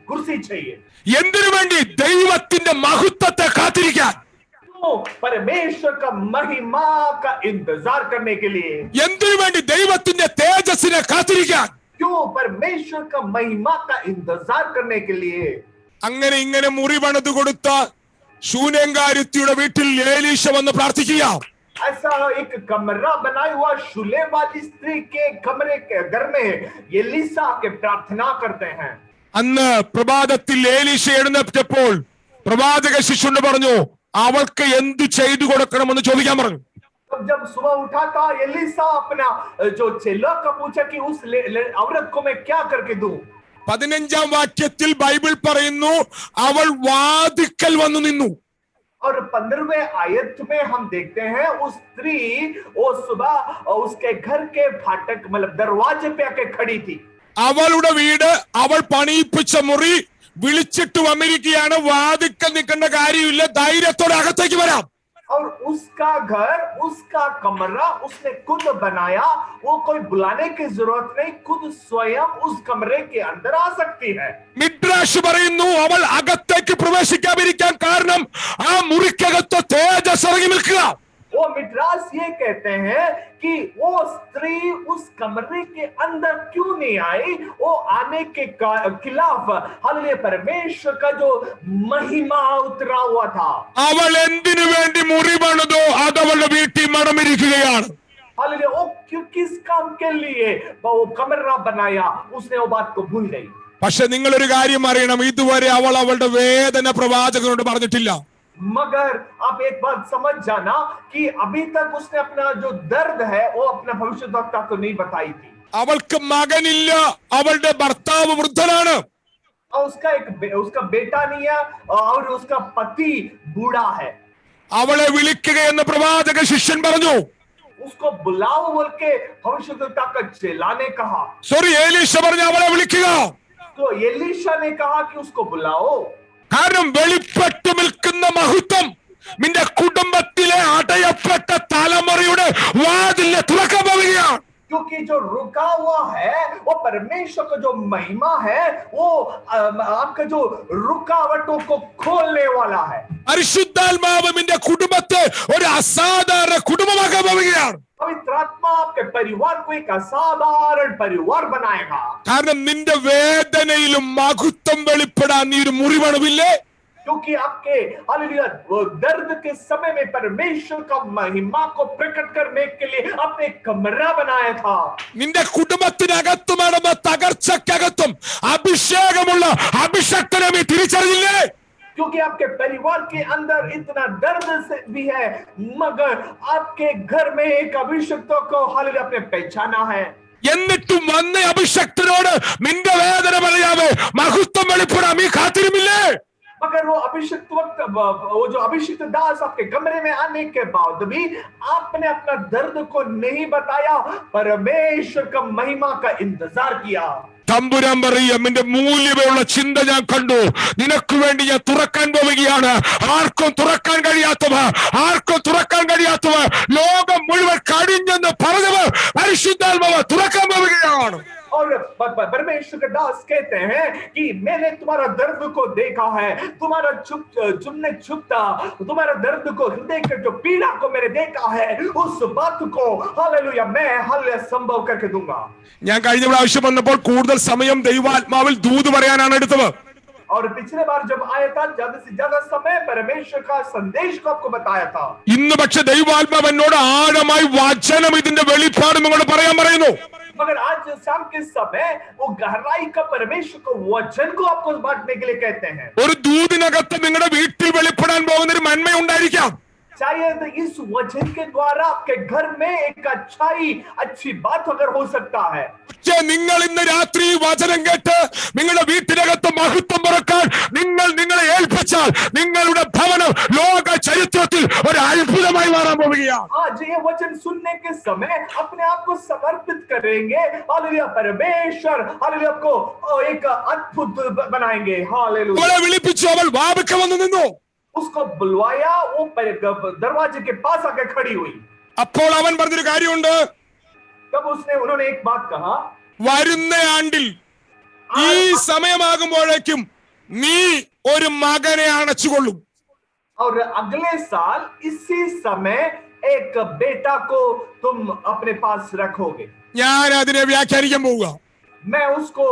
कुर्सी चाहिए। എന്തിനു വേണ്ടി? ദൈവത്തിന്റെ മഹത്വത്തെ കാത്തിരിക്കാൻ. परमेश्वर का महिमा का इंतजार करने के लिए। എന്തിനു വേണ്ടി? ദൈവത്തിന്റെ തേജസ്സിനെ കാത്തിരിക്കാൻ. क्यों? परमेश्वर का महिमा का इंतजार करने के लिए। അങ്ങനെ ഇങ്ങനെ മുറി പണിത് കൊടുത്ത ശൂന്യങ്കാരിത്തിയുടെ വീട്ടിൽ ഏലീശ വന്ന് പ്രാർത്ഥിക്കുക. ऐसा एक कमरा बनाया हुआ शूलेम वाली स्त्री के कमरे के घर में एलीसा के प्रार्थना करते हैं। അന്ന് പ്രഭാതത്തിൽ ഏലീശ എഴുന്നേറ്റപ്പോൾ പ്രവാചക ശിശുവിനോട് പറഞ്ഞു അവൾക്ക് എന്തു ചെയ്തു കൊടുക്കണമെന്ന് ചോദിക്കാൻ പറഞ്ഞു. जब सुबह उठा था एलीसा अपना जो चेला का पूछा कि उस औरत को मैं क्या करके दूं. 15-ാം വാക്യത്തിൽ ബൈബിൾ പറയുന്നു അവൾ വാതിക്കൽ വന്നു നിന്നു. और 15वें आयत में हम देखते हैं उस स्त्री वो सुबह उसके घर के फाटक मतलब दरवाजे पे आके खड़ी थी. അവളുടെ വീട് അവൾ പണിയിപ്പിച്ച മുറി വിളിച്ചിട്ട് വന്നിരിക്കുകയാണ്. വാതിക്കൽ നിൽക്കേണ്ട കാര്യമില്ല, ധൈര്യത്തോടെ അകത്തേക്ക് വരാം. और उसका घर उसका कमरा उसने खुद बनाया, वो कोई बुलाने की जरूरत नहीं, खुद स्वयं उस कमरे के अंदर आ सकती है. മിദ്രാശ് പറയുന്നു അവൾ അകത്തേക്ക് പ്രവേശിക്കാതിരിക്കാൻ കാരണം ആ മുറിക്കകത്ത് തേജസ് ഇറങ്ങി നിൽക്കുക. वो मिद्रास ये कहते हैं कि वो स्त्री उस कमरे के अंदर क्यों नहीं आई, वो आने के खिलाफ हालेलुया परमेश्वर का जो महिमा उतरा हुआ था. അവൾ എന്തിനു വേണ്ടി മുറി പണിതോ അത് അവളുടെ വീട്ടിൽ മടമിരിക്കുകയാണ്. हालेलुया वो किस काम के लिए वो कमरा बनाया उसने वो बात को भूल गई. പക്ഷെ നിങ്ങളൊരു കാര്യം അറിയണം, ഇതുവരെ അവൾ അവളുടെ വേദന പ്രവാചകനോട് പറഞ്ഞിട്ടില്ല. मगर आप एक बात समझ जाना कि अभी तक उसने अपना जो दर्द है वो अपना भविष्यद्वक्ता को नहीं बताई थी. അവൾക്ക് മകനില്ല, അവളുടെ ഭർത്താവ് വൃദ്ധനാണ്. और उसका बेटा नहीं है और उसका पति बूढ़ा है. അവളെ വിളിക്കുകയെന്ന് പ്രവാചക ശിഷ്യൻ പറഞ്ഞു. उसको बुलाओ बोल के भविष्यद्वक्ता का चेला ने कहा. സോറി, ഏലീശ പറഞ്ഞു അവളെ വിളിക്കുക. तो एलीशा ने कहा कि उसको बुलाओ. കാരണം വെളിപ്പെട്ടു നിൽക്കുന്ന മഹത്വം നിന്റെ കുടുംബത്തിലെ അടയപ്പെട്ട തലമുറയുടെ വാതിലിനെ തുറക്കാൻ പോവുകയാണ്. क्योंकि जो रुका हुआ है वो परमेश्वर का जो महिमा है वो आपका जो रुकावटों को खोलने वाला है. പരിശുദ്ധാത്മാവ് നിന്റെ കുടുംബത്തെ ഒരു അസാധാരണ കുടുംബമാക്കാൻ പോവുകയാണ്. पवित्र आत्मा आपके परिवार को एक असाधारण परिवार बनाएगा. കാരണം നിന്റെ വേദനയിലും മഹത്വം വെളിപ്പെടാൻ നീ ഒരു മുറിവണമില്ലേ? क्योंकि आपके हालेलुया दर्द के समय में परमेश्वर का महिमा को प्रकट करने के लिए आपने कमरा बनाया था. നിന്റെ കുടുംബത്തിനകത്തും നടന്ന തകർച്ചക്കകത്തും അഭിഷേകമുള്ള അഭിഷക്തനെ നീ തിരിച്ചറിഞ്ഞില്ലേ? क्योंकि आपके परिवार के अंदर इतना दर्द से भी है मगर आपके घर में एक अभिषक्तों को हालेलुया आपने पहचाना है. എന്നിട്ടും വന്ന അഭിഷക്തനോട് നിന്റെ വേദന പറയാതെ മഹത്വം വെളിപ്പെടാൻ നീ കാത്തിരുമില്ലേ? मगर वो अभिषिक्त वक्त वो जो अभिषिक्त दास आपके कमरे में आने के बाद भी आपने अपना दर्द को नहीं बताया, परमेश्वर का महिमा का इंतजार किया. തമ്പുരാൻ പറയും നിന്റെ മൂല്യമുള്ള ചിന്ത ഞാൻ കണ്ടു, നിനക്ക് വേണ്ടി ഞാൻ തുറക്കാൻ പോവുകയാണ്. ആർക്കും തുറക്കാൻ കഴിയാത്തവ ലോകം മുഴുവൻ കഴിഞ്ഞെന്ന് പറഞ്ഞവർ പരിശുദ്ധാത്മാവ് തുറക്കാൻ പോവുകയാണ്. और परमेश्वर के दास कहते हैं कि मैंने तुम्हारा दर्द को देखा है, तुम्हारा छुपता तुम्हारा दर्द को, हृदय के जो पीड़ा को मैंने देखा है, उस बात को हालेलुया मैं हालेलुया संभव करके दूंगा. ഞാൻ കഴിഞ്ഞ പ്രാവശ്യം വന്നപ്പോൾ കൂടുതൽ സമയം ദൈവാത്മാവിൽ ദൂത് പറയാനാണ് എടുത്തത്. और पिछले बार जब आया था ज्यादा से ज्यादा समय परमेश्वर का संदेश को आपको बताया था. ഇന്ന് പക്ഷെ ദൈവാത്മാവ് എന്നോട് ആഴമായി വചനം ഇതിന്റെ വെളിപ്പാട് നിങ്ങളോട് പറയാൻ പറയുന്നു. मगर आज शाम के समय वो गहराई का परमेश्वर को वचन को आपको बांटने के लिए कहते हैं. ഒരു ദൂതിനകത്ത് നിങ്ങളുടെ വീട്ടിൽ വെളിപ്പെടാൻ പോകുന്ന ഒരു നന്മ ഉണ്ടായിരിക്കാം. शायद इस वचन के द्वारा आपके घर में एक अच्छी बात अगर हो सकता है. നിങ്ങൾ ഇന്ന് രാത്രി വചനം കേട്ട് നിങ്ങളുടെ വീട്ടിനകത്ത് മഹത്വം പറക്കാൻ നിങ്ങളെ ഏൽപ്പിച്ചാൽ നിങ്ങളുടെ ഭവനം ലോക ചരിത്രത്തിൽ ഒരു അത്ഭുതമായി മാറാൻ പോവുകയാണ്. आज ये वचन सुनने के समय अपने आप को समर्पित करेंगे, हालेलुया परमेश्वर हालेलुया आपको एक अद्भुत बनाएंगे. हालेलुया. അവളെ വിളിപ്പിച്ചു, അവൾ വാതിൽക്കൽ വന്നു നിന്നു. उसको बुलवाया, वो दरवाजे के पास आके खड़ी हुई. അപ്പോൾ അവൻ പറഞ്ഞൊരു കാര്യമുണ്ട്. तब उन्होंने एक बात कहा, വരുന്ന ആണ്ടിൽ ഈ സമയമാകുമ്പോഴേക്കും നീ ഒരു മകനെ അണച്ചുകൊള്ളും. और अगले साल इसी समय एक बेटा को तुम अपने पास रखोगे. ഞാൻ അതിനെ വ്യാഖ്യാനിക്കാൻ പോവുക. मैं उसको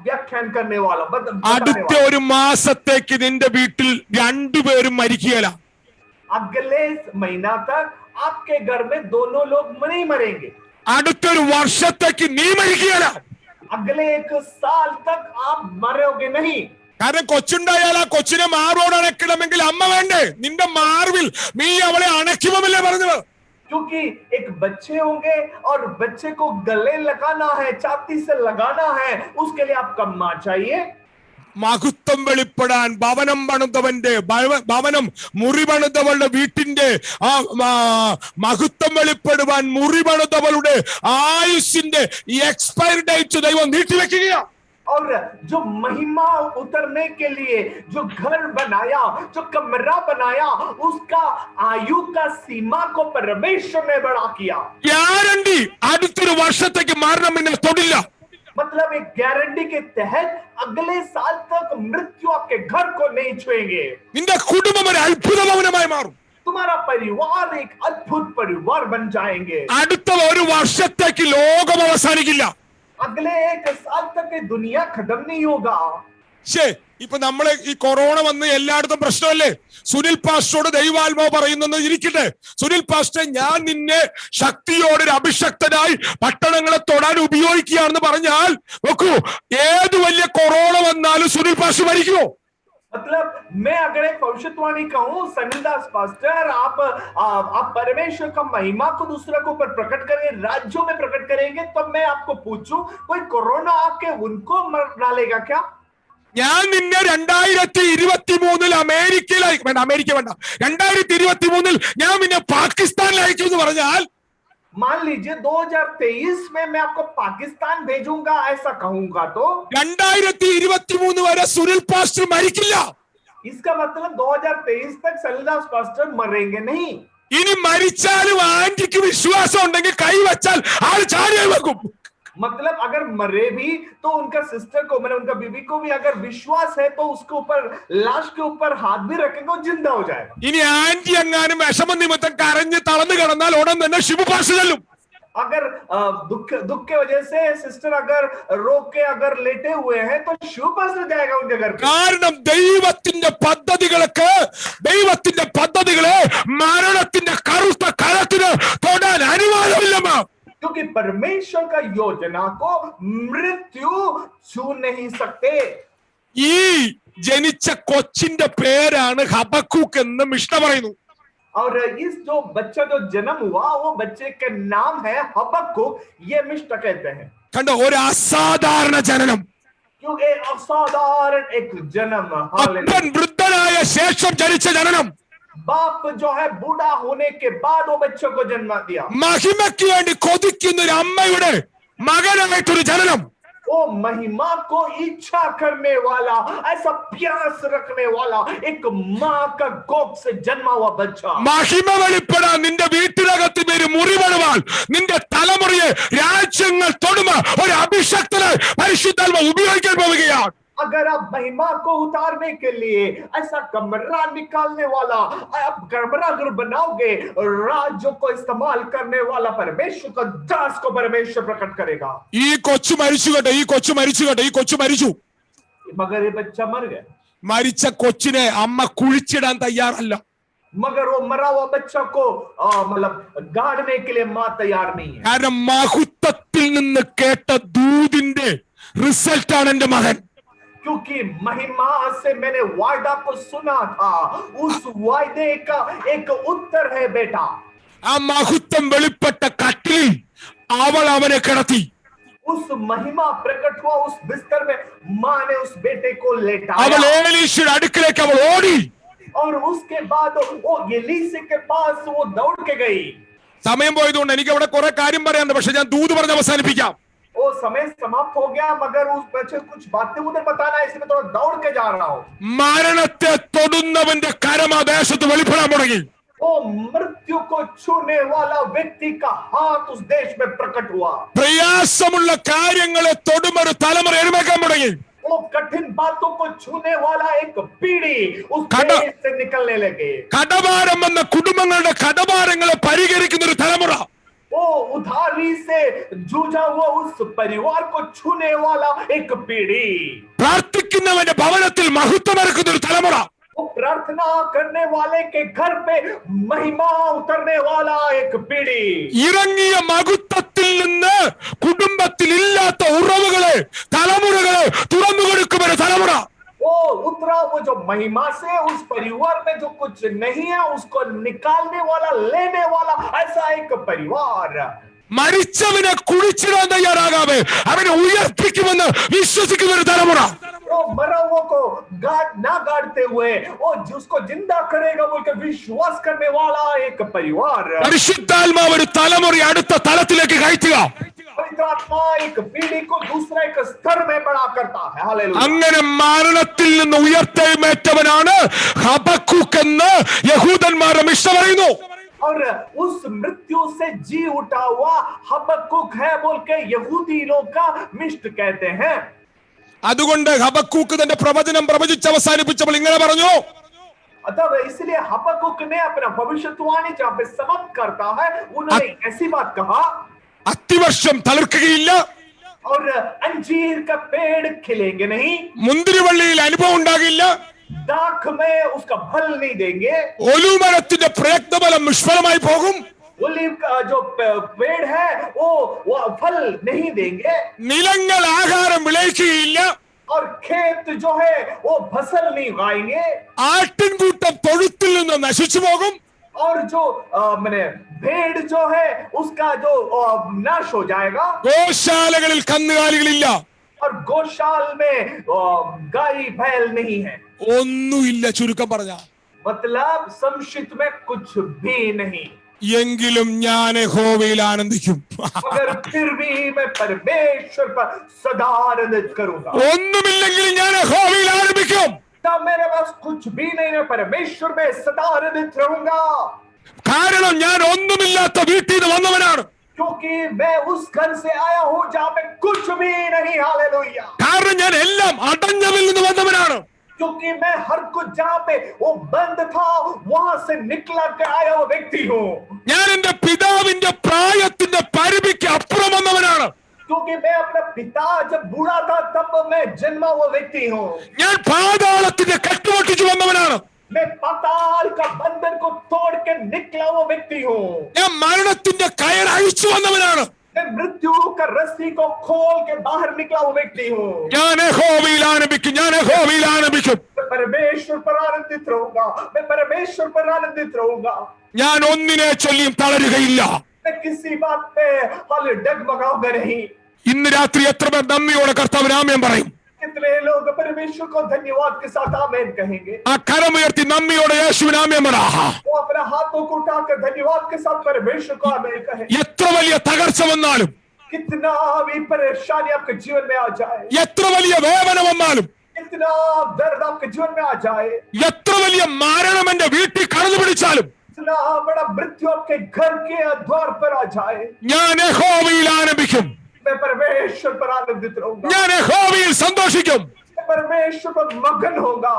व्याख्यान करने वाला അടുത്ത ഒരു മാസത്തേക്ക് നിന്റെ വീട്ടിൽ രണ്ടുപേരും മരിക്കുകയില്ല. अगले महीना तक आपके घर में दोनों लोग नहीं मरेंगे. അടുത്തൊരു വർഷത്തേക്ക് നീ മരിക്കുകയില്ല. अगले 1 साल तक आप मरोगे नहीं। കാരണം കൊച്ചുണ്ടായാൽ ആ കൊച്ചിനെ മാറോട് അണക്കണമെങ്കിൽ അമ്മ വേണ്ടേ? നിന്റെ മാർവിൽ നീ അവളെ അണയ്ക്കുമല്ലേ പറഞ്ഞത്? क्योंकि एक बच्चे होंगे और बच्चे को गले लगाना है, छाती से लगाना है, उसके लिए आपका मां चाहिए। മഹത്വം വെളിപ്പെടാൻ ഭവനം പണിതവന്റെ ഭവനം മുറി പണിതവളുടെ വീട്ടിന്റെ ആ മഹത്വം വെളിപ്പെടുവാൻ മുറി പണിതവളുടെ ആയുസ്സിന്റെ എക്സ്പയർ ഡേറ്റ് ദൈവം നീട്ടിവെക്കുകയാണ്. और जो महिमा उतरने के लिए जो घर बनाया, जो कमरा बनाया, उसका आयु का सीमा को परमेश्वर ने बढ़ा किया। ഗ്യാരണ്ടി അടുത്തൊരു വർഷത്തേക്ക് മരണം എന്നെ തൊടില്ല. मतलब एक गारंटी के तहत अगले साल तक मृत्यु आपके घर को नहीं छुएंगे। നിന്റെ കുടുംബം ഒരു അത്ഭുത ഭവനമായി മാറും. तुम्हारा परिवार एक अद्भुत परिवार बन जाएंगे। അടുത്ത ഒരു വർഷത്തേക്ക് ലോകം അവസാനിക്കില്ല. अगले 1 साल तक ये दुनिया खत्म नहीं होगा। ഇപ്പൊ നമ്മള് ഈ കൊറോണ വന്ന് എല്ലായിടത്തും പ്രശ്നമല്ലേ? സുനിൽ പാസ്റ്ററോട് ദൈവാത്മാവ് പറയുന്നെന്ന് ഇരിക്കട്ടെ. സുനിൽ പാസ്റ്റർ, ഞാൻ നിന്നെ ശക്തിയോടെ ഒരു അഭിഷക്തനായി പട്ടണങ്ങളെ തൊടാൻ ഉപയോഗിക്കുകയാണെന്ന് പറഞ്ഞാൽ നോക്കൂ, ഏത് വലിയ കൊറോണ വന്നാലും സുനിൽ പാസ്റ്റർ മരിക്കുമോ? मतलब मैं अगर एक भविष्यवाणी कहूं, सनीदास पास्टर, आप परमेश्वर का महिमा को दूसरे को ऊपर प्रकट करेंगे, राज्यों में प्रकट करेंगे, तब मैं आपको पूछूं, कोई कोरोना आके उनको मर डालेगा क्या? ഞാൻ നിന്നെ 2023 അമേരിക്കയിലായി വേണ്ട, അമേരിക്ക വേണ്ട, 2023 ഞാൻ നിന്നെ പാകിസ്ഥാനിലയക്കും എന്ന് പറഞ്ഞാൽ, मान लीजिए 2023 में मैं आपको पाकिस्तान भेजूंगा, ऐसा कहूंगा, तो 2023 വരെ സുനിൽ പാസ്റ്റർ മരിക്കില്ല. इसका मतलब 2023 तक सनीदास पास्टर मरेंगे नहीं। ഇനി മരിച്ചാലും ആന്റിക്ക് വിശ്വാസം ഉണ്ടെങ്കിൽ കൈവച്ചാൽ ആൾ ചാടി വെക്കും. मतलब अगर मरे भी तो उनका सिस्टर को, मैंने उनका बीबी को भी अगर विश्वास है तो उसके ऊपर, लाश के ऊपर हाथ भी रखेंगे, वो जिंदा हो जाएगा। ഇനി ആന്റി എങ്ങാനും വിഷമ നിമിത്തം കരഞ്ഞ് തളർന്നു കിടന്നാൽ ഉടൻ തന്നെ ശിവ പാസ്റ്റർ ചെല്ലും. अगर दुख के वजह से सिस्टर अगर रो के अगर लेटे हुए हैं तो शिव पास्टर जाएगा उनके घर पे। കാരണം ദൈവത്തിന്റെ പദ്ധതികളെ മരണത്തിന്റെ കറുത്ത കരത്തിന് തൊടാൻ അനുവാദമില്ല. क्योंकि परमेश्वर का योजना को मृत्यु छू नहीं सकते। ഈ ജനിച്ച കൊച്ചിന്റെ പേരാണ് ഹബക്കൂക്ക് എന്ന് മിഷ്ന പറയുന്നു. और इस जो बच्चा जो जन्म हुआ, वो बच्चे का नाम है हबक्कुक, ये मिष्ट कहते हैं। കണ്ടോ, ഒരു അസാധാരണ ജനനം. क्योंकि असाधारण एक जन्म, അപ്പൻ വൃദ്ധനായ ശേഷം ജനിച്ച ജനനം. बाप जो है बूढ़ा होने के बाद वो बच्चों को जन्म दिया। മഹിമയ്ക്ക് വേണ്ടി കൊതിക്കുന്ന ഒരു അമ്മയുടെ മകനായിട്ടൊരു ജനനം. वो महिमा को इच्छा करने वाला, ऐसा प्यास रखने वाला एक माँ का गोद से जन्मा हुआ बच्चा। മഹിമ വെളിപ്പെടാൻ നിന്റെ വീട്ടിനകത്ത് പേര് മുറിവടുവാൻ നിന്റെ തലമുറയെ രാജ്യങ്ങൾ തൊടുമ ഒരു അഭിഷക്തനെ പരിശുദ്ധാത്മ ഉപയോഗിക്കാൻ പോവുകയാണ്. अगर आप महिमा को उतारने के लिए ऐसा कमरा निकालने वाला, आप कमरा अगर बनाओगे, राज्यों को इस्तेमाल करने वाला परमेश्वर का दास को परमेश्वर प्रकट करेगा। ഈ കൊച്ചു മരിച്ചു കേട്ടോ, ഈ കൊച്ചു മരിച്ചു. मगर ये बच्चा मर गया। മരിച്ച കൊച്ചിനെ അമ്മ കുഴിച്ചിടാൻ തയ്യാറല്ല. मगर वो मरा हुआ बच्चा को मतलब गाड़ने के लिए मां तैयार नहीं है। കാരണം മഹത്വത്തിൽ നിന്ന് കേട്ട ദൂതിന്റെ റിസൾട്ടാണ് എന്റെ മകൻ. क्योंकि महिमा से मैंने वायदा को सुना था, उस वायदे का एक उत्तर है बेटा। ആ മഹത്വം വെളിപ്പെട്ട കട്ടിലിൽ അവൾ അവനെ കിടത്തി. उस महिमा प्रकट हुआ उस बिस्तर में मां ने उस बेटे को लेटाया। അവൾ ഏലീശയുടെ അടുക്കലേക്ക് അവൾ ഓടി. और उसके बाद वो एलीशा के पास वो दौड़ के गई। സമയം പോയതുകൊണ്ട് എനിക്ക് അവിടെ കുറെ കാര്യം പറയാനുണ്ട്, പക്ഷെ ഞാൻ ദൂത് പറഞ്ഞ് അവസാനിപ്പിക്കാം. वो समय समाप्त हो गया, मगर उस बच्चे कुछ बातें उधर बताना है, इसलिए थोड़ा दौड़ के जा रहा हूँ। മരണത്തെ തൊടുന്നവന്റെ കരം ആ ദേശത്ത് വെളിപ്പെടാൻ തുടങ്ങി. वो मृत्यु को छूने वाला व्यक्ति का हाथ उस देश में प्रकट हुआ। പ്രയാസമുള്ള കാര്യങ്ങളെ തൊടുമൊരു തലമുറ എഴുന്നേൽക്കാൻ തുടങ്ങി. वो कठिन बातों को छूने वाला एक पीढ़ी उस देश से निकलने लगे। കടഭാരം വന്ന കുടുംബങ്ങളുടെ കടഭാരങ്ങളെ പരിഹരിക്കുന്ന ഒരു തലമുറ. वो उधारी से जूझा हुआ उस परिवार को छूने वाला एक पीढ़ी। പ്രാർത്ഥിക്കുന്നവന്റെ ഭവനത്തിൽ മഹത്വമിറക്കുന്ന ഒരു തലമുറ. वो प्रार्थना करने वाले के घर पे महिमा उतरने वाला एक पीढ़ी। ഇറങ്ങിയ മഹത്വത്തിൽ നിന്ന് കുടുംബത്തിൽ ഇല്ലാത്ത ഉറവുകളെ महिमा से उस परिवार में जो कुछ नहीं है उसको निकालने वाला, लेने वाला ऐसा एक परिवार। മരിച്ചവനെ കുഴിച്ചിടാൻ തയ്യാറാകാതെ അവനെ ഉയർപ്പിക്കുമെന്ന് വിശ്വസിക്കുന്ന ഒരു തലമുറ. वो मरा हुआ को ना गाड़ते हुए वो जिसको जिंदा करेगा बोलकर विश्वास करने वाला एक परिवार। പരിശുദ്ധാത്മാവ് ഒരു തലമുറ അടുത്ത തലത്തിലേക്ക് കയറ്റുക. पवित्र आत्मा एक पीढ़ी को दूसरा एक स्तर में बड़ा करता है। हालेलुया। അങ്ങനെ മരണത്തിൽ നിന്ന് ഉയർത്തെഴുന്നേറ്റവനാണ് ഹബക്കൂക്ക് എന്ന് യഹൂദന്മാരുടെ മിഷ പറയുന്നു. और उस मृत्यु से जी उठा हुआ हबक्कुक है बोल के यहूदी लोग का मिष्ट कहते हैं। അതുകൊണ്ട് ഹബക്കൂക്ക് തന്റെ പ്രവചനം പ്രവചിച്ച് അവസാനിപ്പിച്ചപ്പോൾ ഇങ്ങനെ പറഞ്ഞു, अतः इसलिए हबक्कुक ने अपना भविष्यवाणी जहां पे समाप्त करता है उन्होंने ऐसी बात कहा, അത്തിവർഷം തളിർക്കുകയില്ല, और अंजीर का पेड़ खिलेंगे नहीं, മുന്തിരിവള്ളിയിൽ അനുഭവം ഉണ്ടാകില്ല, दाख में उसका फल नहीं देंगे, ഒലിവുമരത്തിന്റെ പ്രയത്നഫലം നിഷ്ഫലമായി പോകും, ओलिव का जो पेड़ है वो फल नहीं देंगे, നിലങ്ങൾ ആഹാരം വിളയിക്കുകയില്ല, और खेत जो है वो फसल नहीं उगाएंगे, ആട്ടിൻകൂട്ടം തൊഴുത്തിൽ നിന്ന് നശിച്ചു പോകും, और जो मैंने भेड़ जो है उसका जो नाश हो जाएगा, ഗോശാലകളിൽ കന്നുകാലികളില്ല, और गौशाल में गाय बैल नहीं है। ഒന്നുമില്ല. ചുരുക്കം പറഞ്ഞ मतलब संक्षिप्त में कुछ भी नहीं। എങ്കിലും ഞാൻ യഹോവയിൽ ആനന്ദിക്കും. मगर फिर भी मैं परमेश्वर पर सदा आनंदित करूंगा। ഒന്നുമില്ലെങ്കിൽ ഞാൻ യഹോവയിൽ ആനന്ദിക്കും. तब मेरे पास कुछ भी नहीं है, परमेश्वर में सदा आनंदित रहूंगा। കാരണം ഞാൻ ഒന്നുമില്ലാത്ത വീട്ടിൽ നിന്ന് വന്നവനാണ്. क्योंकि मैं उस घर से आया हूं जहां पे कुछ भी नहीं। हालेलुया। കാരണം ഞാൻ എല്ലാം അടഞ്ഞവിൽ നിന്ന് വന്നവനാണ്. क्योंकि मैं हर कुछ जहां पे वो बंद था वहां से निकला के आया वो व्यक्ति हूँ। ഞാൻ എന്റെ പിതാവിന്റെ പ്രായത്തിന്റെ പരിധിക്ക് അപ്പുറം വന്നവനാണ്. क्योंकि मैं अपना पिता जब बूढ़ा था तब मैं जन्मा वो व्यक्ति हूँ। ഞാൻ പാതാളത്തിന്റെ കെട്ടുപൊട്ടിച്ചു വന്നവനാണ്. मैं पाताल का बंधन को तोड़ के निकला वो व्यक्ति हूँ। ഞാൻ മരണത്തിന്റെ കയർ അഴിച്ചു വന്നവനാണ്. मैं मृत्यु का रस्सी को खोल के बाहर निकला वो व्यक्ति हूँ। ഞാൻ യഹോവയിൽ ആനന്ദിക്കും, ഞാൻ യഹോവയിൽ ആനന്ദിക്കും. मैं परमेश्वर पर आनंदित रहूंगा, मैं परमेश्वर पर आनंदित रहूंगा। ഞാൻ ഒന്നിനെ ചൊല്ലിയും തളരുകയില്ല. मैं किसी बात पे हाल डगमगाऊंगा नहीं। ഇന്ന് രാത്രി എത്ര പേർ നന്ദിയോടെ കർത്താവിന് ആമേൻ പറയും? कितने लोग परमेश्वर को धन्यवाद के साथ आमेन कहेंगे? ആ കരമുയർത്തി നന്ദിയോടെ യേശുവിന് ആമേൻ പറ. वो अपने हाथों को उठाकर धन्यवाद के साथ परमेश्वर को आमेन कहे। എത്ര വലിയ തകർച്ച വന്നാലും, कितना भी परेशानी आपके जीवन में आ जाए, എത്ര വലിയ വേദന വന്നാലും, कितना दर्द आपके जीवन में आ जाए, എത്ര വലിയ മരണം എന്റെ വീട്ടിൽ കടന്നു പിടിച്ചാലും, कितना बड़ा मृत्यु आपके घर के द्वार पर आ जाए, ഞാൻ യഹോവയിൽ ആനന്ദിക്കും, मैं परमेश्वर पर आनंदित रहूंगा। ഞാൻ യഹോവയിൽ സന്തോഷിക്കും. मैं परमेश्वर पर मगन होगा।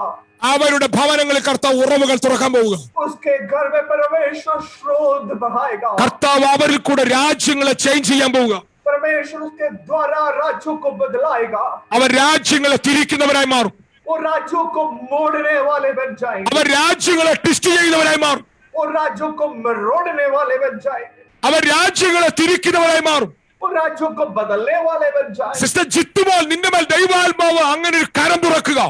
അവരുടെ ഭവനങ്ങളിൽ കർത്താവ് ഉറവുകൾ തുറക്കാൻ പോവുക. उसके घर में परमेश्वर स्रोत बहाएगा। കർത്താവ് അവരിൽ കൂടെ രാജ്യങ്ങളെ ചേഞ്ച് ചെയ്യാൻ പോവുക. परमेश्वर उसके द्वारा राज्यों को बदलाएगा। അവർ രാജ്യങ്ങളെ തിരിക്കുന്നവരായി മാറും. वो राज्यों को मोड़ने वाले बन जाएंगे। അവർ രാജ്യങ്ങളെ ട്വിസ്റ്റ് ചെയ്യുന്നവരായി മാറും. वो राज्यों को मरोड़ने वाले बन जाएंगे। അവർ രാജ്യങ്ങളെ തിരിക്കുന്നവരായി മാറും. वो राज्यों को बदलने वाले बन जाएंगे। സിസ്റ്റർ ജിത്തുമോൾ, നിന്റെ മേൽ ദൈവാത്മാവ് അങ്ങനെ ഒരു കരം തുറക്കുക.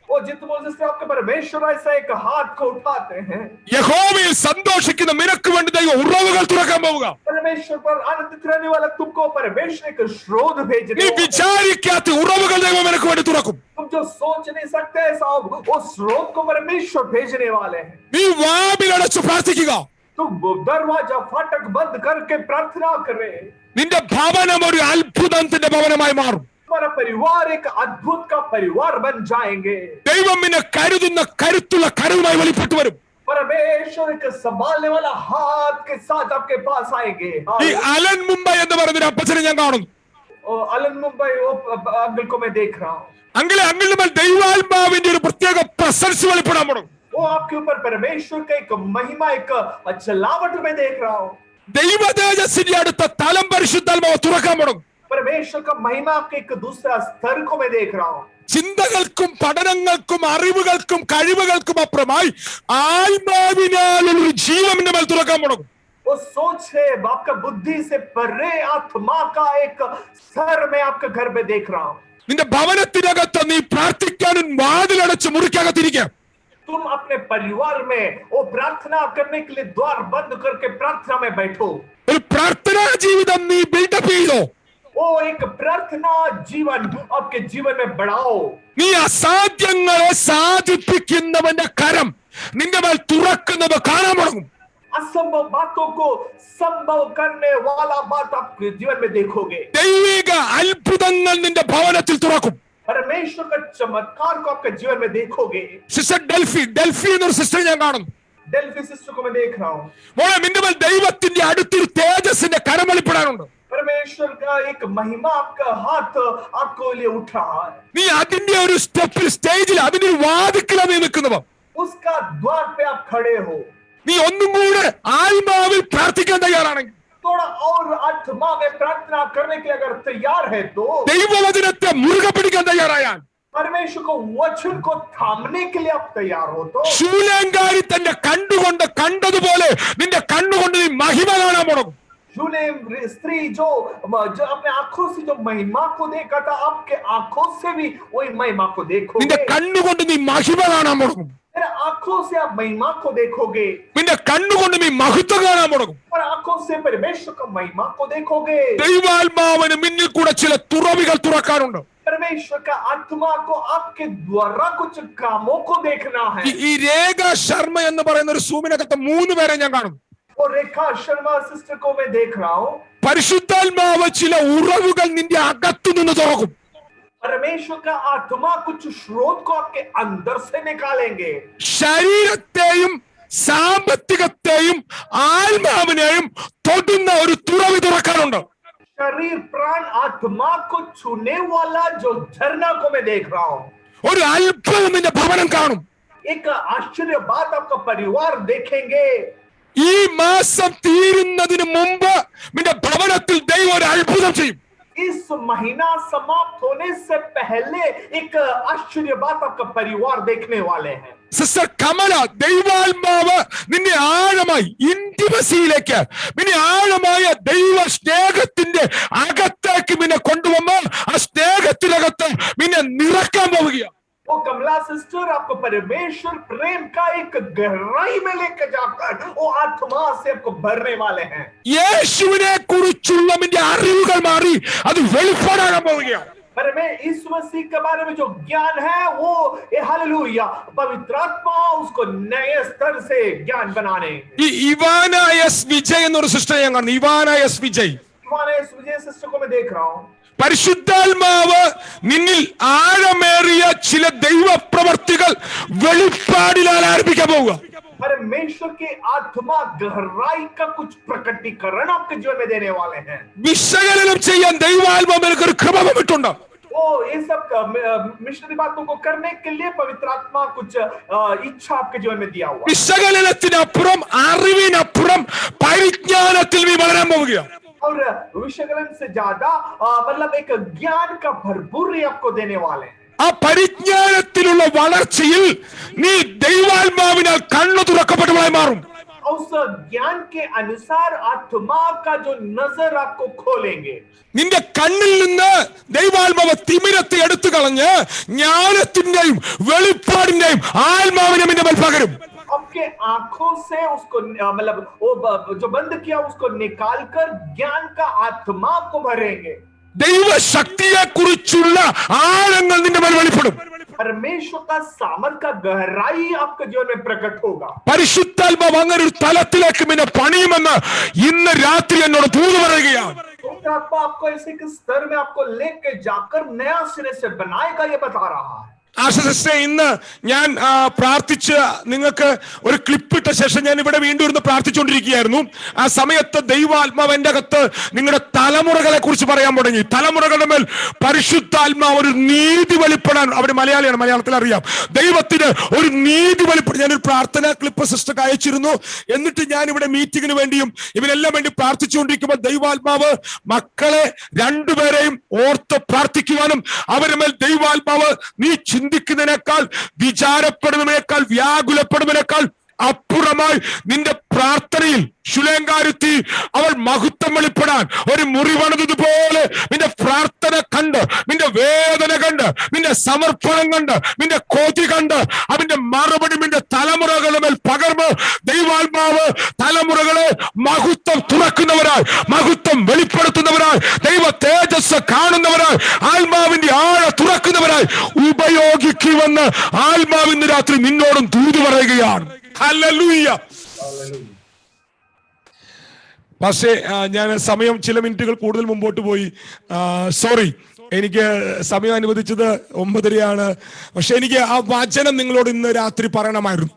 वो जितने जिससे आपके परमेश्वर ऐसा एक हाथ को उठाते हैं, യഹോവയിൽ സന്തോഷിക്കുന്ന നിനക്ക് വേണ്ടി ദൈവം ഉറവുകൾ തുറക്കാൻ പോവുക. परमेश्वर पर आनंदित रहने वाला तुमको परमेश्वर एक स्रोत भेजने നീ वाला। വിചാരിക്കാത്ത ഉറവുകൾ ദൈവം നിനക്ക് വേണ്ടി തുറക്കും. तुम जो सोच नहीं सकते साहब, वो स्रोत को परमेश्वर भेजने वाले हैं। നീ വാതിലടച്ച് പ്രാർത്ഥിക്കുക. तुम दरवाजा फाटक बंद करके प्रार्थना करे। നിന്റെ ഭവനം ഒരു അത്ഭുതത്തിന്റെ ഭവനമായി മാറും. तुम्हारा परिवार एक अद्भुत का परिवार बन जाएंगे। ദൈവം നിന്നെ കരുതുന്ന കരുത്തുള്ള കരുവുമായി വെളിപ്പെട്ടു വരും. परमेश्वर एक संभालने वाला हाथ के साथ आपके पास आएंगे। ഈ അലൻ മുംബൈ എന്ന് പറയുന്നൊരു അപ്പച്ചനെ ഞാൻ കാണുന്നു. अलन मुंबई वो अंकल को मैं देख रहा हूँ। അങ്ങളുടെ മേൽ ദൈവാത്മാവിന്റെ ഒരു പ്രത്യേക പ്രസൻസ് വെളിപ്പെടാൻ തുടങ്ങും. वो आपके ऊपर परमेश्वर का एक महिमा एक चलावट में देख रहा हूँ। ദൈവ തേജസ്സിന്റെ അടുത്ത തലം പരിശുദ്ധാത്മാവ് തുറക്കാൻ തുടങ്ങും. परमेश्वर का महिमा आपके एक दूसरा स्तर को मैं देख रहा हूँ। ചിന്തകൾക്കും പഠനങ്ങൾക്കും അറിവുകൾക്കും കഴിവുകൾക്കും അപ്പുറമായി ആത്മാവിനാലുള്ള ഒരു ജീവന്റെ മേൽ തുറക്കാൻ തുടങ്ങും. वो सोच है आपका बुद्धि से परे आत्मा का एक स्तर में आपके घर में देख रहा हूँ। നിന്റെ ഭവനത്തിനകത്ത് നീ പ്രാർത്ഥിക്കാനും വാതിലടച്ച് മുറിക്കകത്തിരിക്കുക. तुम अपने परिवार में वो प्रार्थना करने के लिए द्वार बंद करके प्रार्थना में बैठो। ഒരു പ്രാർത്ഥനാ ജീവിതം നീ ബിൽഡപ്പ് ചെയ്തോ. वो एक प्रार्थना जीवन आपके जीवन में बढ़ाओ। നീ അസാധ്യങ്ങളെ സാധിപ്പിക്കുന്നവന്റെ കരം നിന്റെ മേൽ തുറക്കുന്നത് കാണാൻ തുടങ്ങും. असंभव बातों को संभव करने वाला बात आपके जीवन में देखोगे। ദൈവിക അത്ഭുതങ്ങൾ നിന്റെ ഭവനത്തിൽ തുറക്കും. परमेश्वर का चमत्कार को आपके जीवन में देखोगे। സിസ്റ്റർ ഡെൽഫി എന്നൊരു സിസ്റ്റർ ഞാൻ കാണുന്നു. डेल्फी सिस्टर को मैं देख रहा हूँ। മോളെ നിന്റെ മേൽ ദൈവത്തിന്റെ അടുത്തൊരു തേജസ്സിന്റെ കരം വെളിപ്പെടാനുണ്ട്. परमेश्वर का एक महिमा आपका हाथ आपको लिए उठ रहा है। നീ അതിന്റെ ഒരു സ്റ്റേജിൽ അതിന്റെ ഒരു വാതിക്കല നീ നിൽക്കുന്നവ. उसका द्वार पे आप खड़े हो। നീ ഒന്നും കൂടെ ആത്മാവിൽ പ്രാർത്ഥിക്കാൻ തയ്യാറാണെങ്കിൽ, थोड़ा और आत्मा में प्रार्थना करने के लिए अगर तैयार है तो, ദൈവവചനത്തെ മുറുകെ പിടിക്കാൻ തയ്യാറായാൽ, परमेश्वर को वचन को थामने के लिए आप तैयार हो तो, ശൂലേങ്കാരി തന്റെ കണ്ടുകൊണ്ട് കണ്ടതുപോലെ നിന്റെ കണ്ണുകൊണ്ട് നീ മഹിമ കാണാൻ തുടങ്ങും. शूलेम स्त्री जो अपने आंखों से जो महिमा को देखा था, आपके आंखों से भी वही महिमा को देखोगे। നിന്റെ കണ്ണുകൊണ്ട് നീ മഹിമ കാണാൻ തുടങ്ങും. मेरे आंखों से आप महिमा को देखोगे। നിന്റെ കണ്ണുകൊണ്ട് നീ മഹത്വം കാണാൻ തുടങ്ങും. और आंखों से परमेश्वर का महिमा को देखोगे। ദൈവാത്മാവിന് മുന്നിൽ കൂടെ ചില തുറവികൾ തുറക്കാനുണ്ട്. परमेश्वर का आत्मा को आपके द्वारा कुछ कामों को देखना है। ഈ രേഖ ശർമ്മ എന്ന് പറയുന്ന ഒരു സൂമിനകത്ത് 3 പേരെ ഞാൻ കാണുന്നു. और रेखा शर्मा सिस्टर को मैं देख रहा हूँ। പരിശുദ്ധാത്മാവ് ചില ഉറവുകൾ നിന്റെ അകത്തു നിന്ന് തുറക്കും. परमेश्वर का आत्मा कुछ स्रोत को आपके अंदर से निकालेंगे। ശരീരത്തെയും സാമ്പത്തികത്തെയും ആത്മാവിനെയും തൊടുന്ന ഒരു തുറവി തുറക്കാനുണ്ട്. शरीर प्राण आत्मा को छूने वाला जो झरना को मैं देख रहा हूँ। ഒരു അത്ഭുതം നിന്റെ ഭവനം കാണും. एक आश्चर्य बात आपका परिवार देखेंगे। ഈ മാസം തീരുന്നതിന് മുമ്പ് നിന്റെ ഭവനത്തിൽ ദൈവം ഒരു അത്ഭുതം ചെയ്യും. इस महीना समाप्त होने से पहले एक आश्चर्य बात आपका परिवार देखने वाले हैं। സിസ്റ്റർ കമല, ദൈവാത്മാവ് നിന്നെ ആഴമായി ഇന്റിമസിയിലേക്ക്, നിന്നെ ആഴമായ ദൈവ സ്നേഹത്തിന്റെ അകത്തേക്ക് നിന്നെ കൊണ്ടുവന്ന് ആ സ്നേഹത്തിനകത്ത് നിന്നെ നിറക്കാൻ പോവുകയാണ്. वो कमला सिस्टर आपको परमेश्वर प्रेम का एक गहराई में लेकर जाकर वो आत्मा से आपको भरने वाले हैं। യേശുവിനെ കുറിച്ചുള്ള നിന്റെ അറിവുകൾ മാറി അത് വെളിപ്പെടാൻ പോവുകയാണ്. पर मैं इस मसीह के बारे में जो ज्ञान है वो हालेलुया पवित्र आत्मा उसको नए स्तर से ज्ञान बनाने। ഈ ഇവാന എസ് വിജയ് എന്നൊരു സിസ്റ്റർ ഞാൻ കാണുന്നു. ഇവാന എസ് വിജയ്, इस विजय सिस्टर को मैं देख रहा हूँ। പരിശുദ്ധാത്മാവ് നിന്നിൽ ആഴമേറിയ ചില ദൈവപ്രവർത്തികൾ വെളിപ്പാടിനാൽ ആരംഭിക്കാൻ പോവുക. परमेश्वर की आत्मा गहराई का कुछ प्रकटीकरण आपके जीवन में देने वाले हैं। വിശകലനം ചെയ്യാൻ ദൈവാത്മാവ് നിനക്ക് ഒരു കൃപ തന്നിട്ടുണ്ട്. वो ये सब मिशनरी बातों को करने के लिए पवित्र आत्मा कुछ इच्छा आपके जीवन में दिया हुआ। വിശകലനത്തിനപ്പുറം അറിവിനപ്പുറം പരിജ്ഞാനത്തിൽ നീ വളരാൻ പോവുകയാണ്. और विशकलन से ज्यादा मतलब एक ज्ञान का भरपूर आपको देने वाले हैं। ആ പരിജ്ഞാനത്തിലുള്ള വളർച്ചയിൽ നീ ദൈവാത്മാവിനാൽ കണ്ണു തുറക്കപ്പെട്ടവനായി മാറും. उस ज्ञान के अनुसार आत्मा का जो नजर आपको खोलेंगे। നിന്റെ കണ്ണിൽ നിന്ന് ദൈവാത്മാവ് തിമിരത്തെ എടുത്തു കളഞ്ഞ് ജ്ഞാനത്തിന്റെയും വെളിപ്പാടിന്റെയും ആത്മാവിനെ നിന്റെ മേൽ പകരും. आपके आंखों से उसको मतलब वो जो बंद किया उसको निकालकर ज्ञान का आत्मा आपको भरेंगे। ദൈവശക്തിയെ കുറിച്ചുള്ള ആഴങ്ങൾ നിന്റെ മേൽ വെളിപ്പെടും. परमेश्वर का सामर्थ का गहराई आपके जीवन में प्रकट होगा। പരിശുദ്ധാത്മാവ് അങ്ങനെ ഒരു തലത്തിലേക്ക് നിന്നെ പണിയുമെന്ന് ഇന്ന് രാത്രി എന്നോട് ദൂത് പറയുകയാണ്. आत्मा आपको ऐसे के स्तर में आपको लेके जाकर नया सिरे से बनाएगा ये बता रहा है। ആശിസ്റ്റേ, ഇന്ന് ഞാൻ പ്രാർത്ഥിച്ച് നിങ്ങൾക്ക് ഒരു ക്ലിപ്പ് ഇട്ട ശേഷം ഞാൻ ഇവിടെ വീണ്ടും ഇരുന്ന് പ്രാർത്ഥിച്ചുകൊണ്ടിരിക്കുകയായിരുന്നു. ആ സമയത്ത് ദൈവാത്മാവ് എന്റെ അകത്ത് നിങ്ങളുടെ തലമുറകളെ കുറിച്ച് പറയാൻ തുടങ്ങി. തലമുറകളുടെ മേൽ പരിശുദ്ധാത്മാവ് ഒരു നീതി വെളിപ്പെടാൻ, അവർ മലയാളിയാണ്, മലയാളത്തിൽ അറിയാം, ദൈവത്തിന് ഒരു നീതി വെളിപ്പെടാൻ ഞാനൊരു പ്രാർത്ഥനാ ക്ലിപ്പ് സിസ്റ്റർക്ക് അയച്ചിരുന്നു. എന്നിട്ട് ഞാൻ ഇവിടെ മീറ്റിങ്ങിന് വേണ്ടിയും ഇവരെല്ലാം വേണ്ടി പ്രാർത്ഥിച്ചുകൊണ്ടിരിക്കുമ്പോൾ ദൈവാത്മാവ് മക്കളെ രണ്ടുപേരെയും ഓർത്ത് പ്രാർത്ഥിക്കുവാനും അവരുടെ മേൽ ദൈവാത്മാവ് നീ ചിന്തിക്കുന്നതിനേക്കാൾ, വിചാരപ്പെടുന്നതിനേക്കാൾ, വ്യാകുലപ്പെടുന്നതിനേക്കാൾ അപ്പുറമായി നിന്റെ പ്രാർത്ഥനയിൽ ശുലേങ്കാരുത്തി അവൾ മഹത്വം വെളിപ്പെടാൻ ഒരു മുറിവണതുപോലെ നിന്റെ പ്രാർത്ഥന കണ്ട്, നിന്റെ വേദന കണ്ട്, നിന്റെ നിന്റെ സമർപ്പണം കണ്ട്, നിന്റെ കൊതി കണ്ട് അവന്റെ മറുപടി നിന്റെ തലമുറകളുടെ മേൽ പകർന്ന് ദൈവാത്മാവ് തലമുറകളെ മഹത്വം തുറക്കുന്നവരായി, മഹത്വം വെളിപ്പെടുത്തുന്നവരായി, ദൈവ തേജസ് കാണുന്നവരായി, ആത്മാവിന്റെ ആഴ തുറക്കുന്നവരായി ഉപയോഗിക്കുമെന്ന് ആത്മാവ് ഇന്ന് രാത്രി നിന്നോടും ദൂത് പറയുകയാണ്. ഹല്ലേലൂയ. പക്ഷേ ഞാൻ സമയം ചില മിനിറ്റുകൾ കൂടുതൽ മുമ്പോട്ട് പോയി. സോറി, എനിക്ക് സമയം അനുവദിച്ചത് 9:30 പക്ഷെ എനിക്ക് ആ വചനം നിങ്ങളോട് ഇന്ന് രാത്രി പറയണമായിരുന്നു.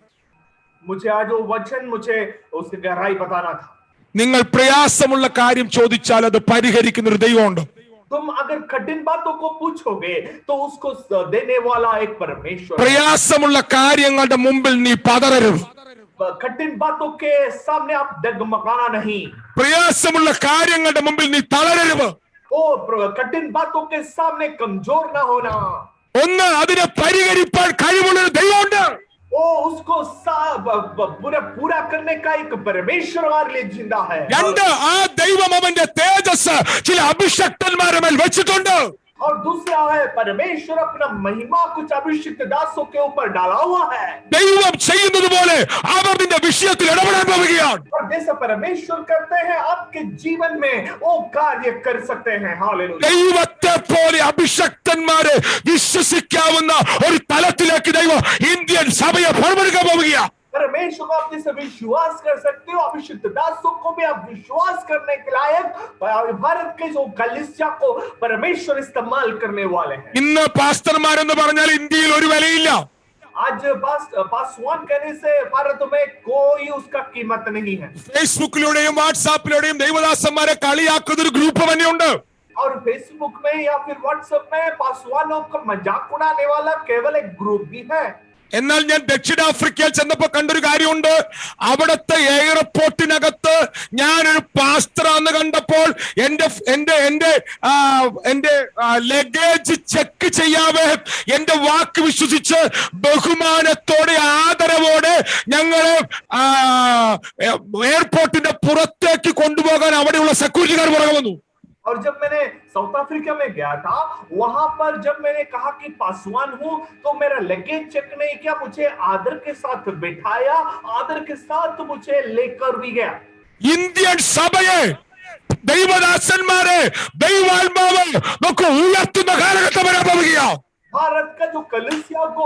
നിങ്ങൾ പ്രയാസമുള്ള കാര്യം ചോദിച്ചാൽ അത് പരിഹരിക്കുന്ന ഒരു ദൈവമുണ്ട്. तुम अगर कठिन बातों को पूछोगे तो उसको देने वाला एक परमेश्वर. പ്രയാസമുള്ള കാര്യങ്ങളുടെ മുമ്പിൽ നീ പതറരുത്. कठिन बातों के सामने आप डगमगाना नहीं. പ്രയാസമുള്ള കാര്യങ്ങളുടെ മുമ്പിൽ നീ തളരരുത്. ओ कठिन बातों के सामने कमजोर ना होना. ഒന്ന്, അതിനെ പരിഹരിപ്പാൻ കഴിവുള്ള ഒരു ദൈവമുണ്ട്. ओ उसको पूरा करने का एक परमेश्वर हमारे लिए जिंदा है. രണ്ട്, ആ ദൈവം അവന്റെ തേജസ് ചില അഭിഷക്തന്മാരുടെ മേൽ വെച്ചിട്ടുണ്ട്. और दूसरा है परमेश्वर अपना महिमा कुछ अभिषिक्त दासों के ऊपर डाला हुआ है. ദൈവം ചെയ്യുന്നത് പോലെ അവർ നിന്റെ വിഷയത്തിൽ ഇടപെടാൻ പോവുകയാണ്. और जैसे परमेश्वर करते हैं आपके जीवन में वो कार्य कर सकते हैं. हालेलुया. ദൈവത്തെ പോലെ അഭിഷക്തന്മാരെ വിശ്വസിക്കാവുന്ന ഒരു തലത്തിലേക്ക് ദൈവം ഇന്ത്യൻ സഭയെ ഫലമെടുക്കാൻ പോവുകയാണ്. परमेश्वर को आप जैसे विश्वास कर सकते हो, अभिषिक्त दासों को भी आप विश्वास करने के लायक भारत के जो कलीसिया को परमेश्वर इस्तेमाल करने वाले हैं. ഇന്ന് പാസ്റ്റർമാരെന്ന് പറഞ്ഞാൽ ഇന്ത്യയിൽ ഒരു വിലയില്ല. आज पासवान कहने से भारत में कोई उसका कीमत नहीं है. ഫേസ്ബുക്കിലൂടെയും വാട്സാപ്പിലൂടെയും ദൈവദാസന്മാരെ കളിയാക്കുന്ന ഒരു ഗ്രൂപ്പ് തന്നെയുണ്ട്. और फेसबुक में या फिर व्हाट्सएप में पासवानों का मजाक उड़ाने वाला केवल एक ग्रुप भी है. എന്നാൽ ഞാൻ ദക്ഷിണാഫ്രിക്കയിൽ ചെന്നപ്പോ കണ്ടൊരു കാര്യമുണ്ട്. അവിടുത്തെ എയർപോർട്ടിനകത്ത് ഞാനൊരു പാസ്റ്ററാന്ന് കണ്ടപ്പോൾ എന്റെ ലഗേജ് ചെക്ക് ചെയ്യാതെ എന്റെ വാക്ക് വിശ്വസിച്ച് ബഹുമാനത്തോടെ ആദരവോടെ ഞങ്ങളെ എയർപോർട്ടിന്റെ പുറത്തേക്ക് കൊണ്ടുപോകാൻ അവിടെയുള്ള സെക്യൂരിറ്റിക്കാർ പുറകെ വന്നു. और जब मैंने साउथ अफ्रीका में गया था, वहां पर जब मैंने कहा कि पासवान हूं तो मेरा लगेज चेक नहीं किया, मुझे आदर के साथ बिठाया, आदर के साथ मुझे लेकर भी गया. ഇന്ത്യൻ സഭയെ ദൈവദാസന്മാരെ ദൈവാത്മാവ് നമുക്ക് ഉയർത്തുന്ന കാലഘട്ടം വരാൻ പോവുകയാണ്. भारत का जो कलीसिया को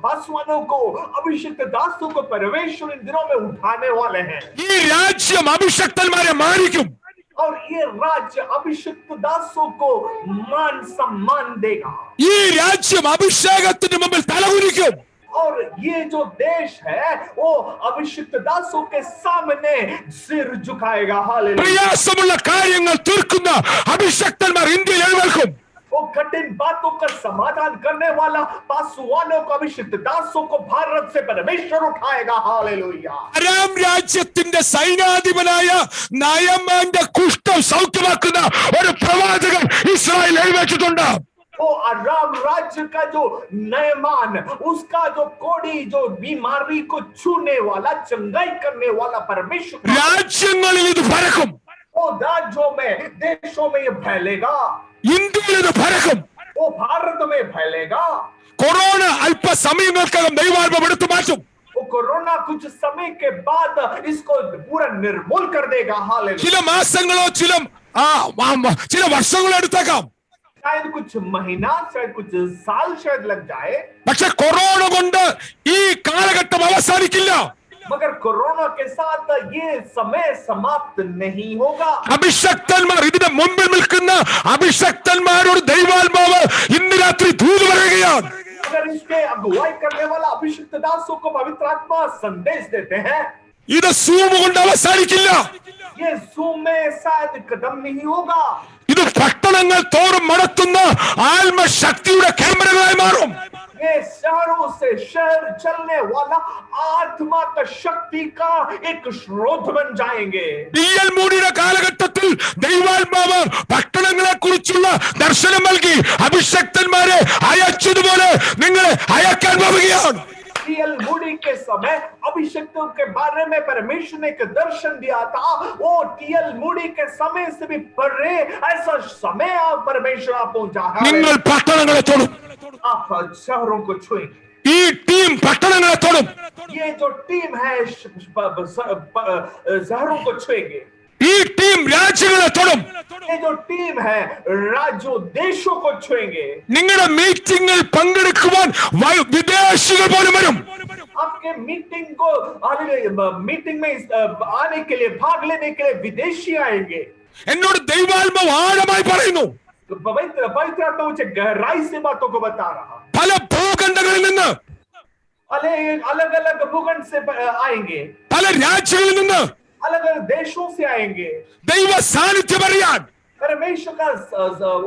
पासवानों को अभिषिक्त दासों को परमेश्वर इन दिनों में उठाने वाले हैं. ഈ രാജ്യം അഭിഷക്തന്മാരെ മാനിക്കും. और ये राज्य अभिषिक्त दासों को मान सम्मान देगा. ഈ രാജ്യം അഭിഷേകത്തിന് മുമ്പിൽ തലകുനിക്കും. और ये जो देश है वो अभिषिक्त दासों के सामने सिर झुकाएगा. हालेलुया. പ്രയാസമുള്ള കാര്യങ്ങൾ തീർക്കുന്ന അഭിഷക്തന്മാർ ഇന്ത്യയിൽ എഴുന്നേൽക്കും. वो कठिन बातों का समाधान करने वाला पासवानों को अभिषिक्त दासों को भारत से परमेश्वर उठाएगा. हालेलुया. അരാം രാജ്യത്തിന്റെ സൈനാധിപനായ നയമാന്റെ കുഷ്ഠം സൗഖ്യമാക്കുന്ന ഒരു പ്രവാചകൻ ഇസ്രായേൽ എഴുന്നേറ്റിട്ടുണ്ട്. वो अराम राज्य का जो नयमान, उसका जो कोड़ी, जो बीमारी को छूने वाला, चंगाई करने वाला परमेश्वर രാജ്യങ്ങളിൽ ഇത് പരക്കും. वो राज्यों में, देशों में ये फैलेगा. ഇന്ത്യയിൽ ഇത് പരക്കും. वो भारत में फैलेगा. കൊറോണ അല്പസമയങ്ങൾക്കകം ദൈവാത്മാവ് എടുത്തു മാറ്റും. वो कोरोना कुछ समय के बाद इसको पूरा निर्मूल कर देगा. हालेलुया. ചില മാസങ്ങളോ ചില വർഷങ്ങളോ എടുത്തേക്കാം. शायद कुछ महीना, शायद कुछ साल शायद लग जाए. പക്ഷെ കൊറോണ കൊണ്ട് ഈ കാലഘട്ടം അവസാനിക്കില്ല. मगर कोरोना के साथ ये समय समाप्त नहीं होगा. അഭിഷക്തന്മാർ, ഇതിന്റെ മുമ്പിൽ നിൽക്കുന്ന അഭിഷക്തന്മാരോട് ദൈവാത്മാവ് ഇന്ന് രാത്രി ദൂത് പറയുകയാണ്. अगर इसके अगुवाई करने वाला अभिषिक्त दासों को पवित्र आत्मा संदेश देते हैं, ഇത് സൂം കൊണ്ട് അവസാനിക്കില്ല. ये जूम में शायद कदम नहीं होगा. ഇത് പട്ടണങ്ങൾ തോറും നടത്തുന്ന ആത്മശക്തിയുടെ ക്യാമറകളായി മാറും. ये शहरों से शहर चलने वाला आत्मा का शक्ति का एक स्रोत बन जाएंगे. DL മൂടിയുടെ കാലഘട്ടത്തിൽ ദൈവാത്മാവ് പട്ടണങ്ങളെ കുറിച്ചുള്ള ദർശനം നൽകി അഭിഷക്തന്മാരെ അയച്ചതുപോലെ നിങ്ങളെ അയക്കാൻ പോവുകയാണ്. टीएल मूडी के समय अभिषिक्तों के बारे में परमेश्वर ने एक दर्शन दिया था, वो टीएल मूडी के समय से भी बड़े ऐसा समय आप परमेश्वर आप पहुंचा है। നിങ്ങൾ പട്ടണങ്ങളെ തൊടും. आप शहरों को छुएंगे। ഈ ടീം പട്ടണങ്ങളെ തൊടും. ये जो टीम है शहरों को छुएंगे। ഈ ടീം രാജ്യങ്ങളെ തൊടും. ये जो टीम है राज्यों देशों को छुएंगे। നിങ്ങളുടെ മീറ്റിംഗിൽ പങ്കെടുക്കുവാൻ വിദേശികൾ പോലും വരും. आपके मीटिंग को मीटिंग में आने के लिए भाग लेने के लिए विदेशी आएंगे। എന്നോട് ദൈവാത്മാവ് ആഴമായി പറയുന്നു, पवित्र आत्मा मुझे गहराई से बातों को बता रहा। പല ഭൂഖണ്ഡങ്ങളിൽ നിന്ന്, अलग अलग भूखंड से आएंगे, പല രാജ്യങ്ങളിൽ നിന്ന് अलग अलग देशों से आएंगे ദൈവ സാന്നിധ്യം അറിയാൻ, परमेश्वर का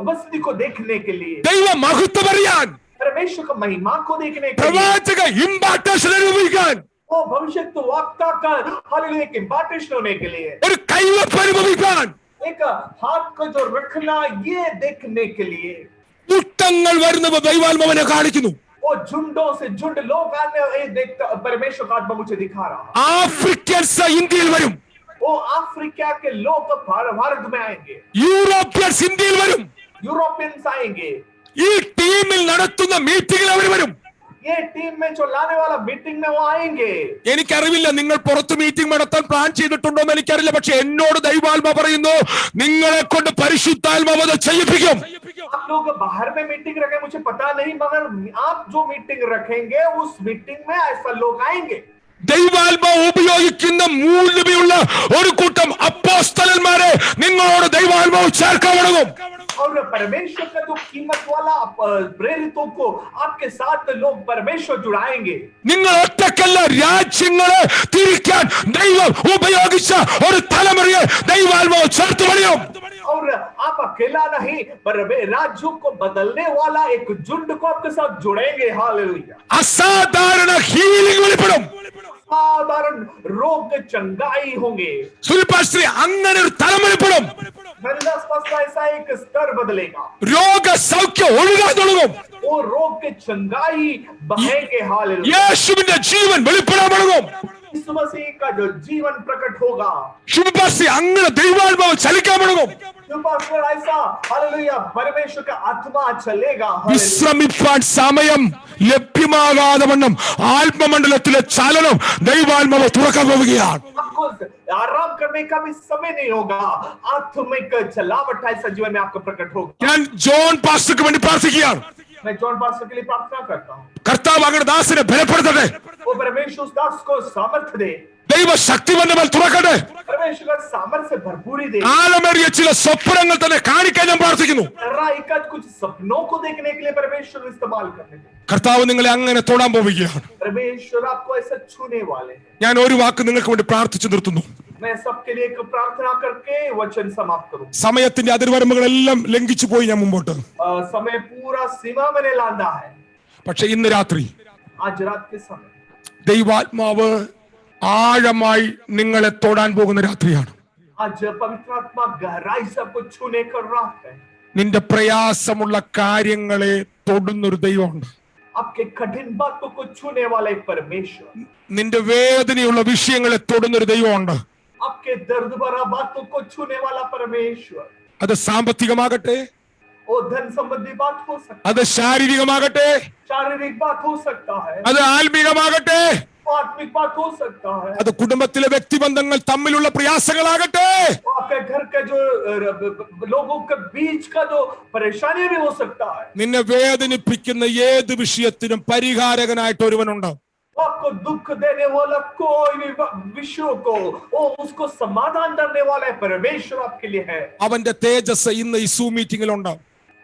उपस्थिति को देखने के लिए, ദൈവ മഹത്വം അറിയാൻ, परमेश्वर का महिमा को देखने के लिए, പ്രവാചക ഇമ്പാർട്ടേഷൻ അനുഭവിക്കാൻ, वो भविष्य वाक्ता का हालेलुया के इम्पार्टेशन होने के लिए, ഒരു കൈവപ്പ് അനുഭവിക്കാൻ, एक हाथ को जो रखना ये देखने के लिए, കൂട്ടങ്ങൾ വരുന്നവ ദൈവാത്മാവിനെ കാണിക്കുന്നു. वो झुंडों से झुंड लोग आने ये देखता परमेश्वर का आत्मा मुझे दिखा रहा। ആഫ്രിക്കൻസ് ഇന്ത്യയിൽ വരും, वो अफ्रीका के लोग भारत में आएंगे, യൂറോപ്യൻസ് ഇന്ത്യയിൽ വരും, यूरोपियंस आएंगे, ഈ ടീമിൽ നടത്തുന്ന മീറ്റിംഗിൽ അവർ വരും. ये टीम में जो लाने वाला मीटिंग में वो आएंगे। എനിക്കറിവില്ല നിങ്ങൾ പുറത്ത് മീറ്റിംഗ് നടത്താൻ പ്ലാൻ ചെയ്തിട്ടുണ്ടോ എന്ന് എനിക്കറിയില്ല, പക്ഷെ എന്നോട് ദൈവാത്മ പറയുന്നു, നിങ്ങളെ കൊണ്ട് പരിശുദ്ധാത്മാവ് അത് ചെയ്യിപ്പിക്കും. आप लोग बाहर में मीटिंग रखें मुझे पता नहीं, मगर आप जो मीटिंग रखेंगे उस मीटिंग में ऐसा लोग आएंगे। ദൈവാത്മാവ് ഉപയോഗിക്കുന്ന മൂല്യമുള്ള ഒരു കൂട്ടം അപ്പോസ്തലന്മാരെ നിങ്ങളോട് ദൈവാത്മാവ് ചേർക്കാൻ തുടങ്ങും. और परमेश्वर का जो कीमत वाला प्रेरितों को आपके साथ लोग परमेश्वर जुड़ाएंगे। നിങ്ങൾ ഒറ്റക്കല്ല, രാജ്യങ്ങളെ തിരിക്കാൻ ദൈവം ഉപയോഗിച്ച ഒരു തലമുറയെ ദൈവാത്മാവ് ചേർത്ത് പണിയും. और आप अकेला नहीं पर राज्यों को बदलने वाला एक झुंड को आपके साथ जुड़ेंगे। हालेलुया। അസാധാരണ ഹീലിംഗ് വെളിപ്പെടും. साधारण रोग चंगाई होंगे। സുൽപാശ്രീ അങ്ങനെ ഒരു തലം വെളിപ്പെടും. ऐसा एक स्तर बदलेगा, രോഗസൗഖ്യം ഒഴുകാൻ തുടങ്ങും. वो रोग के चंगाई बहेंगे। हालेलुया। യേശുവിന്റെ ജീവൻ വെളിപ്പെടാൻ തുടങ്ങും. यीशु मसीह का जो जीवन प्रकट होगा, ശുഭാശ്രീ അങ്ങനെ ദൈവാത്മാവ് ചലിക്കാൻ തുടങ്ങും. ऐसा हालेलुया परमेश्वर का आत्मा चलेगा। വിശ്രമിപ്പാൻ സമയം ലഭ്യമാകാതെ വണ്ണം ആത്മമണ്ഡലത്തിലെ ചലനം ദൈവാത്മാവ് തുറക്കാൻ പോവുകയാണ്. आपको आराम करने का भी समय नहीं होगा, आत्मिक चलावट ऐसा जीवन में आपको प्रकट होगा। ഞാൻ ജോൺ പാസ്റ്റർക്ക് വേണ്ടി പ്രാർത്ഥിക്കുകയാണ്. मैं जॉन पास्टर के लिए प्रार्थना करता हूँ, കർത്താവ് അങ്ങയുടെ ദാസനെ ബലപ്പെടുത്തട്ടെ. वो परमेश्वर उस दास को सामर्थ्य दे, ദൈവ ശക്തിവന്റെ മേൽ തുറക്കട്ടെ. परमेश्वर का सामर्थ्य से भरपूरी दे। ആഴമേറിയ ചില സ്വപ്നങ്ങൾ തന്നെ കാണിക്കാൻ ഞാൻ പ്രാർത്ഥിക്കുന്നു. कुछ सपनों को देखने के लिए परमेश्वर इस्तेमाल करने दे। കർത്താവ് നിങ്ങളെ അങ്ങനെ തൊടാൻ പോവുകയാണ്. परमेश्वर आपको ऐसा छूने वाले हैं। ഞാൻ ഒരു വാക്ക് നിങ്ങൾക്ക് വേണ്ടി പ്രാർത്ഥിച്ചു നിർത്തുന്നു. मैं सबके लिए एक प्रार्थना करके वचन समाप्त करूं। സമയത്തിന്റെ അതിർവരമ്പുകളെല്ലാം ലംഘിച്ചു പോയി ഞാൻ മുമ്പോട്ട്. समय पूरा सीमा मैंने लांदा है, പക്ഷെ ഇന്ന് രാത്രി आज रात के समय ദൈവാത്മാവ് ആഴമായി നിങ്ങളെ തൊടാൻ പോകുന്ന രാത്രിയാണ്. आज पवित्र आत्मा गहराई से आपको छूने कर रहा है। നിന്റെ പ്രയാസമുള്ള കാര്യങ്ങളെ തൊടുന്നൊരു ദൈവമുണ്ട്. आपके कठिन बातों को छूने वाला एक परमेश्वर, നിന്റെ വേദനയുള്ള വിഷയങ്ങളെ തൊടുന്നൊരു ദൈവമുണ്ട്. आपके दर्द भरा बातों को छूने वाला परमेश्वर, അത് സാമ്പത്തികമാകട്ടെ, वो धन संबंधी बात हो सकता അത് ശാരീരികമാകട്ടെ, है, शारीरिक बात हो सकता है, അത് ആത്മീകമാകട്ടെ, आत्मिक बात हो सकता है, അത് കുടുംബത്തിലെ വ്യക്തിബന്ധങ്ങൾ തമ്മിലുള്ള പ്രയാസങ്ങളാകട്ടെ, आपके घर के जो लोगों के बीच का जो परेशानी भी हो सकता है। നിന്നെ വേദനിപ്പിക്കുന്ന ഏത് വിഷയത്തിനും പരിഹാരകനായിട്ട് ഒരുവനുണ്ട്. आपको दुख देने वाला कोई भी विषयों को वो उसको समाधान करने वाला है परमेश्वर आपके लिए है। അവന്റെ തേജസ് ഇന്ന് ഈ സൂം മീറ്റിംഗിലുണ്ട്.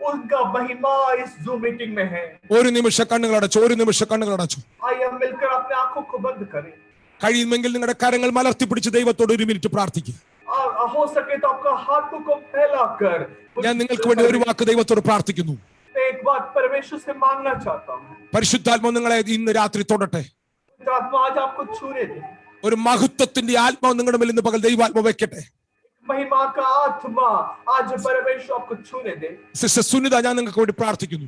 उनका महिमा इस जूम मीटिंग में है। ഒരു നിമിഷ കണ്ണുകൾ അടച്ചു, ഒരു നിമിഷ കണ്ണുകൾ അടച്ചു. आइए हम मिलकर अपने आंखों को बंद करें കഴിയുമെങ്കിൽ നിങ്ങളുടെ കരങ്ങൾ മലർത്തിപ്പിടിച്ച് ദൈവത്തോട് ഒരു മിനിറ്റ് പ്രാർത്ഥിക്കുക. और हो सके तो आपका हाथों को फैलाकर ഞാൻ നിങ്ങൾക്ക് വേണ്ടി ഒരു വാക്ക് ദൈവത്തോട് പ്രാർത്ഥിക്കുന്നു. एक बात परमेश्वर से मांगना चाहता हूँ। പരിശുദ്ധാത്മാവ് നിങ്ങളെ ഇന്ന് രാത്രി തൊടട്ടെ. आत्मा आज आपको छूने दे, ഒരു മഹത്വത്തിന്റെ ആത്മാവ് നിങ്ങളുടെ മേൽ ഇന്ന് പകൽ ദൈവാത്മാവ് വെക്കട്ടെ. महिमा का आत्मा आज परमेश्वर आपको छूने दे। സിസ്റ്റർ സുനിത, ഞാൻ നിങ്ങൾക്ക് വേണ്ടി പ്രാർത്ഥിക്കുന്നു.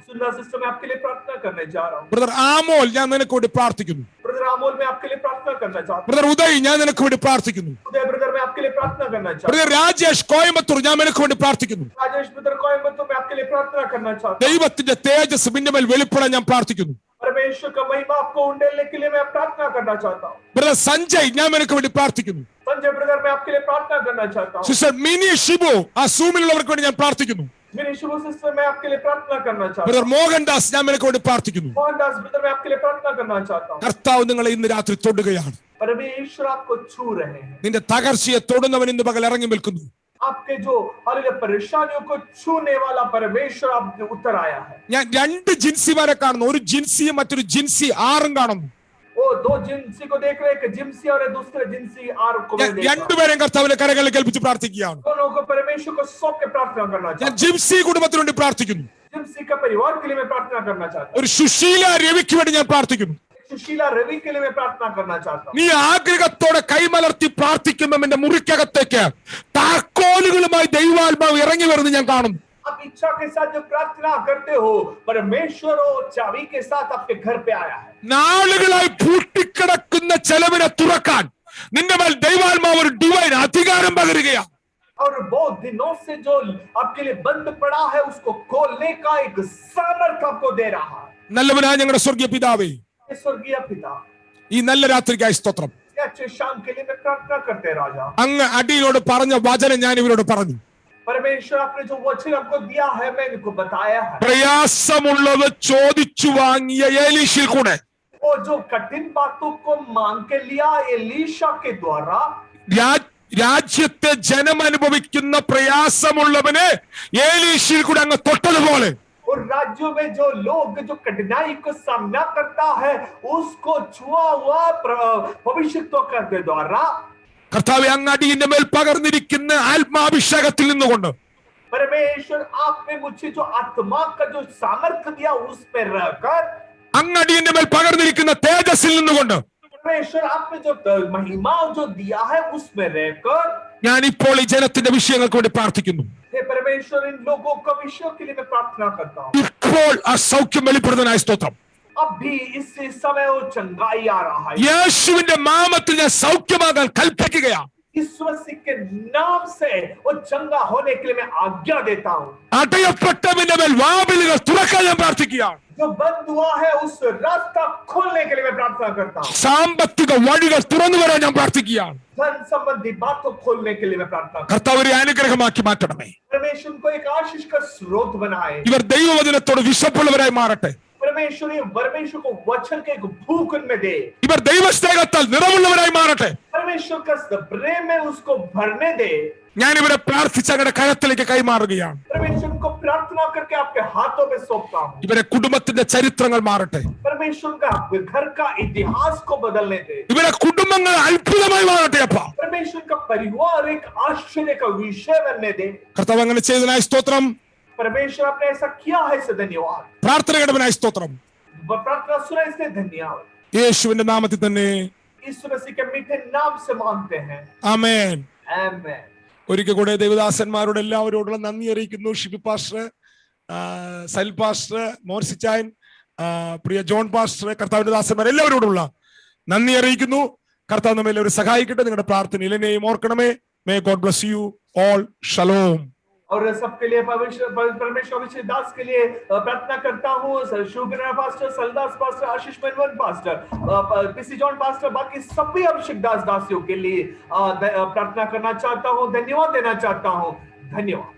सुंदर सिस्टर मैं आपके लिए प्रार्थना करने जा रहा हूँ। ബ്രദർ ആമോൽ ഞാൻ നിനക്ക് വേണ്ടി പ്രാർത്ഥിക്കുന്നു. ब्रदर अमोल मैं आपके लिए प्रार्थना करना चाहता हूँ। ബ്രദർ ഉദയ് ഞാൻ നിനക്ക് വേണ്ടി പ്രാർത്ഥിക്കുന്നു. उदय ब्रदर मैं आपके लिए प्रार्थना करना चाहता हूँ। ബ്രദർ രാജേഷ് കോയമ്പത്തൂർ ഞാൻ നിനക്ക് വേണ്ടി പ്രാർത്ഥിക്കുന്നു. राजेश ब्रदर कोयम्बतूर मैं आपके लिए प्रार्थना करना चाहता हूँ। ദൈവത്തിന്റെ തേജസ് നിന്റെ മേൽ വെളിപ്പെടാൻ ഞാൻ പ്രാർത്ഥിക്കുന്നു. परमेश्वर का महिमा आपको उंडेलने के लिए मैं प्रार्थना करना चाहता हूँ। ബ്രദർ സഞ്ജയ് ഞാൻ നിനക്ക് വേണ്ടി പ്രാർത്ഥിക്കുന്നു. संजय ब्रदर मैं आपके लिए प्रार्थना करना चाहता हूँ। സിസ്റ്റർ മിനി ഷിബു ആ സൂമിലുള്ളവർക്ക് വേണ്ടി ഞാൻ പ്രാർത്ഥിക്കുന്നു. मेरी शुभ सिस्टर मैं आपके लिए प्रार्थना करना चाहता ബ്രദർ हूँ। മോഹൻദാസ് ഞാൻ നിനക്ക് വേണ്ടി പ്രാർത്ഥിക്കുന്നു. मोहनदास ब्रदर मैं आपके लिए प्रार्थना करना चाहता हूँ। കർത്താവ് നിങ്ങളെ ഇന്ന് രാത്രി തൊടുകയാണ്. परमेश्वर आपको छू रहे हैं। നിന്റെ തകർച്ചയെ തൊടുന്നവൻ ഇന്ന് പകൽ ഇറങ്ങി നിൽക്കുന്നു. आपके जो हालेलुया परेशानियों को छूने वाला परमेश्वर आप उतर आया है। ഞാൻ രണ്ട് ജിൻസിമാരെ കാണുന്നു. ഒരു ജിൻസിയും മറ്റൊരു ജിൻസി ആറും കാണുന്നു. वो दो जिंसी को देख रहे हैं, एक जिंसी और दूसरे जिंसी आर को मैं देख रहा हूं। രണ്ടുപേരെയും കർത്താവിന്റെ കരങ്ങളിൽ കേൾപ്പിച്ച് പ്രാർത്ഥിക്കുകയാണ്. दोनों को परमेश्वर को सौंप के प्रार्थना करना ഞാൻ चाहता हूं। ജിൻസി കുടുംബത്തിന് വേണ്ടി പ്രാർത്ഥിക്കുന്നു. जिंसी का परिवार के लिए मैं प्रार्थना करना चाहता ഒരു സുശീല രവിക്ക് വേണ്ടി ഞാൻ പ്രാർത്ഥിക്കുന്നു. हूं। सुशीला रवि के लिए मैं प्रार्थना करना चाहता हूं। നീ ആഗ്രഹത്തോടെ കൈമലർത്തി പ്രാർത്ഥിക്കുമ്പോൾ എന്റെ മുറിക്കകത്തേക്ക് താക്കോലുകളുമായി ദൈവാത്മാവ് ഇറങ്ങി വരുന്നത് ഞാൻ കാണുന്നു. आप इच्छा के साथ जो प्रार्थना करते हो परमेश्वर वो चाबी के साथ आपके घर पे आया है। നാളുകളായി പൂട്ടിക്കിടക്കുന്ന ചെലവിനെ തുറക്കാൻ നിന്റെ മേൽ ദൈവാത്മാവ് ഒരു ഡിവൈൻ അധികാരം പകരുകയാണ്. और बहुत दिनों से जो आपके लिए बंद पड़ा है उसको खोलने का एक सामर्थ्य आपको दे रहा है। നല്ലവനായ ഞങ്ങളുടെ സ്വർഗീയ പിതാവേ, स्वर्गीय पिता ഈ നല്ല രാത്രിക്കായി സ്തോത്രം. अच्छे शाम के लिए मैं प्रार्थना करते राजा। അങ്ങ് അടിയിലോട് പറഞ്ഞ വചനം ഞാൻ ഇവരോട് പറഞ്ഞു. परमेश्वर आपने जो वचन हमको दिया है मैं इनको बताया है। പ്രയാസമുള്ളത് ചോദിച്ചു വാങ്ങിയ ഏലീശയിൽ കൂടെ वो जो कठिन बातों को मांग के लिया एलीशा के द्वारा രാജ്യത്തെ ജനം അനുഭവിക്കുന്ന പ്രയാസമുള്ളവനെ ഏലീശയിൽ കൂടെ അങ്ങ് തൊട്ടതുപോലെ और राज्यों में जो लोग जो कठिनाई को सामना करता है उसको छुआ हुआ भविष्यवाणी के द्वारा കർത്താവേ അങ്ങ് അടിയിന്റെ മേൽ പകർന്നിരിക്കുന്ന ആത്മാഭിഷേകത്തിൽ നിന്നുകൊണ്ട് परमेश्वर आपने मुझे जो आत्मा का जो सामर्थ्य दिया उस पर रहकर അങ്ങ് അടിയിന്റെ മേൽ പകർന്നിരിക്കുന്ന തേജസ്സിൽ നിന്നുകൊണ്ട് परमेश्वर आपने जो महिमा जो दिया है उसमें रहकर ഞാൻ ഇപ്പോൾ ഈ ജനത്തിന്റെ വിഷയങ്ങൾക്ക് വേണ്ടി പ്രാർത്ഥിക്കുന്നു. हे परमेश्वर इन लोगों का विषयों के लिए मैं प्रार्थना करता हूँ। ഇപ്പോൾ ആ സൗഖ്യം വെളിപ്പെടുന്നതിനായി സ്തോത്രം. अभी इस समय वो चंगाई आ रहा है। യേശുവിന്റെ നാമത്തിൽ ഞാൻ സൗഖ്യമാകാൻ കൽപ്പിക്കുകയാണ്. यीशु मसीह के नाम से वो चंगा होने के लिए मैं आज्ञा देता हूँ। അടയപ്പെട്ടവന്റെ മേൽ വാതിലുകൾ തുറക്കാൻ ഞാൻ പ്രാർത്ഥിക്കുകയാണ്. जो बंद हुआ है उस रास्ता खोलने के लिए मैं प्रार्थना करता हूँ। സാമ്പത്തിക വഴികൾ തുറന്നു വരാൻ ഞാൻ പ്രാർത്ഥിക്കുകയാണ്. धन संबंधी बातों खोलने के लिए मैं प्रार्थना करता കർത്താവ് ഒരു അനുഗ്രഹമാക്കി മാറ്റണമേ. हूँ। परमेश्वर को एक आशीष का स्रोत बनाए। ഇവർ ദൈവവചനത്തോട് വിശപ്പുള്ളവരായി മാറട്ടെ. परमेश्वर को वचन के एक भूख उनमें दे। ഇവർ ദൈവസ്നേഹത്താൽ നിറവുള്ളവരായി മാറട്ടെ. परमेश्वर का प्रेम में उसको भरने दे। ഞാൻ ഇവരെ പ്രാർത്ഥിച്ച് അങ്ങയുടെ കരത്തിലേക്ക് കൈമാറുകയാണ്. परमेश्वर को प्रार्थना करके आपके हाथों में सौंपता हूँ। ഇവരെ കുടുംബത്തിന്റെ ചരിത്രങ്ങൾ മാറട്ടെ. परमेश्वर का घर का इतिहास को बदलने दे। ഇവരെ കുടുംബങ്ങൾ അത്ഭുതമായി മാറട്ടെ അപ്പ. परमेश्वर का परिवार एक आश्चर्य का विषय बनने दे। കർത്താവ് അങ്ങനെ ചെയ്തതിനായി സ്തോത്രം. परमेश्वर आपने ऐसा किया है इसे धन्यवाद। പ്രാർത്ഥന കേട്ടവനായി സ്തോത്രം. प्रार्थना सुना इसलिए धन्यवाद। യേശുവിന്റെ നാമത്തിൽ തന്നെ यीशु मसीह के मीठे नाम से मांगते हैं, ആമേൻ. आमीन। ഒരിക്കൽ കൂടെ ദൈവദാസന്മാരോട് എല്ലാവരോടുള്ള നന്ദി അറിയിക്കുന്നു. ഷിബി പാസ്റ്റർ, സൈൽ പാസ്റ്റർ, മോർസിച്ചായൻ, പ്രിയ ജോൺ പാസ്റ്റർ, കർത്താവിന്റെ ദാസന്മാർ എല്ലാവരോടുള്ള നന്ദി അറിയിക്കുന്നു. കർത്താവ് നമ്മെ എല്ലാവരും സഹായിക്കട്ടെ. നിങ്ങളുടെ പ്രാർത്ഥനയിൽ എന്നെയും ഓർക്കണമേ. May God bless you all. ഷലോം. और सबके लिए परमेश्वर दास के लिए प्रार्थना करता हूँ। शुभ्रा पास्टर, सलदास पास्टर, आशीष मनवन पास्टर, पीसी जॉन पास्टर, बाकी सभी अभिषेक दास दासियों के लिए प्रार्थना करना चाहता हूँ, धन्यवाद देना चाहता हूँ। धन्यवाद।